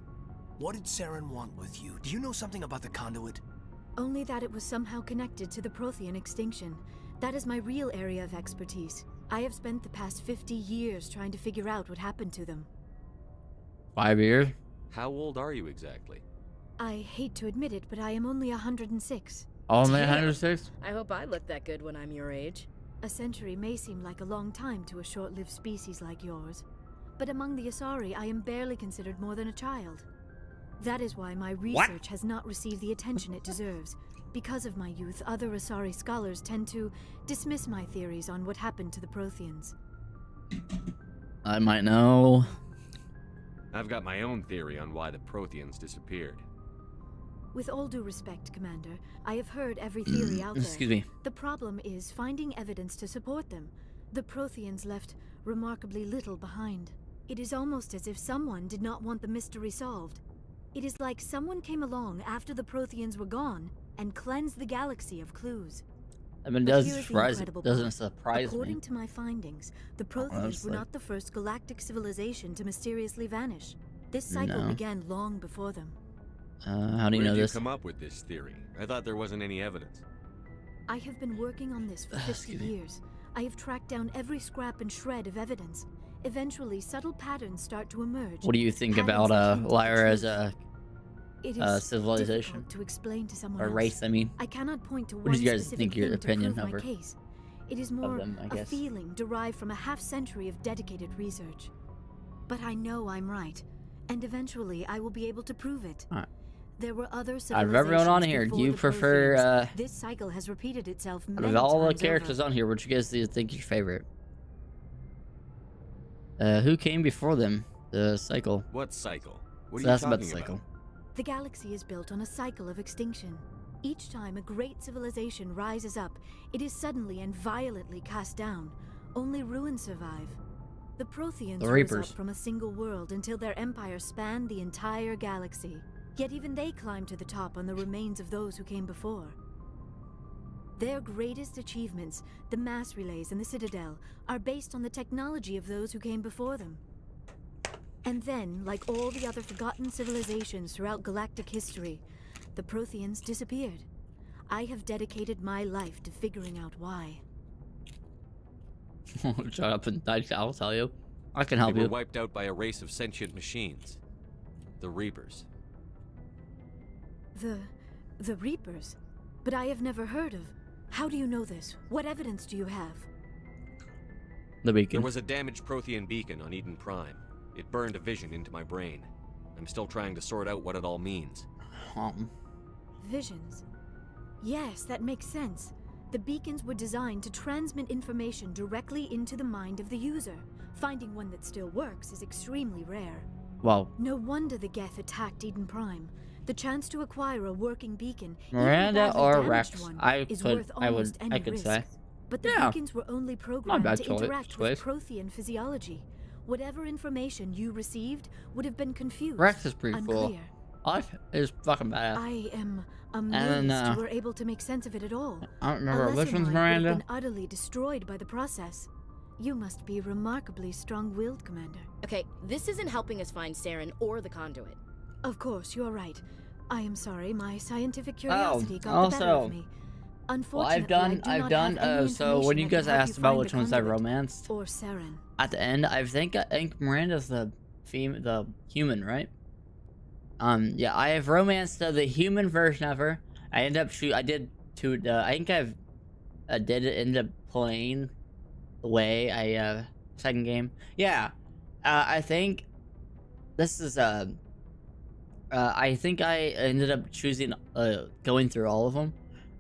What did Saren want with you? Do you know something about the conduit? Only that it was somehow connected to the Prothean extinction. That is my real area of expertise. I have spent the past 50 years trying to figure out what happened to them. 5 years? How old are you exactly? I hate to admit it, but I am only 106. Only 106? I hope I look that good when I'm your age. A century may seem like a long time to a short-lived species like yours, but among the Asari, I am barely considered more than a child. That is why my research has not received the attention it deserves. Because of my youth, other Asari scholars tend to dismiss my theories on what happened to the Protheans. I might know. I've got my own theory on why the Protheans disappeared. With all due respect, Commander, I have heard every theory out there. Excuse me. The problem is finding evidence to support them. The Protheans left remarkably little behind. It is almost as if someone did not want the mystery solved. It is like someone came along after the Protheans were gone and cleansed the galaxy of clues. I mean, doesn't surprise me. According to my findings, the Protheans were not the first galactic civilization to mysteriously vanish. This cycle began long before them. How do you know this? Where did you come up with this theory? I thought there wasn't any evidence. I have been working on this for 50 years. I have tracked down every scrap and shred of evidence. Eventually, subtle patterns start to emerge. What do you think about Lyra as a civilization? To explain to someone or race, I mean. I cannot point to what one do you guys specific think your thing to opinion prove of my her? case. It is more them, I a guess. feeling derived from a half-century of dedicated research. But I know I'm right, and eventually I will be able to prove it. All right. There were other Out civilizations of everyone on here, do before you the prefer, Protheans. This cycle has repeated itself many out of all the times characters over. on here, which you guys do you think your favorite? Who came before them? The cycle. What cycle? What So are you that's about talking the cycle. The galaxy is built on a cycle of extinction. Each time a great civilization rises up, it is suddenly and violently cast down. Only ruins survive. The Protheans The rose Reapers. up from a single world until their empire spanned the entire galaxy. Yet even they climbed to the top on the remains of those who came before. Their greatest achievements, the mass relays and the Citadel, are based on the technology of those who came before them. And then, like all the other forgotten civilizations throughout galactic history, the Protheans disappeared. I have dedicated my life to figuring out why. Shut up and I'll tell you. I can help They you. were wiped out by a race of sentient machines. The Reapers. The Reapers? But I have never heard of. How do you know this? What evidence do you have? The beacon. There was a damaged Prothean beacon on Eden Prime. It burned a vision into my brain. I'm still trying to sort out what it all means. Visions. Yes, that makes sense. The beacons were designed to transmit information directly into the mind of the user. Finding one that still works is extremely rare. Wow. No wonder the Geth attacked Eden Prime. The chance to acquire a working beacon, Miranda even a badly or damaged Rex? one, I is could, worth I would, almost any I could risk. say. But the Yeah. beacons were only Not programmed bad to choice. interact with Prothean physiology. Whatever information you received would have been confused. Rex is pretty cool. unclear. Life is fucking badass. I am And, amazed you were able to make sense of it at all. I don't remember A lesser visions, mind would have Miranda. been utterly destroyed by the process. You must be remarkably strong-willed, Commander. Okay, this isn't helping us find Saren or the conduit. Of course, you're right. I am sorry, my scientific curiosity got the better also, of me. Well, Unfortunately, I've done. So when you guys asked about which ones I romanced, or Saren. at the end, I think Miranda's the human, right? Yeah, I have romanced the human version of her. I end up I did two. I think I did end up playing the way I second game. Yeah, I think this is I think I ended up choosing going through all of them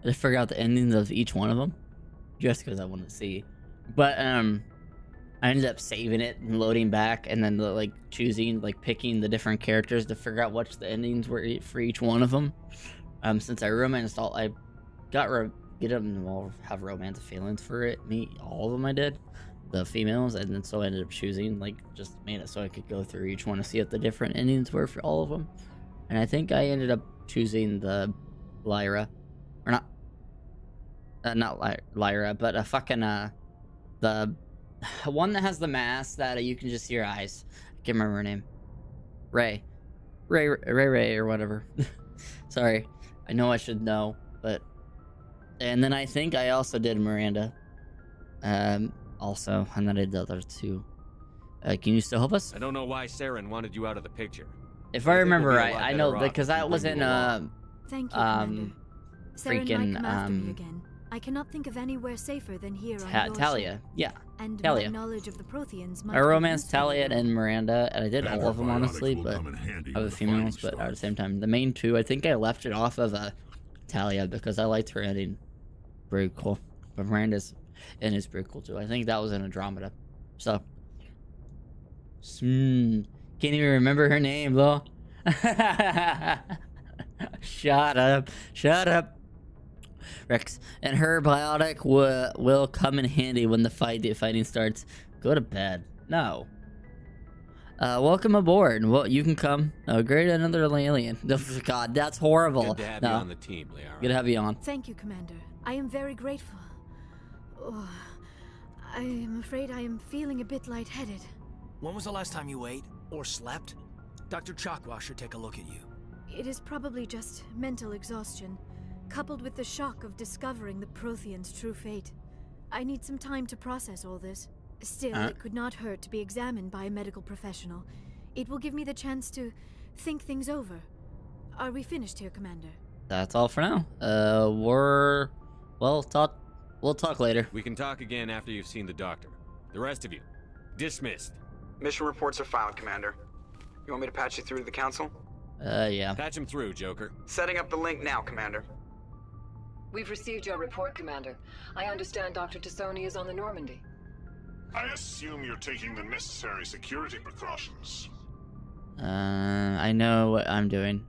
to figure out the endings of each one of them, just because I wanted to see. But I ended up saving it and loading back, and then like picking the different characters to figure out what the endings were for each one of them. Since I romanced all, I get them all have romantic feelings for it. All of them I did, the females, and then so I ended up choosing just made it so I could go through each one to see what the different endings were for all of them. And I think I ended up choosing the Lyra, or not Lyra, but a fucking The one that has the mask that you can just see her eyes. I can't remember her name. Ray, or whatever. Sorry, I know I should know, but. And then I think I also did Miranda. Also, and then I did the other two. Can you still help us? I don't know why Saren wanted you out of the picture. If I remember right, I know because that was in Thank you, Commander. Saren freaking might come after me again. I cannot think of anywhere safer than here on your Talia. ship. Yeah, And Talia. my knowledge of the Protheans might I be romanced useful Talia to and Miranda, and I did all of them Antibiotics honestly, will but come in handy I have when a the females, fighting but at the starts. same time, the main two, I think I left it off of Talia because I liked her ending. Very cool. But Miranda's end is pretty cool too. I think that was in Andromeda. So, can't even remember her name, though. Shut up. Rex, and her biotic will come in handy when the fighting starts. Go to bed. No. Welcome aboard. Well, you can come. Oh, great, another alien. God, that's horrible. Good to have you on the team, Liara. Good to have you on. Thank you, Commander. I am very grateful. Oh, I am afraid I am feeling a bit lightheaded. When was the last time you ate or slept? Dr. Chakwa should take a look at you. It is probably just mental exhaustion, coupled with the shock of discovering the Protheans' true fate. I need some time to process all this. Still, it could not hurt to be examined by a medical professional. It will give me the chance to think things over. Are we finished here, Commander? That's all for now. We'll talk later. We can talk again after you've seen the doctor. The rest of you, dismissed. Mission reports are filed, Commander. You want me to patch you through to the Council? Yeah. Patch him through, Joker. Setting up the link now, Commander. We've received your report, Commander. I understand Dr. Tassoni is on the Normandy. I assume you're taking the necessary security precautions. I know what I'm doing.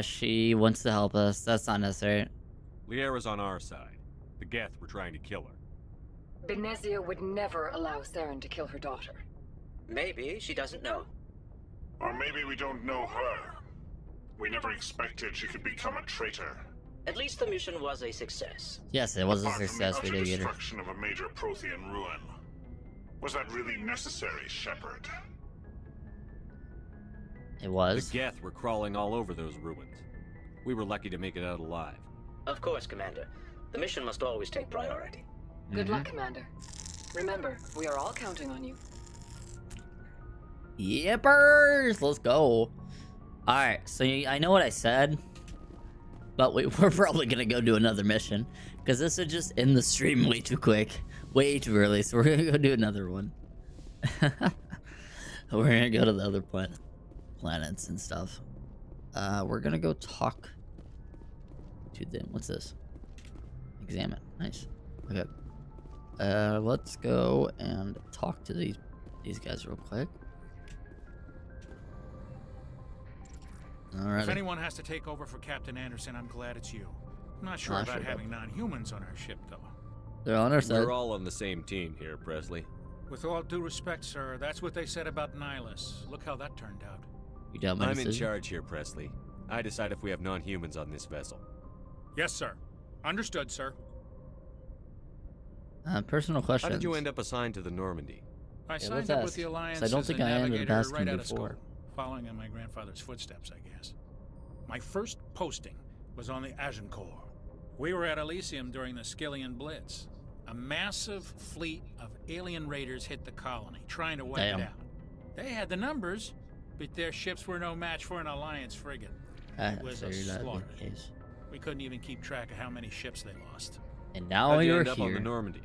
She wants to help us. That's not necessary. Liara's on our side. The Geth were trying to kill her. Benezia would never allow Saren to kill her daughter. Maybe she doesn't know. Or maybe we don't know her. We never expected she could become a traitor. At least the mission was a success. Yes, it was a Apart from success. the We utter did get her. destruction of a major Prothean ruin. Was that really necessary, Shepard? It was. The Geth were crawling all over those ruins. We were lucky to make it out alive. Of course, Commander. The mission must always take priority. Good luck, Commander. Remember, we are all counting on you. Yippers! Let's go. Alright, so I know what I said, but we're probably gonna go do another mission, because this would just end the stream way too quick, way too early, so we're gonna go do another one. We're gonna go to the other planets and stuff. We're gonna go talk to them. What's this? Examine. Nice. Okay. Let's go and talk to these guys real quick. Alright. If anyone has to take over for Captain Anderson, I'm glad it's you. I'm not sure about having non-humans on our ship, though. They're on our side. We're all on the same team here, Presley. With all due respect, sir, that's what they said about Nihilus. Look how that turned out. You got my I'm in decision? charge here, Presley. I decide if we have non-humans on this vessel. Yes, sir. Understood, sir. Personal questions. How did you end up assigned to the Normandy? I signed up with the Alliance I don't as think a I ended navigator asking right out of before. school, following in my grandfather's footsteps, I guess. My first posting was on the Agincourt. We were at Elysium during the Skillian Blitz. A massive fleet of alien raiders hit the colony, trying to wipe it out. They had the numbers, but their ships were no match for an Alliance frigate. It was a slaughter. We couldn't even keep track of how many ships they lost. And now How'd you you're end up on here. the Normandy?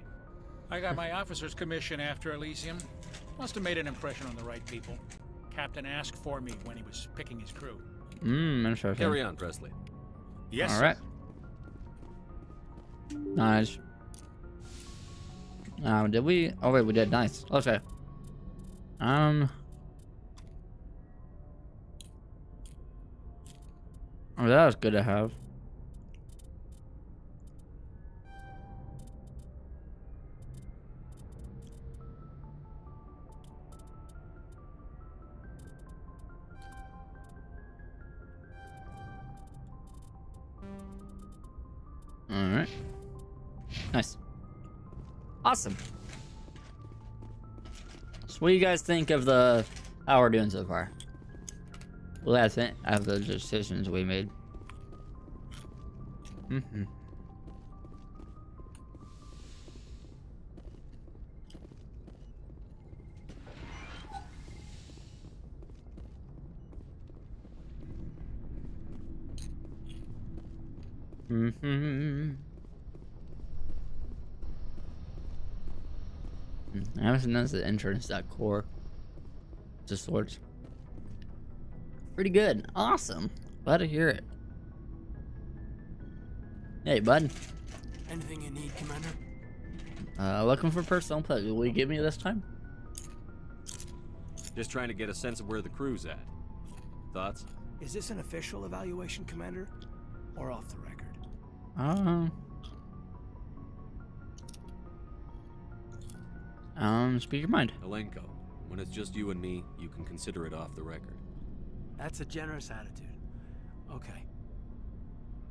I got my officer's commission after Elysium. Must have made an impression on the right people. Captain asked for me when he was picking his crew. Interesting. Carry on, Presley. Yes, All right. Nice. Did we? Oh wait, we did. Nice. Okay. Oh, that was good to have. All right. Nice. Awesome. What do you guys think of how we're doing so far? Well, that's it. Of the decisions we made. Mm-hmm. Mm-hmm. I haven't noticed the entrance to that core. Just sorts. Pretty good. Awesome. Glad to hear it. Hey, bud. Anything you need, Commander? Looking for personal pleasure. Will you give me this time? Just trying to get a sense of where the crew's at. Thoughts? Is this an official evaluation, Commander? Or off the record? Speak your mind. Alenko, when it's just you and me, you can consider it off the record. That's a generous attitude. Okay.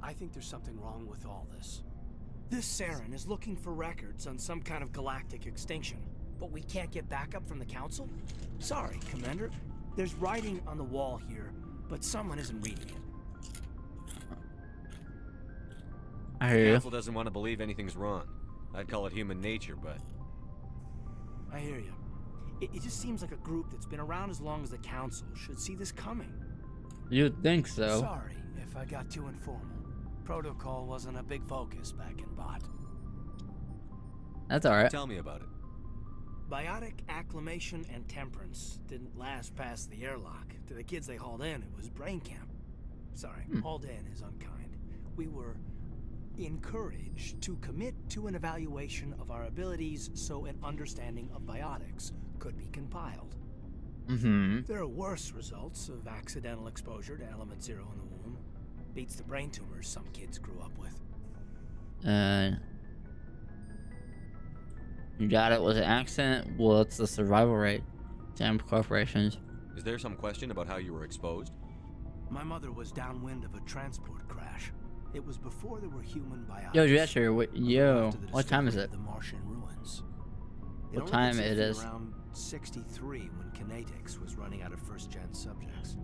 I think there's something wrong with all this. This Saren is looking for records on some kind of galactic extinction, but we can't get backup from the Council? Sorry, Commander. There's writing on the wall here, but someone isn't reading it. I hear The you. Council doesn't want to believe anything's wrong. I'd call it human nature, but... I hear you. It just seems like a group that's been around as long as the Council should see this coming. You'd think so. Sorry if I got too informal. Protocol wasn't a big focus back in Bot. That's alright. Tell me about it. Biotic acclimation and temperance didn't last past the airlock. To the kids they hauled in, it was brain camp. Sorry, hauled in is unkind. We were encouraged to commit to an evaluation of our abilities so an understanding of biotics could be compiled. Mm-hmm. There are worse results of accidental exposure to element 0 in the womb. Beats the brain tumors some kids grew up with. You got it. Was it accident? What's the survival rate? Damn corporations. Is there some question about how you were exposed? My mother was downwind of a transport crash. It was before there were human biotics. Yo, Jester, what time is it? The Martian ruins. What time it is? Around 63 when kinetics was running out of first-gen subjects.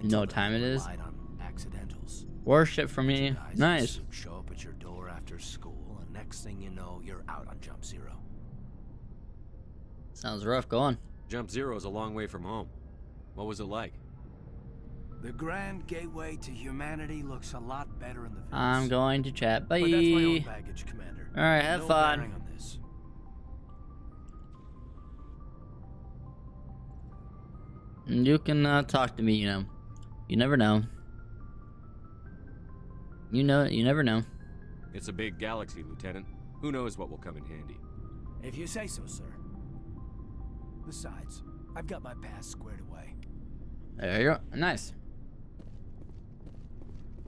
You know what time it is? Relied on accidentals. Worship for me. Nice. Show up at your door after school, and next thing you know, you're out on Jump Zero. Sounds rough. Go on. Jump Zero is a long way from home. What was it like? The grand gateway to humanity looks a lot better in the vids. I'm going to chat. Bye. But that's my own baggage, Commander. All right, have no fun. bearing on this. You can talk to me. You know. You never know. You never know. It's a big galaxy, Lieutenant. Who knows what will come in handy? If you say so, sir. Besides, I've got my past squared away. There you go. Nice.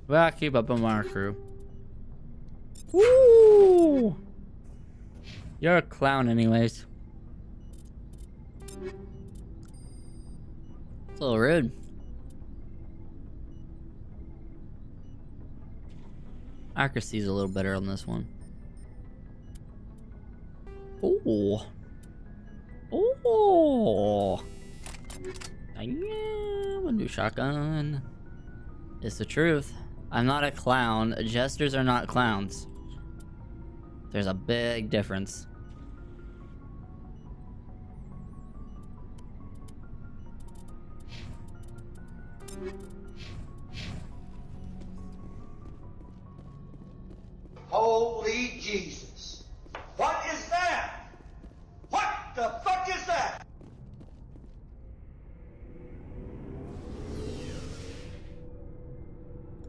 Well, I'll keep up on our crew. Woo! You're a clown anyways. It's a little rude. Accuracy's a little better on this one. Ooh. Ooh. Yeah, we'll do shotgun. It's the truth. I'm not a clown. Jesters are not clowns. There's a big difference. Holy Jesus. What is that? What the fuck is that?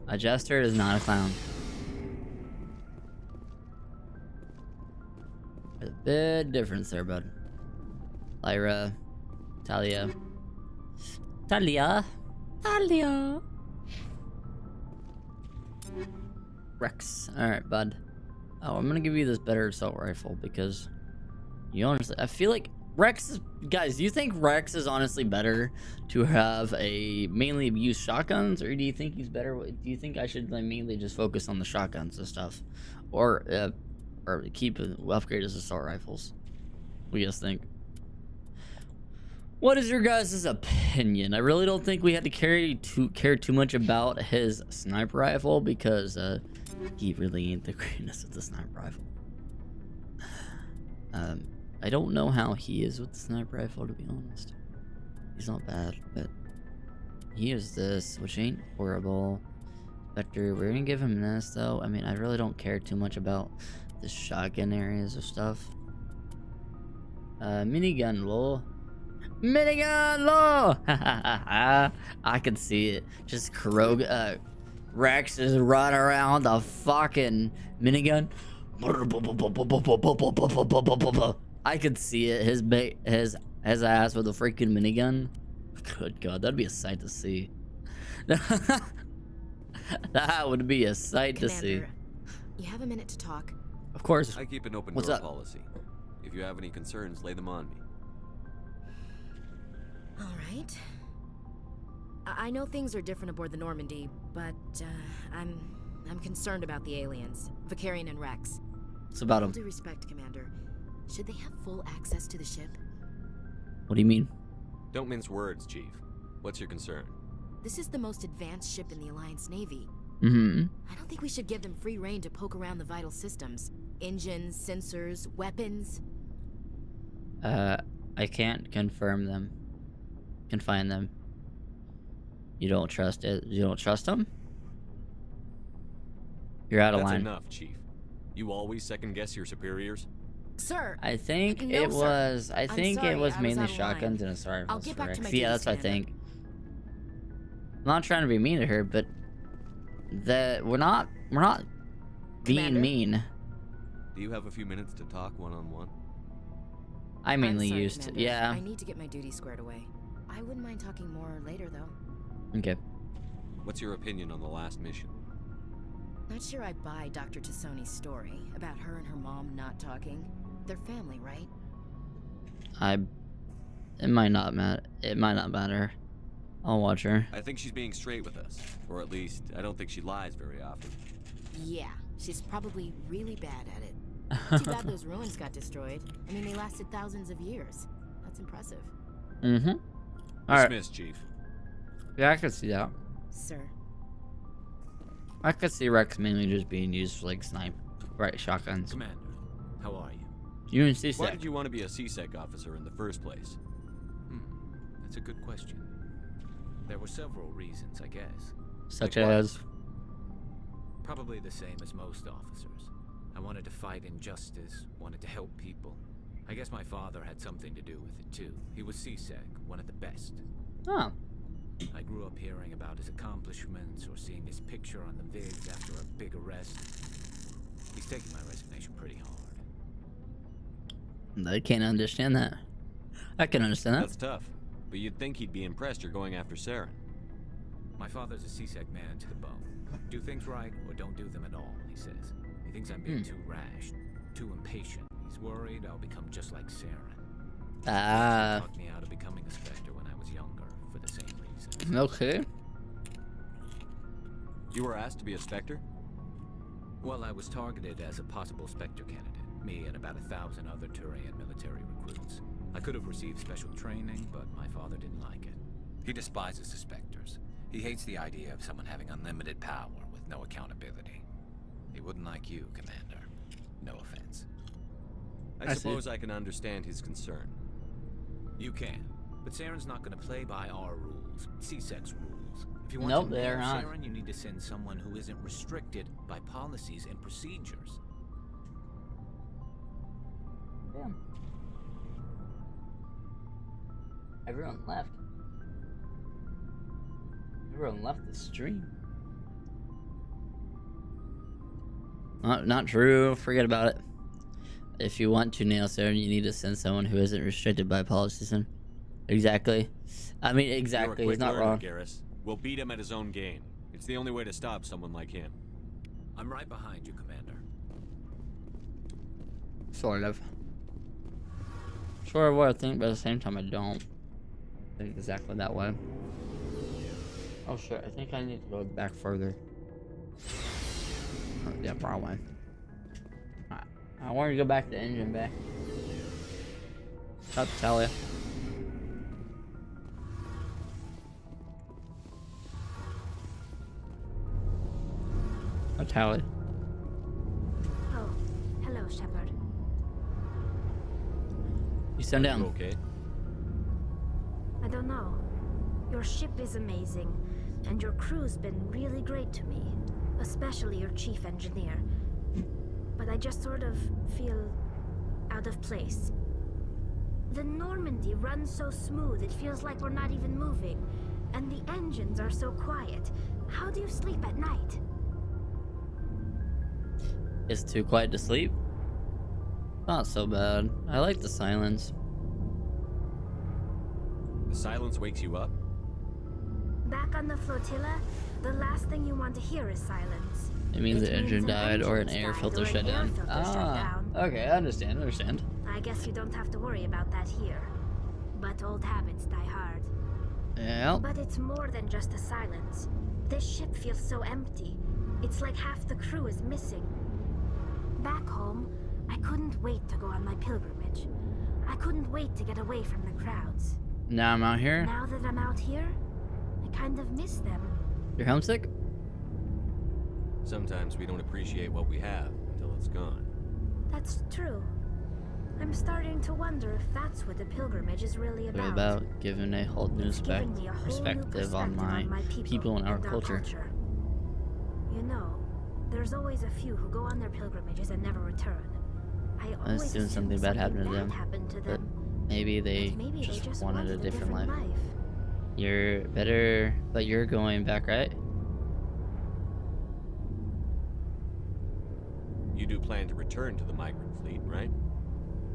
A jester is not a clown. There's a big difference there, bud. Lyra, Talia. Rex. Alright, bud. Oh, I'm gonna give you this better assault rifle because you honestly, I feel like Rex is, guys, do you think Rex is honestly better to have a mainly use shotguns, or do you think he's better? Do you think I should like mainly just focus on the shotguns and stuff, or keep upgrade his assault rifles? What do you guys think? What is your guys' opinion? I really don't think we had to care too much about his sniper rifle because he really ain't the greatest with the sniper rifle. I don't know how he is with the sniper rifle, to be honest. He's not bad, but he is this, which ain't horrible. Spectre, we're gonna give him this though. I mean, I really don't care too much about the shotgun areas of stuff. Minigun, lol. Minigun, lol! I can see it. Just Rex is running around the fucking minigun. I could see it. His ass with a freaking minigun. Good God, that'd be a sight to see. That would be a sight to see. You have a minute to talk? Of course. I keep an open What's door up? policy. If you have any concerns, lay them on me. All right. I know things are different aboard the Normandy, but I'm concerned about the aliens, Vicarian and Rex. It's about With them. all due respect, Commander, should they have full access to the ship? What do you mean? Don't mince words, Chief. What's your concern? This is the most advanced ship in the Alliance Navy. Mm-hmm. I don't think we should give them free rein to poke around the vital systems. Engines, sensors, weapons. I can't confirm them. Confine them. You don't trust it? You don't trust them? You're out of line. That's enough, Chief. You always second guess your superiors? Sir, I think no, it sir. was. I I'm think sorry, it was I was mainly out of line. shotguns and a sorry. I'll get back to my Yeah, duties, that's what I Commander. think. I'm not trying to be mean to her, but we're not being Commander? mean. Do you have a few minutes to talk one-on-one? I mainly I'm sorry, used to. Commander. Yeah. I need to get my duties squared away. I wouldn't mind talking more later, though. Okay. What's your opinion on the last mission? Not sure I buy Dr. Tassoni's story about her and her mom not talking. They're family, right? It might not matter. It might not matter. I'll watch her. I think she's being straight with us. Or at least, I don't think she lies very often. Yeah, she's probably really bad at it. Too bad those ruins got destroyed. I mean, they lasted thousands of years. That's impressive. Mm-hmm. Alright. Dismissed, Chief. Yeah, I could see that. Sir. I could see Rex mainly just being used for like shotguns. Commander, how are you? You and CSEC. Why did you want to be a CSEC officer in the first place? That's a good question. There were several reasons, I guess. Such as? Probably the same as most officers. I wanted to fight injustice, wanted to help people. I guess my father had something to do with it too. He was CSEC, one of the best. Oh. I grew up hearing about his accomplishments or seeing his picture on the vids after a big arrest. He's taking my resignation pretty hard. I can't understand that. I can understand that. That's tough. But you'd think he'd be impressed you're going after Saren. My father's a CSEC man to the bone. Do things right or don't do them at all, he says. He thinks I'm being too rash, too impatient. He's worried I'll become just like Saren. He talked me out of becoming a Spectre when I was younger, for the same reason. Okay. You were asked to be a Spectre? Well, I was targeted as a possible Spectre candidate. Me and about 1,000 other Turian military recruits. I could have received special training, but my father didn't like it. He despises the Spectres. He hates the idea of someone having unlimited power with no accountability. He wouldn't like you, Commander. No offense. I suppose I can understand his concern. You can, but Saren's not going to play by our rules, CSEC's rules. If you want Nope, to they're nail not. Saren, you need to send someone who isn't restricted by policies and procedures. Damn. Everyone left. Everyone left the stream. Not true. Forget about it. If you want to nail Saren, you need to send someone who isn't restricted by policies. Exactly. I mean, exactly. You're a He's quick not learner, wrong. Garrus. We'll beat him at his own game. It's the only way to stop someone like him. I'm right behind you, Commander. Sort of. Sort of what I think, but at the same time, I don't think exactly that way. Oh shit! I think I need to go back further. Oh, yeah, wrong way. I want to go back to engine bay. I'll tell you. tally. Oh, hello, Shepard. You stand down. Okay. I don't know. Your ship is amazing, and your crew's been really great to me, especially your chief engineer. But I just sort of feel out of place. The Normandy runs so smooth, it feels like we're not even moving. And the engines are so quiet. How do you sleep at night? It's too quiet to sleep. Not so bad. I like the silence. The silence wakes you up? Back on the flotilla, the last thing you want to hear is silence. It means the engine died or an air filter shut down. Okay, I understand. I guess you don't have to worry about that here. But old habits die hard. Yeah. But it's more than just the silence. This ship feels so empty. It's like half the crew is missing. Back home, I couldn't wait to go on my pilgrimage. I couldn't wait to get away from the crowds. Now I'm out here. Now that I'm out here, I kind of miss them. You're homesick? Sometimes we don't appreciate what we have until it's gone. That's true. I'm starting to wonder if that's what the pilgrimage is really What about. about giving a whole new perspective on my people and our culture? You know, there's always a few who go on their pilgrimages and never return. I always assume something bad happened to them. But maybe they just wanted a different life. You're better, but you're going back, right? You do plan to return to the migrant fleet, right?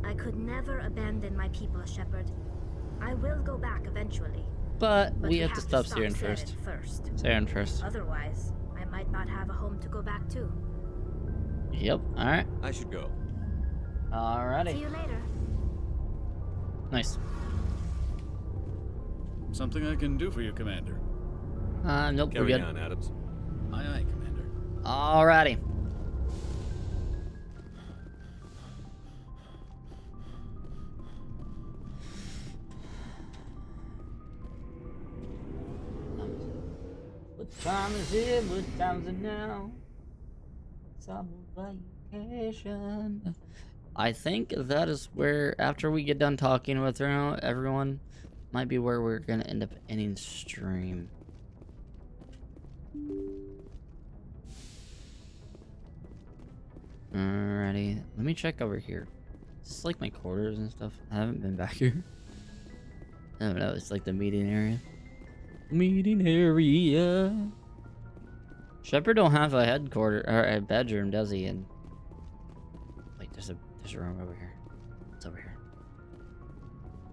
I could never abandon my people, Shepard. I will go back eventually. But we have to stop Saren first. Saren first. Otherwise, I might not have a home to go back to. Yep, alright. I should go. Alrighty. See you later. Nice. Something I can do for you, Commander. Nope, Carry we're good. on, Adams. Aye, Commander. Alrighty. What time is it? What time is it now? Summer vacation. I think that is where, after we get done talking with everyone, might be where we're gonna end up ending stream. Alrighty, let me check over here. Is this like my quarters and stuff? I haven't been back here. I don't know, it's like the meeting area. Meeting area. Shepard don't have a headquarter or a bedroom, does he? And wait, there's a room over here. It's over here.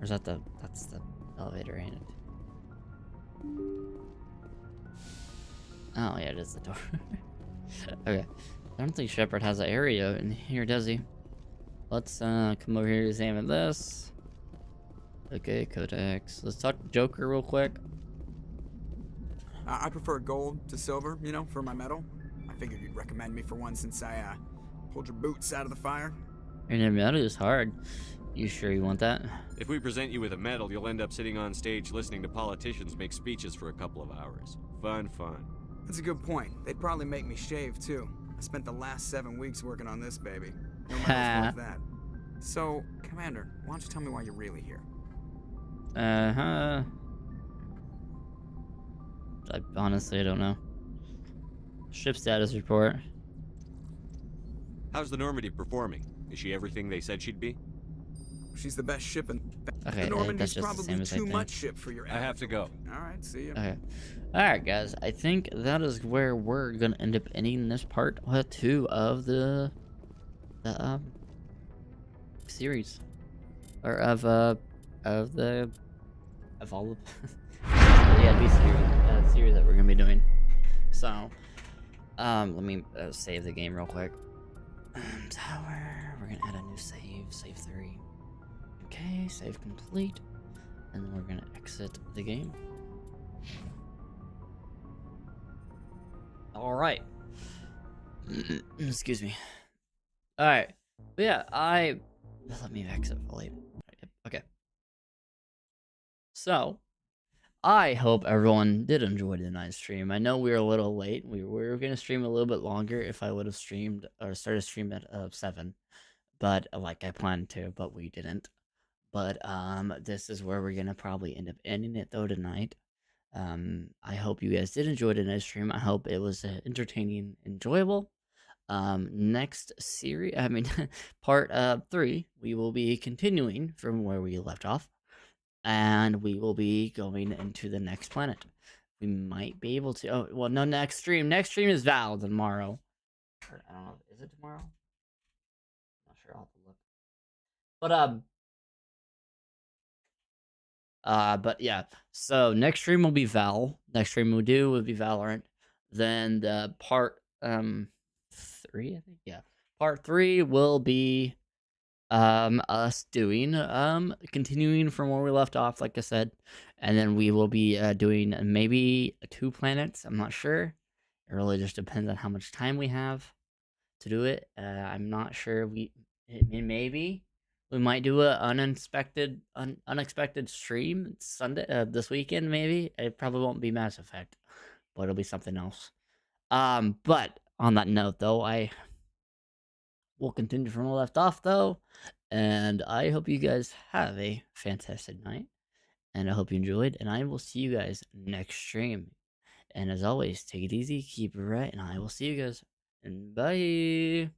Or is that that's the elevator, ain't it? Oh yeah, it is the door. Okay. I don't think Shepard has an area in here, does he? Let's come over here and examine this. Okay, codex. Let's talk to Joker real quick. I prefer gold to silver, you know, for my medal. I figured you'd recommend me for one since I pulled your boots out of the fire. Your medal is hard. You sure you want that? If we present you with a medal, you'll end up sitting on stage listening to politicians make speeches for a couple of hours. Fun. That's a good point. They'd probably make me shave, too. I spent the last 7 weeks working on this baby. No medal's worth that. So, Commander, why don't you tell me why you're really here? Honestly, I don't know. Ship status report. How's the Normandy performing? Is she everything they said she'd be? She's the best ship in... Okay, the Normandy's that's just probably the same as too much ship for your... I have to go. Alright, see ya. Okay. Alright, guys. I think that is where we're gonna end up ending this part 2 of the series. Or of all of yeah, the series that we're gonna be doing. So let me save the game real quick. Tower, we're gonna add a new save 3. Okay, save complete, and then we're gonna exit the game. All right. Excuse me. All right. But yeah, let me exit fully. Okay. So I hope everyone did enjoy tonight's stream. I know we were a little late. We were going to stream a little bit longer if I would have streamed or started stream at 7. But like I planned to, but we didn't. But this is where we're going to probably end up ending it though tonight. I hope you guys did enjoy tonight's stream. I hope it was entertaining, enjoyable. Next series, part 3, we will be continuing from where we left off. And we will be going into the next planet. We might be able to. Oh, well, no, next stream. Next stream is Val tomorrow. I don't know. Is it tomorrow? Not sure. I'll have to look. But yeah. So next stream will be Val. Next stream we'll do will be Valorant. Then the part 3, I think. Yeah. Part 3 will be us doing continuing from where we left off, like I said, and then we will be doing maybe 2 planets. I'm not sure. It really just depends on how much time we have to do it. I'm not sure. Maybe we might do a unexpected stream Sunday this weekend. Maybe it probably won't be Mass Effect, but it'll be something else. But on that note, though, we'll continue from where we left off, though, and I hope you guys have a fantastic night, and I hope you enjoyed, and I will see you guys next stream. And as always, take it easy, keep it right, and I will see you guys, and bye!